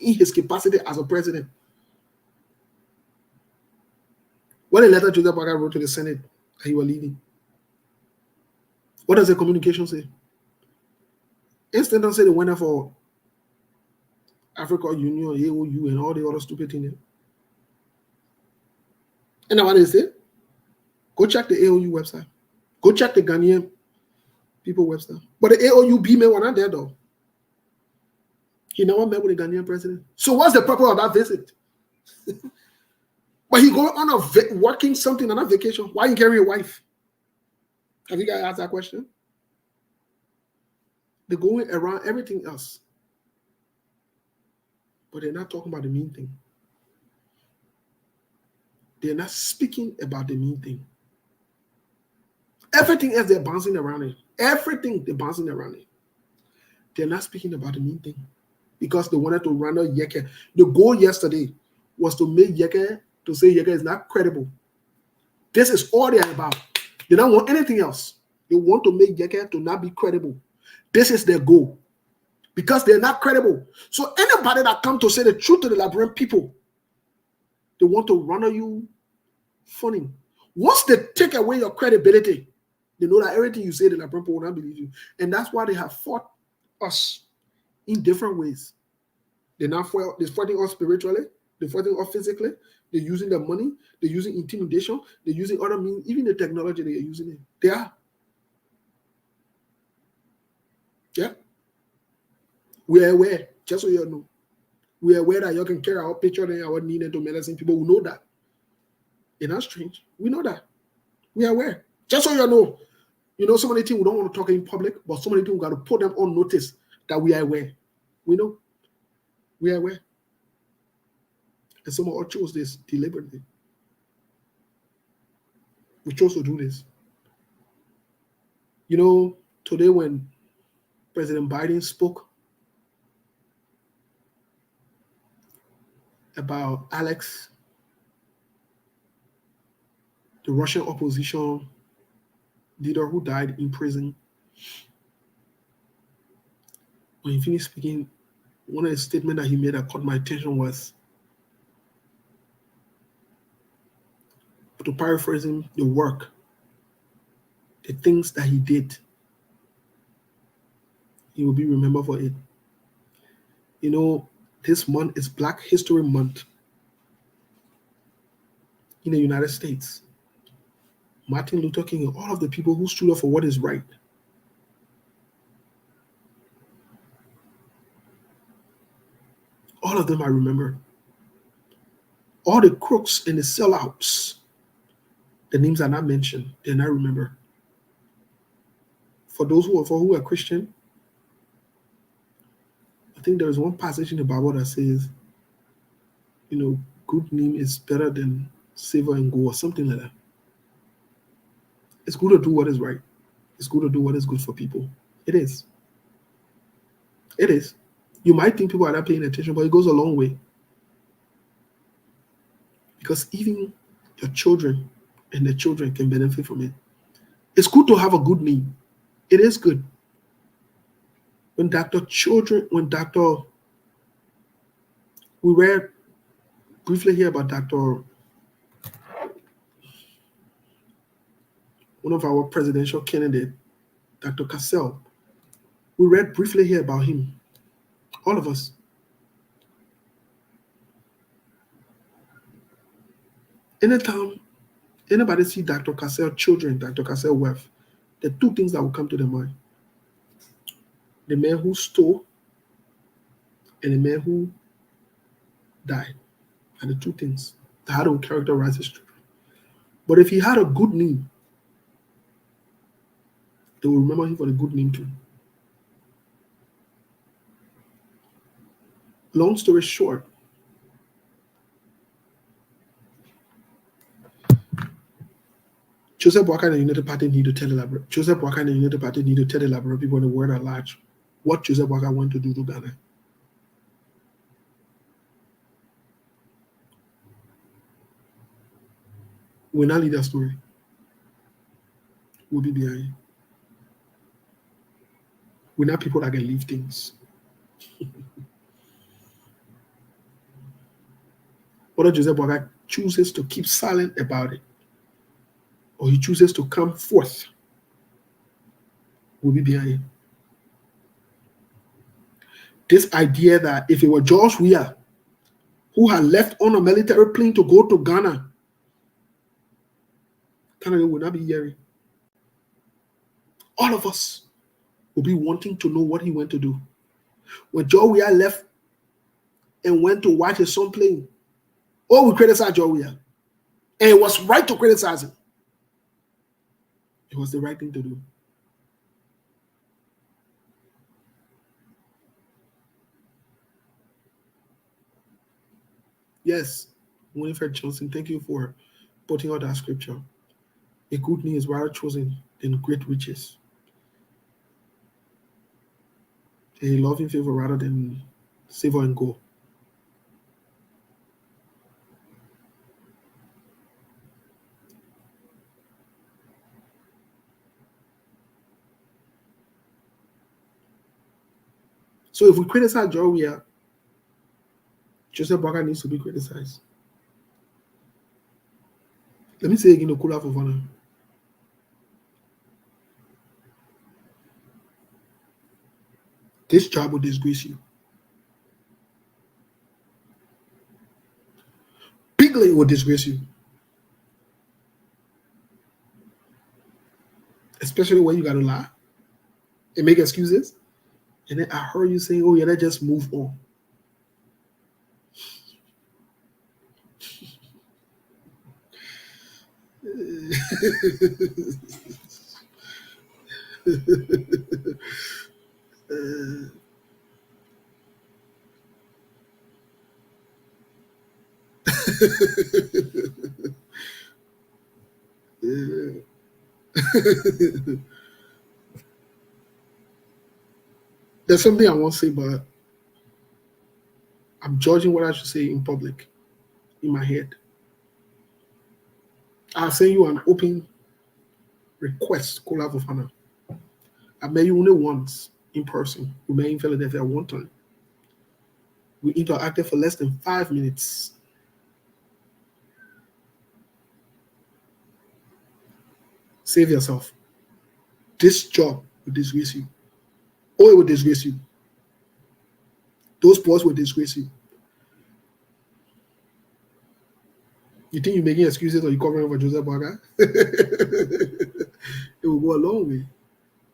S1: in his capacity as a president. What a letter Joseph Boakai wrote to the Senate that he was leaving. What does the communication say? Instead, say they went there for Africa Union, AOU, and all the other stupid things. And now what is it? Go check the AOU website. Go check the Ghanaian people website. But the AOU B men were not there though. He never met with the Ghanaian president. So what's the purpose of that visit? But he going on a working something on a vacation. Why you carry a wife? Have you guys asked that question? They're going around everything else. But they're not talking about the main thing. They're not speaking about the main thing. Everything else, they're bouncing around it. Everything, they're bouncing around it. They're not speaking about the main thing. Because they wanted to run out Yeke. The goal yesterday was to make Yeke to say Yeke is not credible. This is all they are about. They don't want anything else. They want to make Yeke to not be credible. This is their goal. Because they're not credible. So anybody that come to say the truth to the Liberian people, they want to run on you funny. Once they take away your credibility, they know that everything you say, the Liberian people will not believe you. And that's why they have fought us in different ways. They're fighting us spiritually, they're fighting us physically, they're using their money, they're using intimidation, they're using other means, even the technology they are using it. They are. Yeah. We are aware, just so you know. We are aware that you can carry our picture and our need to medicine. People who know that. It's not strange. We know that. We are aware. Just so you know. You know, so many things we don't want to talk in public, but so many things we got to put them on notice that we are aware. We know. We are aware. And some of us chose this deliberately. We chose to do this. You know, today when President Biden spoke about Alex, the Russian opposition leader who died in prison, when he finished speaking, one of the statements that he made that caught my attention was, to paraphrase him, the work, the things that he did, he will be remembered for it. You know, this month is Black History Month in the United States. Martin Luther King and all of the people who stood up for what is right. All of them I remember. All the crooks and the sellouts, the names are not mentioned, they're not remembered. For those who are Christian, I think there is one passage in the Bible that says, you know, good name is better than silver and gold or something like that. It's good to do what is right. It's good to do what is good for people. It is. It is. You might think people are not paying attention, but it goes a long way. Because even your children and their children can benefit from it. It's good to have a good name. It is good. We read briefly here about one of our presidential candidates, Dr. Cassell. We read briefly here about him. All of us. Anytime anybody see Dr. Cassell children, Dr. Cassell wealth, there are two things that will come to their mind. The man who stole and the man who died are the two things that how to characterize his children. But if he had a good name, they will remember him for the good name too. Long story short, Joseph Boakai and the United Party need to tell the Liberian people in the world at large what Joseph Boakai want to do to Ghana. We'll not lead that story. We'll be behind. We're not people that can leave things. Whether Joseph Boakai chooses to keep silent about it or he chooses to come forth, we'll be behind. This idea that if it were George Weah who had left on a military plane to go to Ghana, Canada would not be hearing. All of us will be wanting to know what he went to do. When George Weah left and went to watch his son playing, we criticize George Weah. And it was right to criticize him. It was the right thing to do. Yes, Winifred Johnson, thank you for putting out that scripture. A good name is rather chosen than great riches. A loving favor rather than silver and gold. So if we criticize Joria, Joseph Boakai needs to be criticized. Let me say again, Okula Fofana. This job will disgrace you. Bigly will disgrace you. Especially when you gotta lie and make excuses. And then I heard you saying, oh yeah, let's just move on. There's something I won't say, but I'm judging what I should say in public, in my head. I'll send you an open request, Kola Fofana. I met you only once in person. We met in Philadelphia one time. We interacted for less than 5 minutes. Save yourself. This job will disgrace you. Or it will disgrace you. Those boys will disgrace you. You think you're making excuses or you're covering for Joseph Boakai? It will go a long way.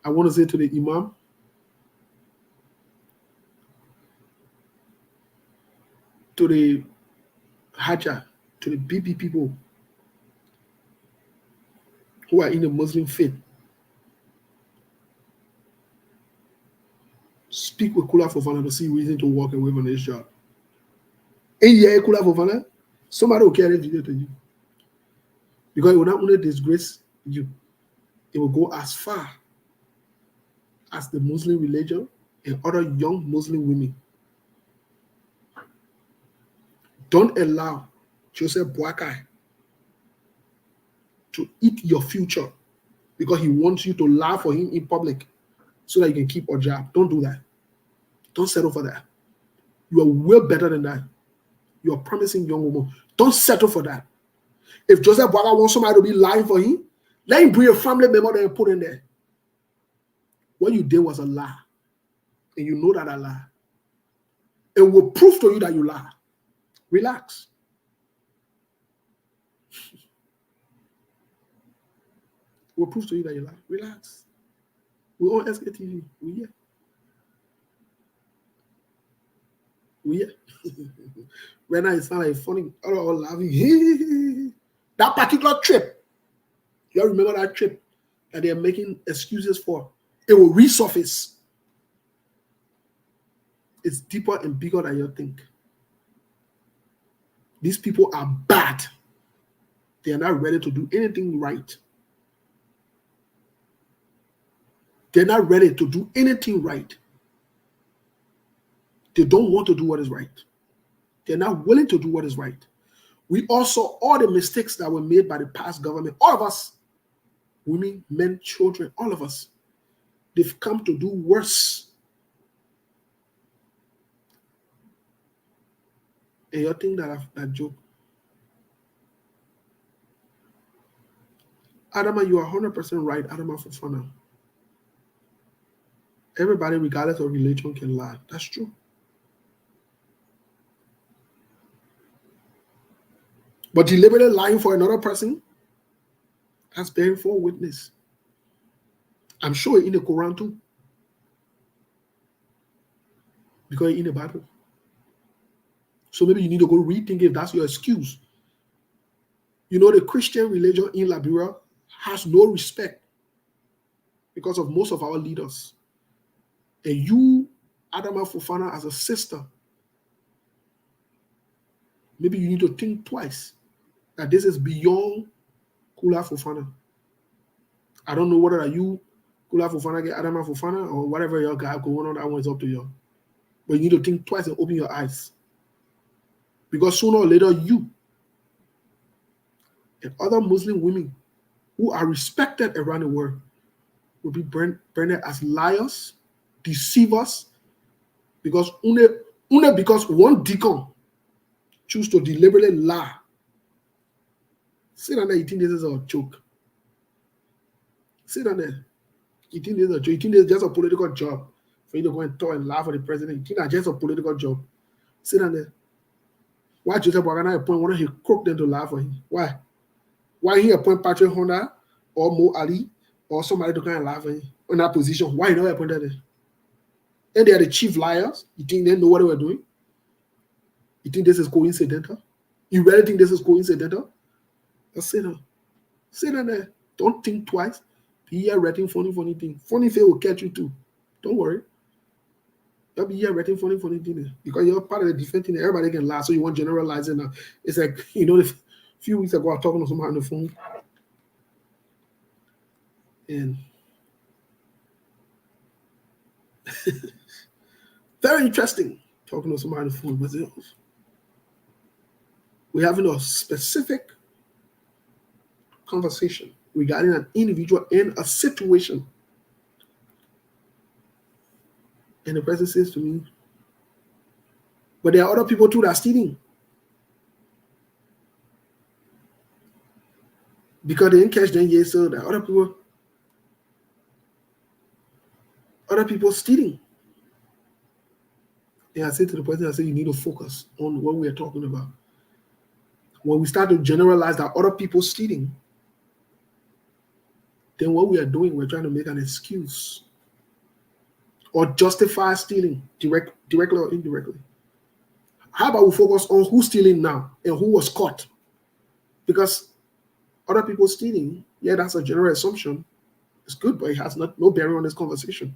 S1: I want to say to the Imam, to the Hajjah, to the BP people who are in the Muslim faith, speak with Kula Fofana to see reason to walk away from this job. And yeah, Kula Fofana, somebody will carry this video to you. Because it will not only disgrace you, it will go as far as the Muslim religion and other young Muslim women. Don't allow Joseph Boakai to eat your future because he wants you to lie for him in public so that you can keep a job. Don't do that. Don't settle for that. You are way better than that. You are promising young woman. Don't settle for that. If Joseph Boakai wants somebody to be lying for him, let him bring a family member and put in there. What you did was a lie. And you know that a lie. It will prove to you that you lie. Relax. We'll prove to you that you lie. Relax. We're on SKTV. We here. We here. Right now, it sounds like funny. All laughing. That particular trip. You all remember that trip that they're making excuses for? It will resurface. It's deeper and bigger than you think. These people are bad. They are not ready to do anything right. They're not ready to do anything right. They don't want to do what is right. They're not willing to do what is right. We all saw all the mistakes that were made by the past government. All of us, women, men, children, all of us, they've come to do worse. And you think that joke? Adama, you are 100% right, Adama Fofana. Everybody, regardless of religion, can lie. That's true. But deliberately lying for another person, that's bearing false witness. I'm sure in the Quran too. Because in the Bible. So maybe you need to go rethink if that's your excuse. You know, the Christian religion in Liberia has no respect because of most of our leaders. And you, Adama Fofana, as a sister, maybe you need to think twice that this is beyond Kula Fofana. I don't know whether you, Kula Fofana, get Adama Fofana, or whatever your guy going on, that one is up to you. But you need to think twice and open your eyes. Because sooner or later, you and other Muslim women who are respected around the world will be branded as liars, deceivers, because because one deacon choose to deliberately lie. Sit down there, you think this is a joke? Sit down there. You think this is a joke? You think this is just a political job for you to go and talk and laugh at the president? You think that's just a political job? Sit down there. Why Joseph Wagana appoint one of his crook them to laugh at him? Why? Why he appoint Patrick Honda or Mo Ali or somebody to kind of laugh at him in that position? Why he not appointed them? And they are the chief liars. You think they know what they were doing? You think this is coincidental? You really think this is coincidental? Just sit down. Sit down there. Don't think twice. Be here writing funny thing. Funny thing will catch you too. Don't worry. You'll be here writing funny thing because you're part of the defense team. Everybody can laugh, so you want to generalize it now. It's like, a few weeks ago I was talking to somebody on the phone. And very interesting talking to somebody on the phone. But we're having a specific conversation regarding an individual in a situation. And the person says to me, but there are other people too that are stealing. Because they didn't catch them yet, so there are other people stealing. And I said to the person, I said, you need to focus on what we are talking about. When we start to generalize that other people stealing, then what we are doing, we're trying to make an excuse or justify stealing directly or indirectly. How about we focus on who's stealing now and who was caught? Because other people stealing, yeah, that's a general assumption. It's good, but it has no bearing on this conversation.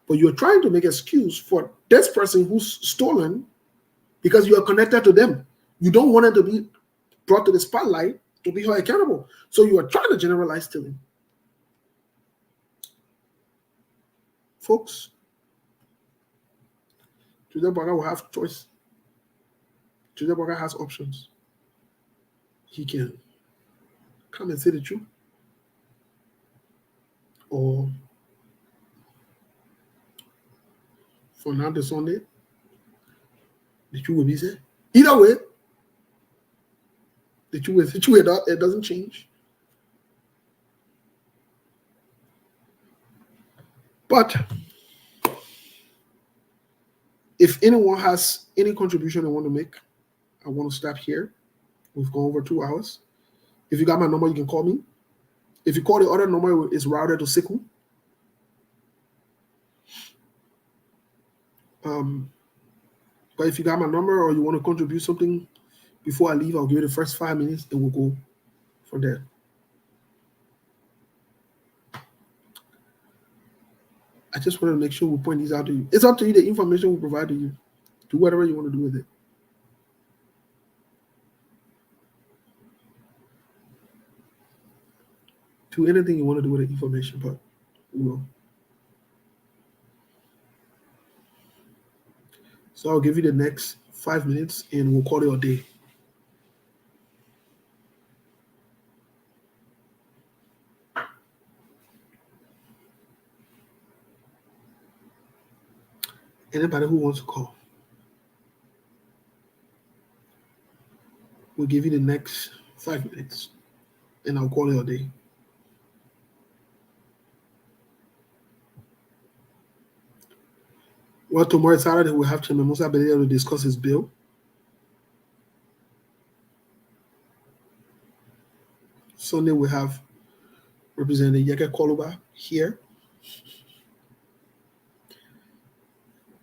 S1: But you're trying to make an excuse for this person who's stolen because you are connected to them. You don't want them to be brought to the spotlight to be held accountable. So you are trying to generalize stealing. Folks, Joseph Baga will have choice. Joseph Baga has options. He can come and say the truth, or for now to Sunday, the truth will be said. Either way, the truth it doesn't change. But if anyone has any contribution they want to make, I want to stop here. We've gone over 2 hours. If you got my number, you can call me. If you call the other number, it's routed to Siku. But if you got my number or you want to contribute something before I leave, I'll give you the first 5 minutes and we'll go from there. I just want to make sure we point these out to you. It's up to you, the information we provide to you. Do whatever you want to do with it. Do anything you want to do with the information, but we will. So I'll give you the next 5 minutes and we'll call it a day. Anybody who wants to call, we'll give you the next 5 minutes and I'll call it a day. Well, tomorrow Saturday we'll have Chairman Musa Belia to discuss his bill. Sunday we have Representative Yeke Koluba here.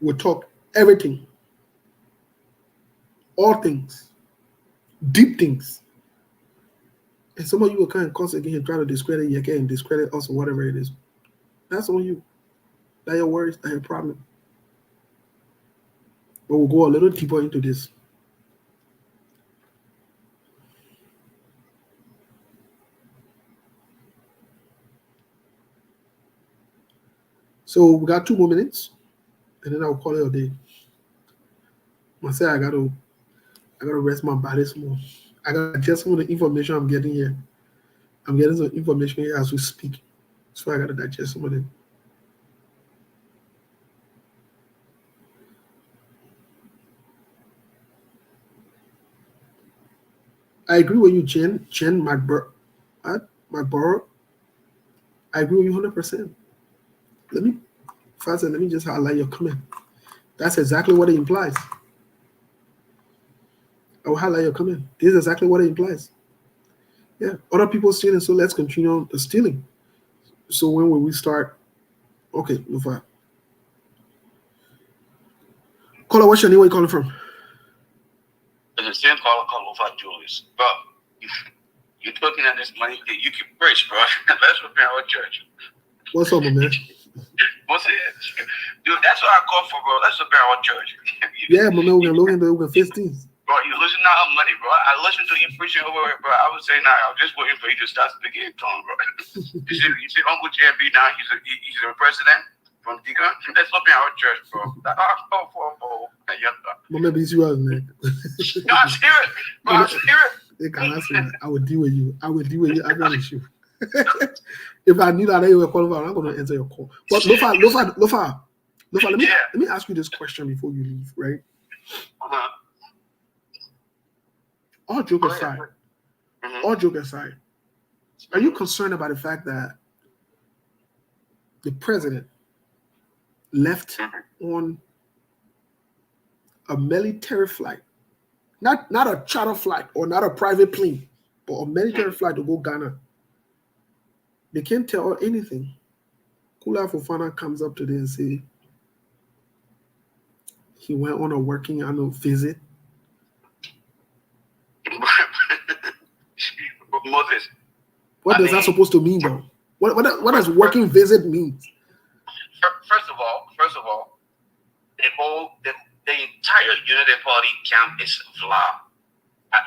S1: We'll talk everything, all things, deep things. And some of you will kind of cuss again and try to discredit Yeke and discredit us or whatever it is. That's on you. That's your worries, that's your problem. But we'll go a little deeper into this. So we got 2 more minutes, and then I'll call it a day. I said I gotta rest my body some more. I gotta adjust some of the information I'm getting here. I'm getting some information here as we speak, so I gotta digest some of it. I agree with you, Jen McBorough. I agree with you 100%. Let me, Faza, let me just highlight your comment. That's exactly what it implies. I will highlight your comment. This is exactly what it implies. Yeah, other people stealing, so let's continue the stealing. So when will we start? Okay, no fire. Caller, what's your name? Where you calling from?
S9: The same call over Julius. Bro, you're talking at this money that you can preach, bro. Let's prepare our church.
S1: What's up, my man?
S9: What's it? Dude, that's what I call for, bro. Let's prepare our church.
S1: Yeah, my man, we're gonna look into it, we're gonna fix things.
S9: Bro, you losing out on money, bro. I listened to you preaching over it, bro. I was saying now, I'm just waiting for you to start speaking in tongue, bro. you see Uncle JB now, he's a president from Deacon. Let's prepare our church, bro.
S1: My man, be serious, man.
S9: No, I'm serious, bro. I'm serious.
S1: I will deal with you. I got an issue. If I knew that you were calling, I'm going to answer your call. But Lofa, let me ask you this question before you leave, right?
S9: Uh-huh.
S1: All joke aside, are you concerned about the fact that the president left on a military flight, not a charter flight or not a private plane, but a military flight to go Ghana? They can't tell anything. Kula Fofana comes up today and say he went on a working annual visit.
S9: Moses.
S1: What does that supposed to mean, though? What does working visit mean?
S9: First of all, the entire Unity Party camp is flawed.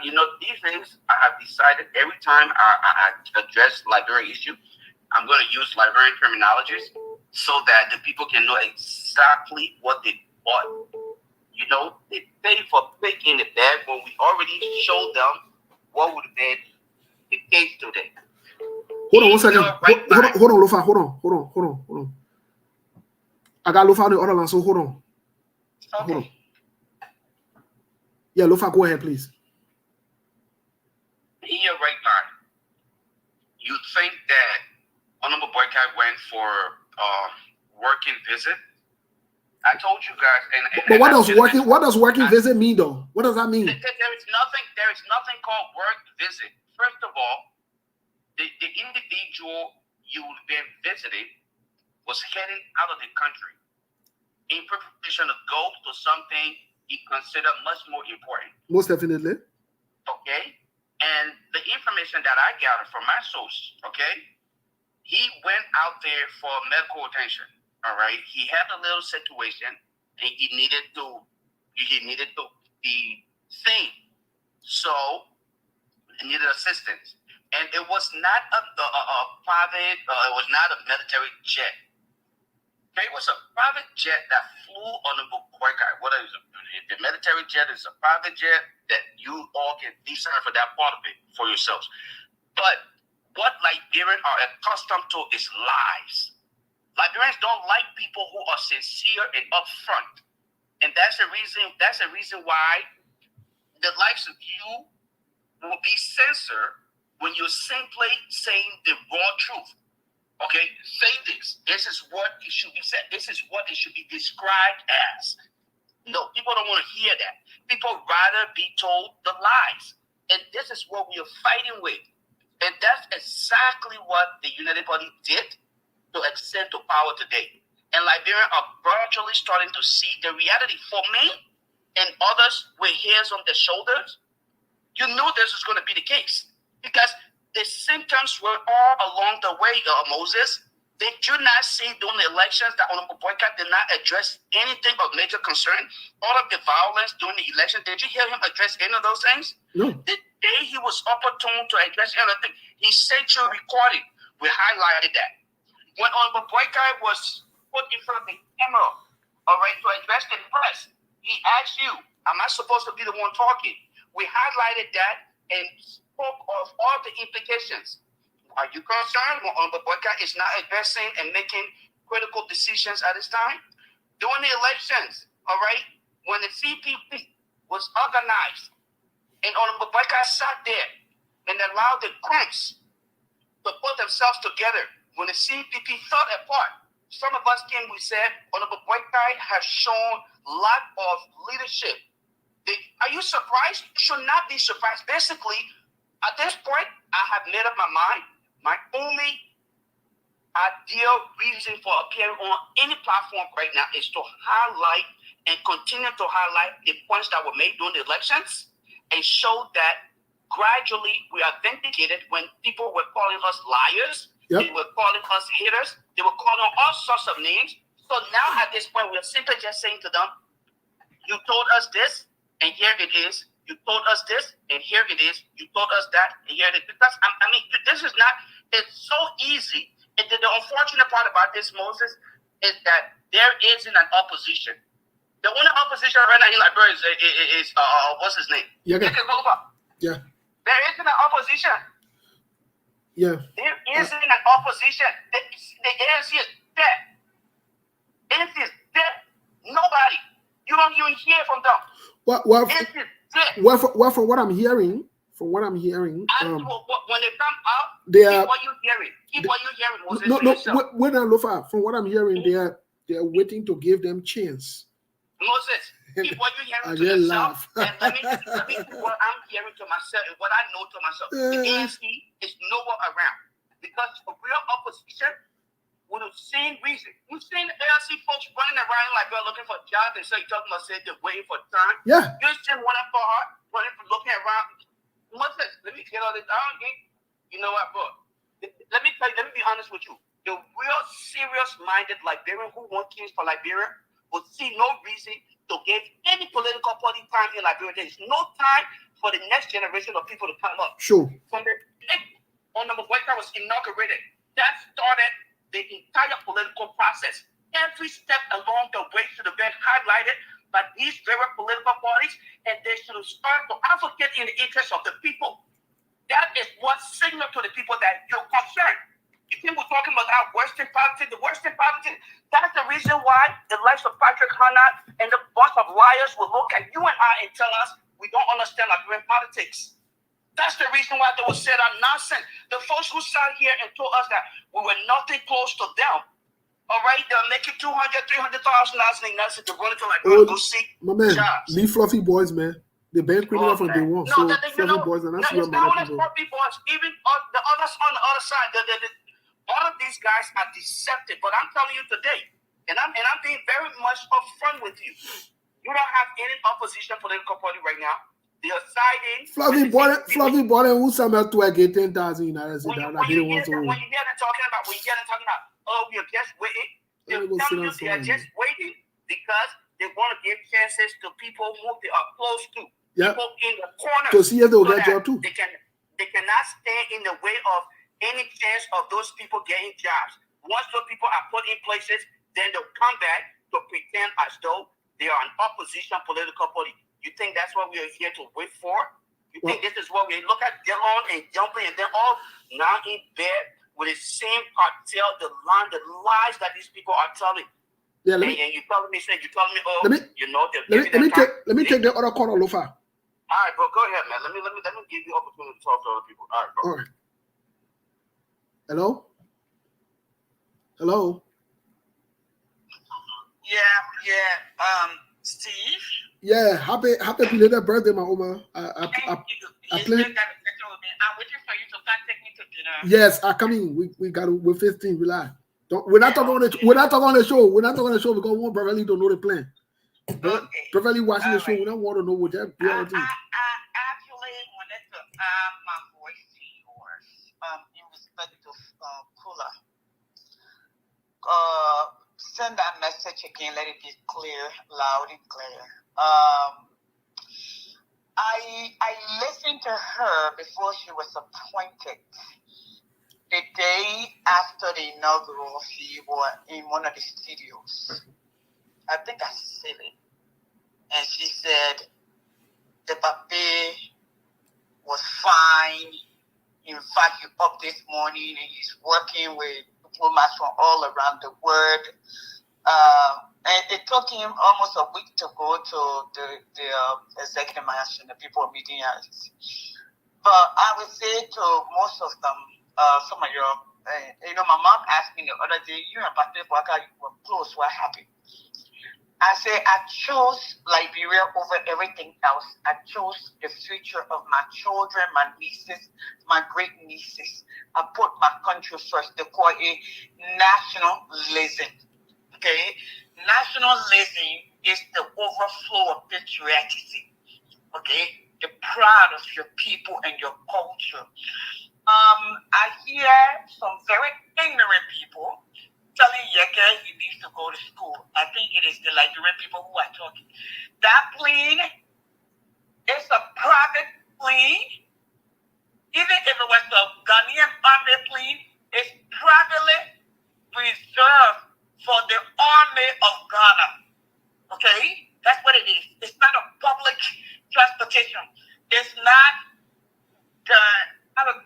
S9: These days I have decided every time I address Liberian issue, I'm going to use Liberian terminologies so that the people can know exactly what they bought. They pay for pig in the bag when we already showed them what would have been the case today.
S1: Hold on 1 second. Hold on, Lofa. Hold on. I got Lofa on the other line, so hold on.
S9: Okay.
S1: Hold on. Yeah, Lofa, go ahead, please.
S9: In your right mind, you think that Honorable Boycott went for working visit? I told you guys,
S1: but what does working visit mean, though? What does that mean?
S9: There is nothing called work visit. First of all, the individual you've been visiting was heading out of the country in preparation to go to something he considered much more important.
S1: Most definitely.
S9: Okay? And the information that I gathered from my source, okay, he went out there for medical attention. All right. He had a little situation and he needed to be seen. So he needed assistance. And it was not a private, it was not a military jet. Okay, it was a private jet that flew on the Boycott. What is it? The military jet is a private jet that you all can decide for that part of it for yourselves. But what Liberians are accustomed to is lies. Liberians don't like people who are sincere and upfront. And that's the reason why the likes of you will be censored when you're simply saying the raw truth. Okay, say this. This is what it should be said. This is what it should be described as. No, people don't want to hear that. People rather be told the lies. And this is what we are fighting with. And that's exactly what the United Party did to extend to power today. And Liberians are virtually starting to see the reality. For me and others with hairs on their shoulders, you knew this was going to be the case. Because the symptoms were all along the way, Moses. Did you not see during the elections that Honorable Boycott did not address anything of major concern? All of the violence during the election, did you hear him address any of those things?
S1: No.
S9: The day he was opportune to address anything, he sent you a recording. We highlighted that. When Honorable Boycott was put in front of the camera, all right, to address the press, he asked you, am I supposed to be the one talking? We highlighted that and spoke of all the implications. Are you concerned when Honorable Boycott is not addressing and making critical decisions at this time? During the elections, all right, when the CPP was organized, And Honorable Boyka sat there and allowed the groups to put themselves together. When the CPP fell apart, some of us came, we said, Honorable Boyka has shown a lot of leadership. Are you surprised? You should not be surprised. Basically, at this point, I have made up my mind. My only ideal reason for appearing on any platform right now is to highlight and continue to highlight the points that were made during the elections and show that gradually we are vindicated when people were calling us liars, they were calling us haters, they were calling all sorts of names. So now at this point, we're simply just saying to them, you told us this, and here it is. You told us this, and here it is. You told us that, and here it is. Because, I mean, this is not, it's so easy. And the unfortunate part about this, Moses, is that there isn't an opposition. The only opposition right now in Liberia is what's his name?
S1: Yeah. There
S9: isn't an opposition.
S1: Yeah.
S9: There isn't an opposition. The ANC is dead. ANC is dead. Nobody. You don't even hear from them.
S1: Well, from what I'm hearing,
S9: when they come out,
S1: they
S9: keep
S1: are.
S9: what you hearing. Keep what you hearing, Moses.
S1: No. When I look at, from what I'm hearing, they are waiting to give them chance.
S9: Moses, keep what you hearing to yourself. And let me do what I'm hearing to myself and what I know to myself. The ANC is nowhere around because a real opposition with the same reason. You've seen the ANC folks running around like they're looking for jobs and so you're talking about saying they're waiting for time.
S1: Yeah.
S9: You're still running for looking around. Moses, let me get all this down again. You know what, bro? Let me be honest with you. The real serious-minded Liberian who want change for Liberia will see no reason to give any political party time in Liberia. There is no time for the next generation of people to come up.
S1: Sure.
S9: From the Honorable Boyka was inaugurated, that started the entire political process. Every step along the way should have been highlighted by these very political parties, and they should have started to advocate in the interest of the people. That is what signals to the people that you're concerned. You think we're talking about our Western politics, the Western politics, that's the reason why the likes of Patrick Hanna and the bunch of liars will look at you and I and tell us we don't understand Liberian politics. That's the reason why they will say that nonsense. The folks who sat here and told us that we were nothing close to them, all right, they're making $200,000, $300,000 in Nelson to run into Liberia, go seek jobs.
S1: Leave fluffy boys, man. They've been criminal from day one. So fluffy boys are not
S9: it's not only fluffy boys. Even the others on the other side, all of these guys are deceptive. But I'm telling you today, and I'm being very much upfront with you. You don't have any opposition political party right now. They are siding.
S1: Fluffy boy, who's some to get 10,000 United States.
S9: When you hear them talking about, oh, we are just waiting. They're telling you they are just waiting because they want to give chances to people who they are close to. People in the corner.
S1: To see if they'll get job too.
S9: They cannot stand in the way of any chance of those people getting jobs. Once those people are put in places, then they'll come back to pretend as though they are an opposition political party. You think that's what we are here to wait for? You think this is what we look at Dillon and jumping and then all now in bed with the same cartel, the lies that these people are telling.
S1: Yeah,
S9: and you telling me, oh, let
S1: me take the other corner, Lofa.
S9: All right, bro, go ahead, man. Let me give you opportunity to talk to other people. All right, bro.
S1: All right. Hello.
S9: Yeah. Steve.
S1: Yeah, happy belated birthday, my Oma.
S9: I waiting for you to take me to dinner.
S1: Yes, I come in. We're 15. Relax. We're not talking on the show. We're not talking on the show because we want Beverly to know the plan. Beverly watching the show. We don't want to know what that.
S9: I actually wanted to add my voice to yours. In respect to Kula. Send that message again. Let it be clear, loud and clear. I listened to her before she was appointed. The day after the inaugural, she was in one of the studios. I think I said it. And she said the papi was fine. In fact, he's up this morning and he's working with diplomats from all around the world.
S10: And it took him almost a week to go to the executive mansion, the people meeting us. But I would say to most of them, some of you, my mom asked me the other day, you and Patrick Waka, you were close, what happened? I say I chose Liberia over everything else. I chose the future of my children, my nieces, my great nieces. I put my country first. They call it nationalism. Okay? Nationalism is the overflow of patriotism. Okay? The pride of your people and your culture. I hear some very ignorant people telling Yeke he needs to go to school. I think it is the Liberian people who are talking. That plane is a private plane. Even if it was a Ghanaian army plane, it's privately reserved for the army of Ghana. Okay? That's what it is. It's not a public transportation. It's not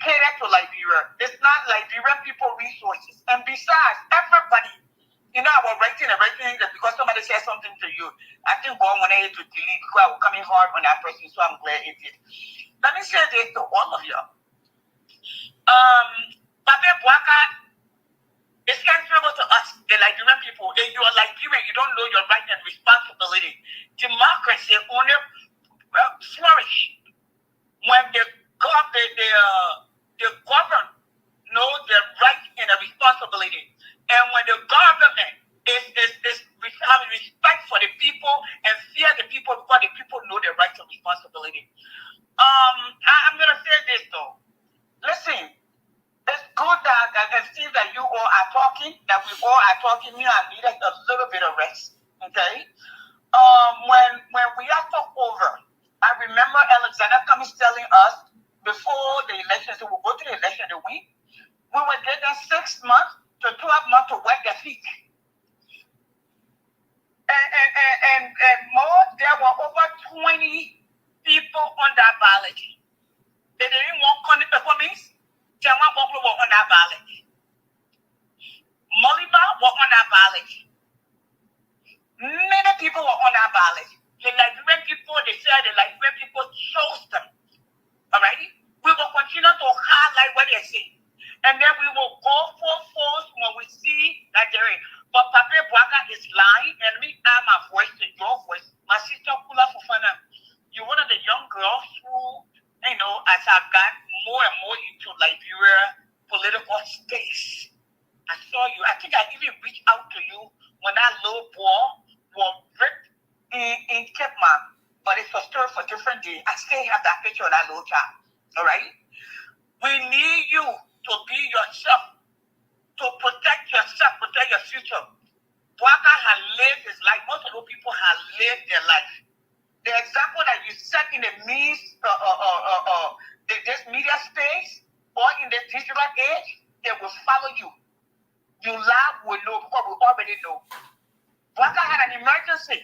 S10: cater to Liberia. It's not Liberian people resources. And besides, everybody, I was writing that because somebody said something to you, I think God wanted to delete because I was coming hard on that person, so I'm glad it did. Let me say this to all of you. Pape Bouaka is answerable to us, the Liberian people. If you are Liberian, you don't know your right and responsibility. Democracy only flourish when the government know their right and their responsibility. And when the government is having respect for the people and fear the people because the people know their rights and responsibility. I'm going to say this though. Listen, it's good that it seems that you all are talking, that we all are talking. Me, I needed a little bit of rest. Okay? When we are talk over, I remember Alexander Cummings telling us before the election, so we'll go to the election to win. We were getting 6 months to 12 months to wet their feet. And more, there were over 20 people on that ballot. They didn't want Connie performance. Jama Boklo were on that ballot. Moliba were on that ballot. Many people were on that ballot. The Liberian people, they said the Liberian people chose them. Alright? We will continue to highlight what they say. And then we will go for force when we see that there is. But Pape Bouaka is lying, and me add my voice to your voice. My sister Kula Fufana, you're one of the young girls who, as I got more and more into Liberia political space, I saw you. I think I even reached out to you when that little ball was ripped in Cape Man. But it's a story for a different day. I still have that picture of that little child. All right? We need you to be yourself, to protect yourself, protect your future. Bouaka has lived his life. Most of those people have lived their life. The example that you set in the this media space or in the digital age, they will follow you. You lie, we know because we already know. Bouaka had an emergency.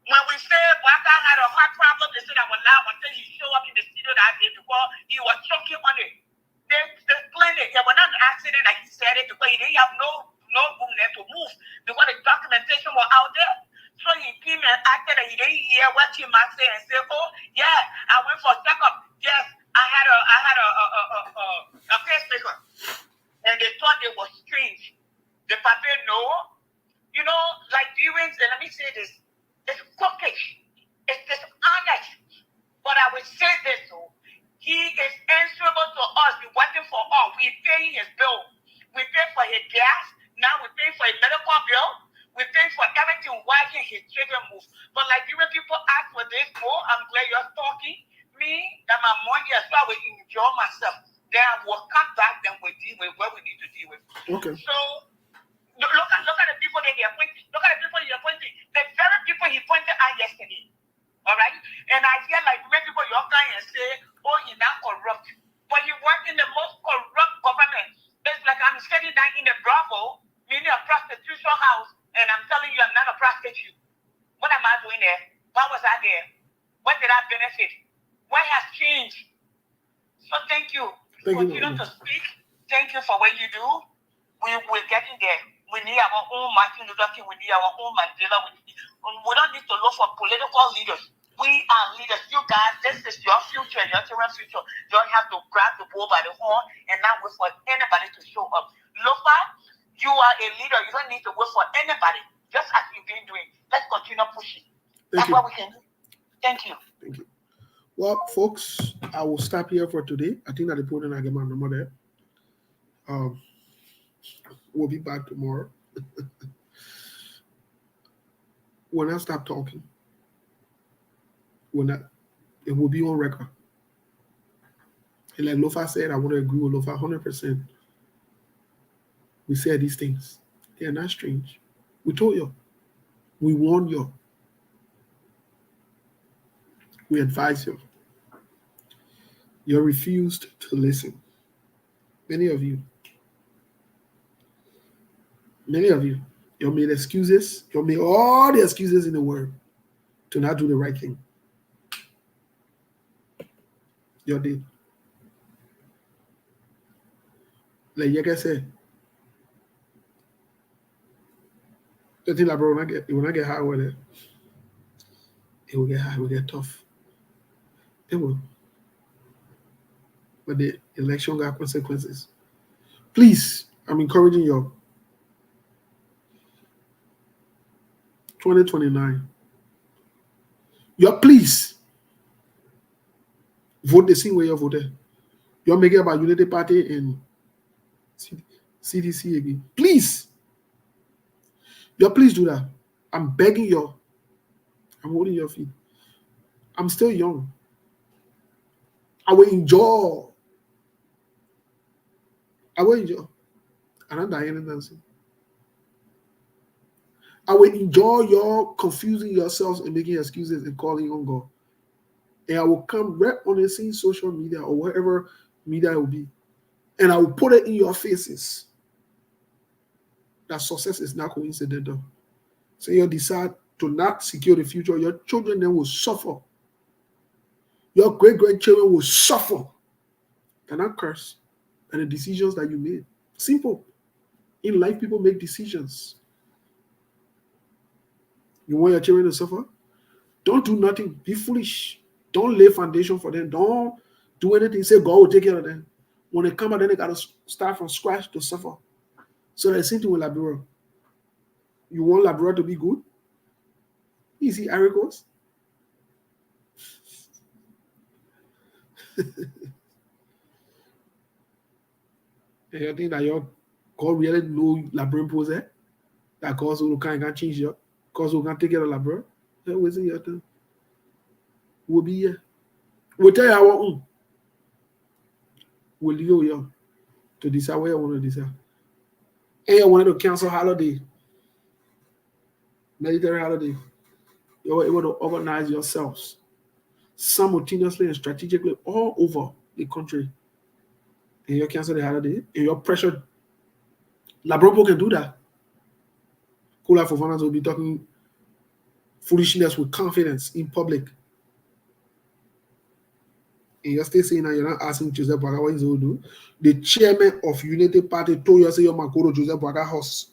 S10: When we say Bouaka had a heart problem, they said I will lie until he showed up in the studio that day because he was choking on it. They explained it. There was not an accident like he said it because he didn't have no room there to move because the documentation was out there. So he came and acted that he didn't hear what he might say and say, oh yeah, I went for a checkup. Yes, I had a pacemaker. And they thought it was strange. The Pape know, Liberians, and let me say this, it's crooked, it's dishonest. But I will say this though, he is answerable to us, he's working for us, we pay his bill, we pay for his gas, now we pay for his medical bill, we pay for everything while his children move. But Liberian people ask for this more, I'm glad you're talking, me, that my money as well, I will enjoy myself. Then we'll come back, then we'll deal with what we need to deal with.
S1: Okay.
S10: So, look at the people that he appointed. Look at the people he appointed. The very people he appointed out yesterday. All right? And I hear many people your kind and say, oh, he's not corrupt. But he worked in the most corrupt government. It's like I'm sitting down in a Bravo, meaning a prostitution house, and I'm telling you I'm not a prostitute. What am I doing there? Why was I there? What did I benefit? What has changed? So thank you. Continue to speak. Thank you for what you do. We're getting there. We need our own Martin Luther King, we need our own Mandela. We don't need to look for political leaders. We are leaders. You guys, this is your future, your children's future. You don't have to grab the bull by the horn and not wait for anybody to show up. Lofa, you are a leader. You don't need to wait for anybody. Just as you've been doing. Let's continue pushing. That's what we can do. Thank you.
S1: Thank you. Well, folks, I will stop here for today. I think that the podium I get my number there. We'll be back tomorrow. When I stop talking, it will be on record. And like Lofa said, I want to agree with Lofa 100%. We said these things. They are not strange. We told you. We warned you. We advise you. You refused to listen. Many of you, you made excuses. You made all the excuses in the world to not do the right thing. You did. Like Yeka said, the thing that bro, it will not get hard with it. It will get hard, it will get tough. It will. But the election got consequences. Please, I'm encouraging you. 2029. You please vote the same way you voted. You're making about Unity Party and CDC again. Please. You please do that. I'm begging you. I'm holding your feet. I'm still young. I will enjoy. I'm not dying and dancing. I will enjoy your confusing yourselves and making excuses and calling on God. And I will come right on the same social media or whatever media it will be. And I will put it in your faces that success is not coincidental. So you decide to not secure the future, your children then will suffer. Your great-grandchildren will suffer. Cannot curse. And the decisions that you made. Simple. In life, people make decisions. You want your children to suffer? Don't do nothing. Be foolish. Don't lay foundation for them. Don't do anything. Say God will take care of them. When they come out, then they got to start from scratch to suffer. So the same thing with Labrador. You want Labrador to be good? You see articles? And you think that your God really know Labrador pose that God can change you? Because we can take care of Labrador? That wasn't your time. We'll be here. We'll tell you our own. We'll leave you here to decide where you want to decide. And you wanted to cancel holiday, military holiday. You were able to organize yourselves simultaneously and strategically all over the country. And you cancel the holiday, and you're pressured. Labrador can do that. Kula Fofanas will be talking foolishness with confidence in public. And you're still saying that you're not asking Joseph Boakai what he's going to do. The chairman of Unity Party told you, say you're going to go to Joseph Boakai house.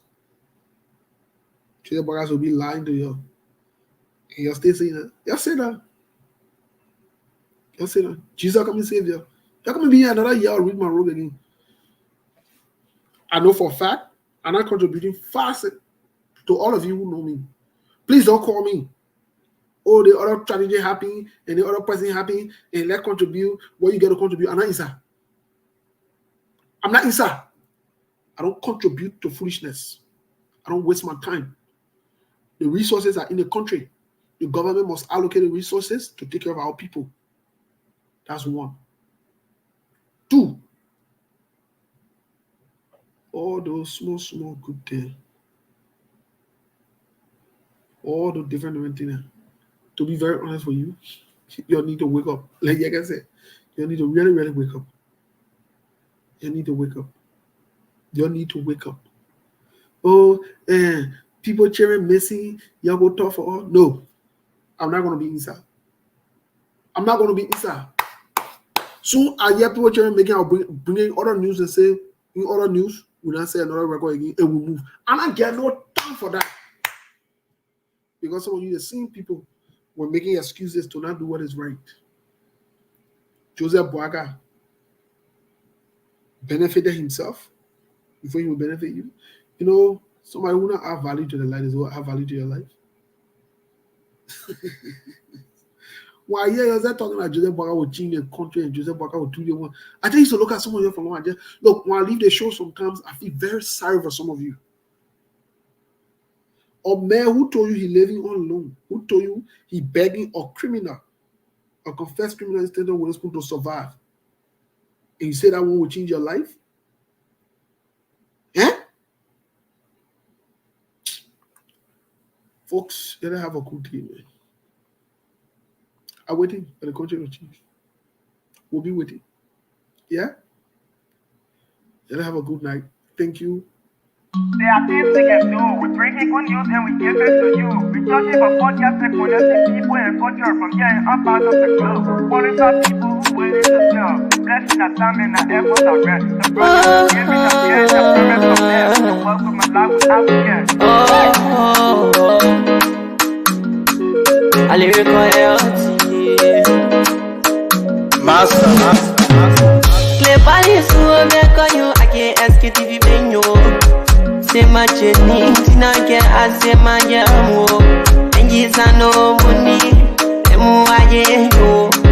S1: Joseph Boakai will be lying to you. And you're still saying that. You say that. You say that. Jesus come and save you. You're going to be here another year or read my robe again. I know for a fact, I'm not contributing fast to all of you who know me. Please don't call me. Oh, the other strategy happy and the other person happy and let's contribute what you get to contribute. I'm not inside. I'm not inside. I don't contribute to foolishness. I don't waste my time. The resources are in the country. The government must allocate the resources to take care of our people. That's one. Two, all those small good things. All the different things. To be very honest with you, you need to wake up. Like I said, you need to really wake up. You need to wake up. You need to wake up. Oh, people cheering Messi, y'all go talk for all. No, I'm not going to be inside. I'm not going to be inside. Soon I hear people cheering making out bringing other news and say in other news, We'll not say another record again, and we'll move. And I get no time for that. Because some of you, the same people were making excuses to not do what is right. Joseph Boaga benefited himself before he will benefit you. You know, somebody who not add value to the life is what add value to your life. Why, yeah, you're talking about Joseph Boaga will change the country and Joseph Boaga will do the one. I just used to look at some of you from one. Look, when I leave the show sometimes, I feel very sorry for some of you. A man who told you he living on loan, who told you he begging a criminal, a confessed criminal instead of willing to survive. And you say that one will change your life? Eh? Folks, you don't have a good day, man. I'm waiting for the country to change. We'll be waiting. Yeah? You don't have a good night. Thank you.
S3: There are things we can do. We bring in good news and we give it to you. We judge it for podcast and connecting people and culture from here and up out of the globe. Monitor people who willing to sell. Blessing that time and the efforts are rest. The project is giving us care and the promise of death. So welcome my life without care.
S4: A lyrical health.
S5: Master.
S4: Cleverly, so I can't ask it if you been you. Say my journey, I can't say my jam. And yes, I know money, and more I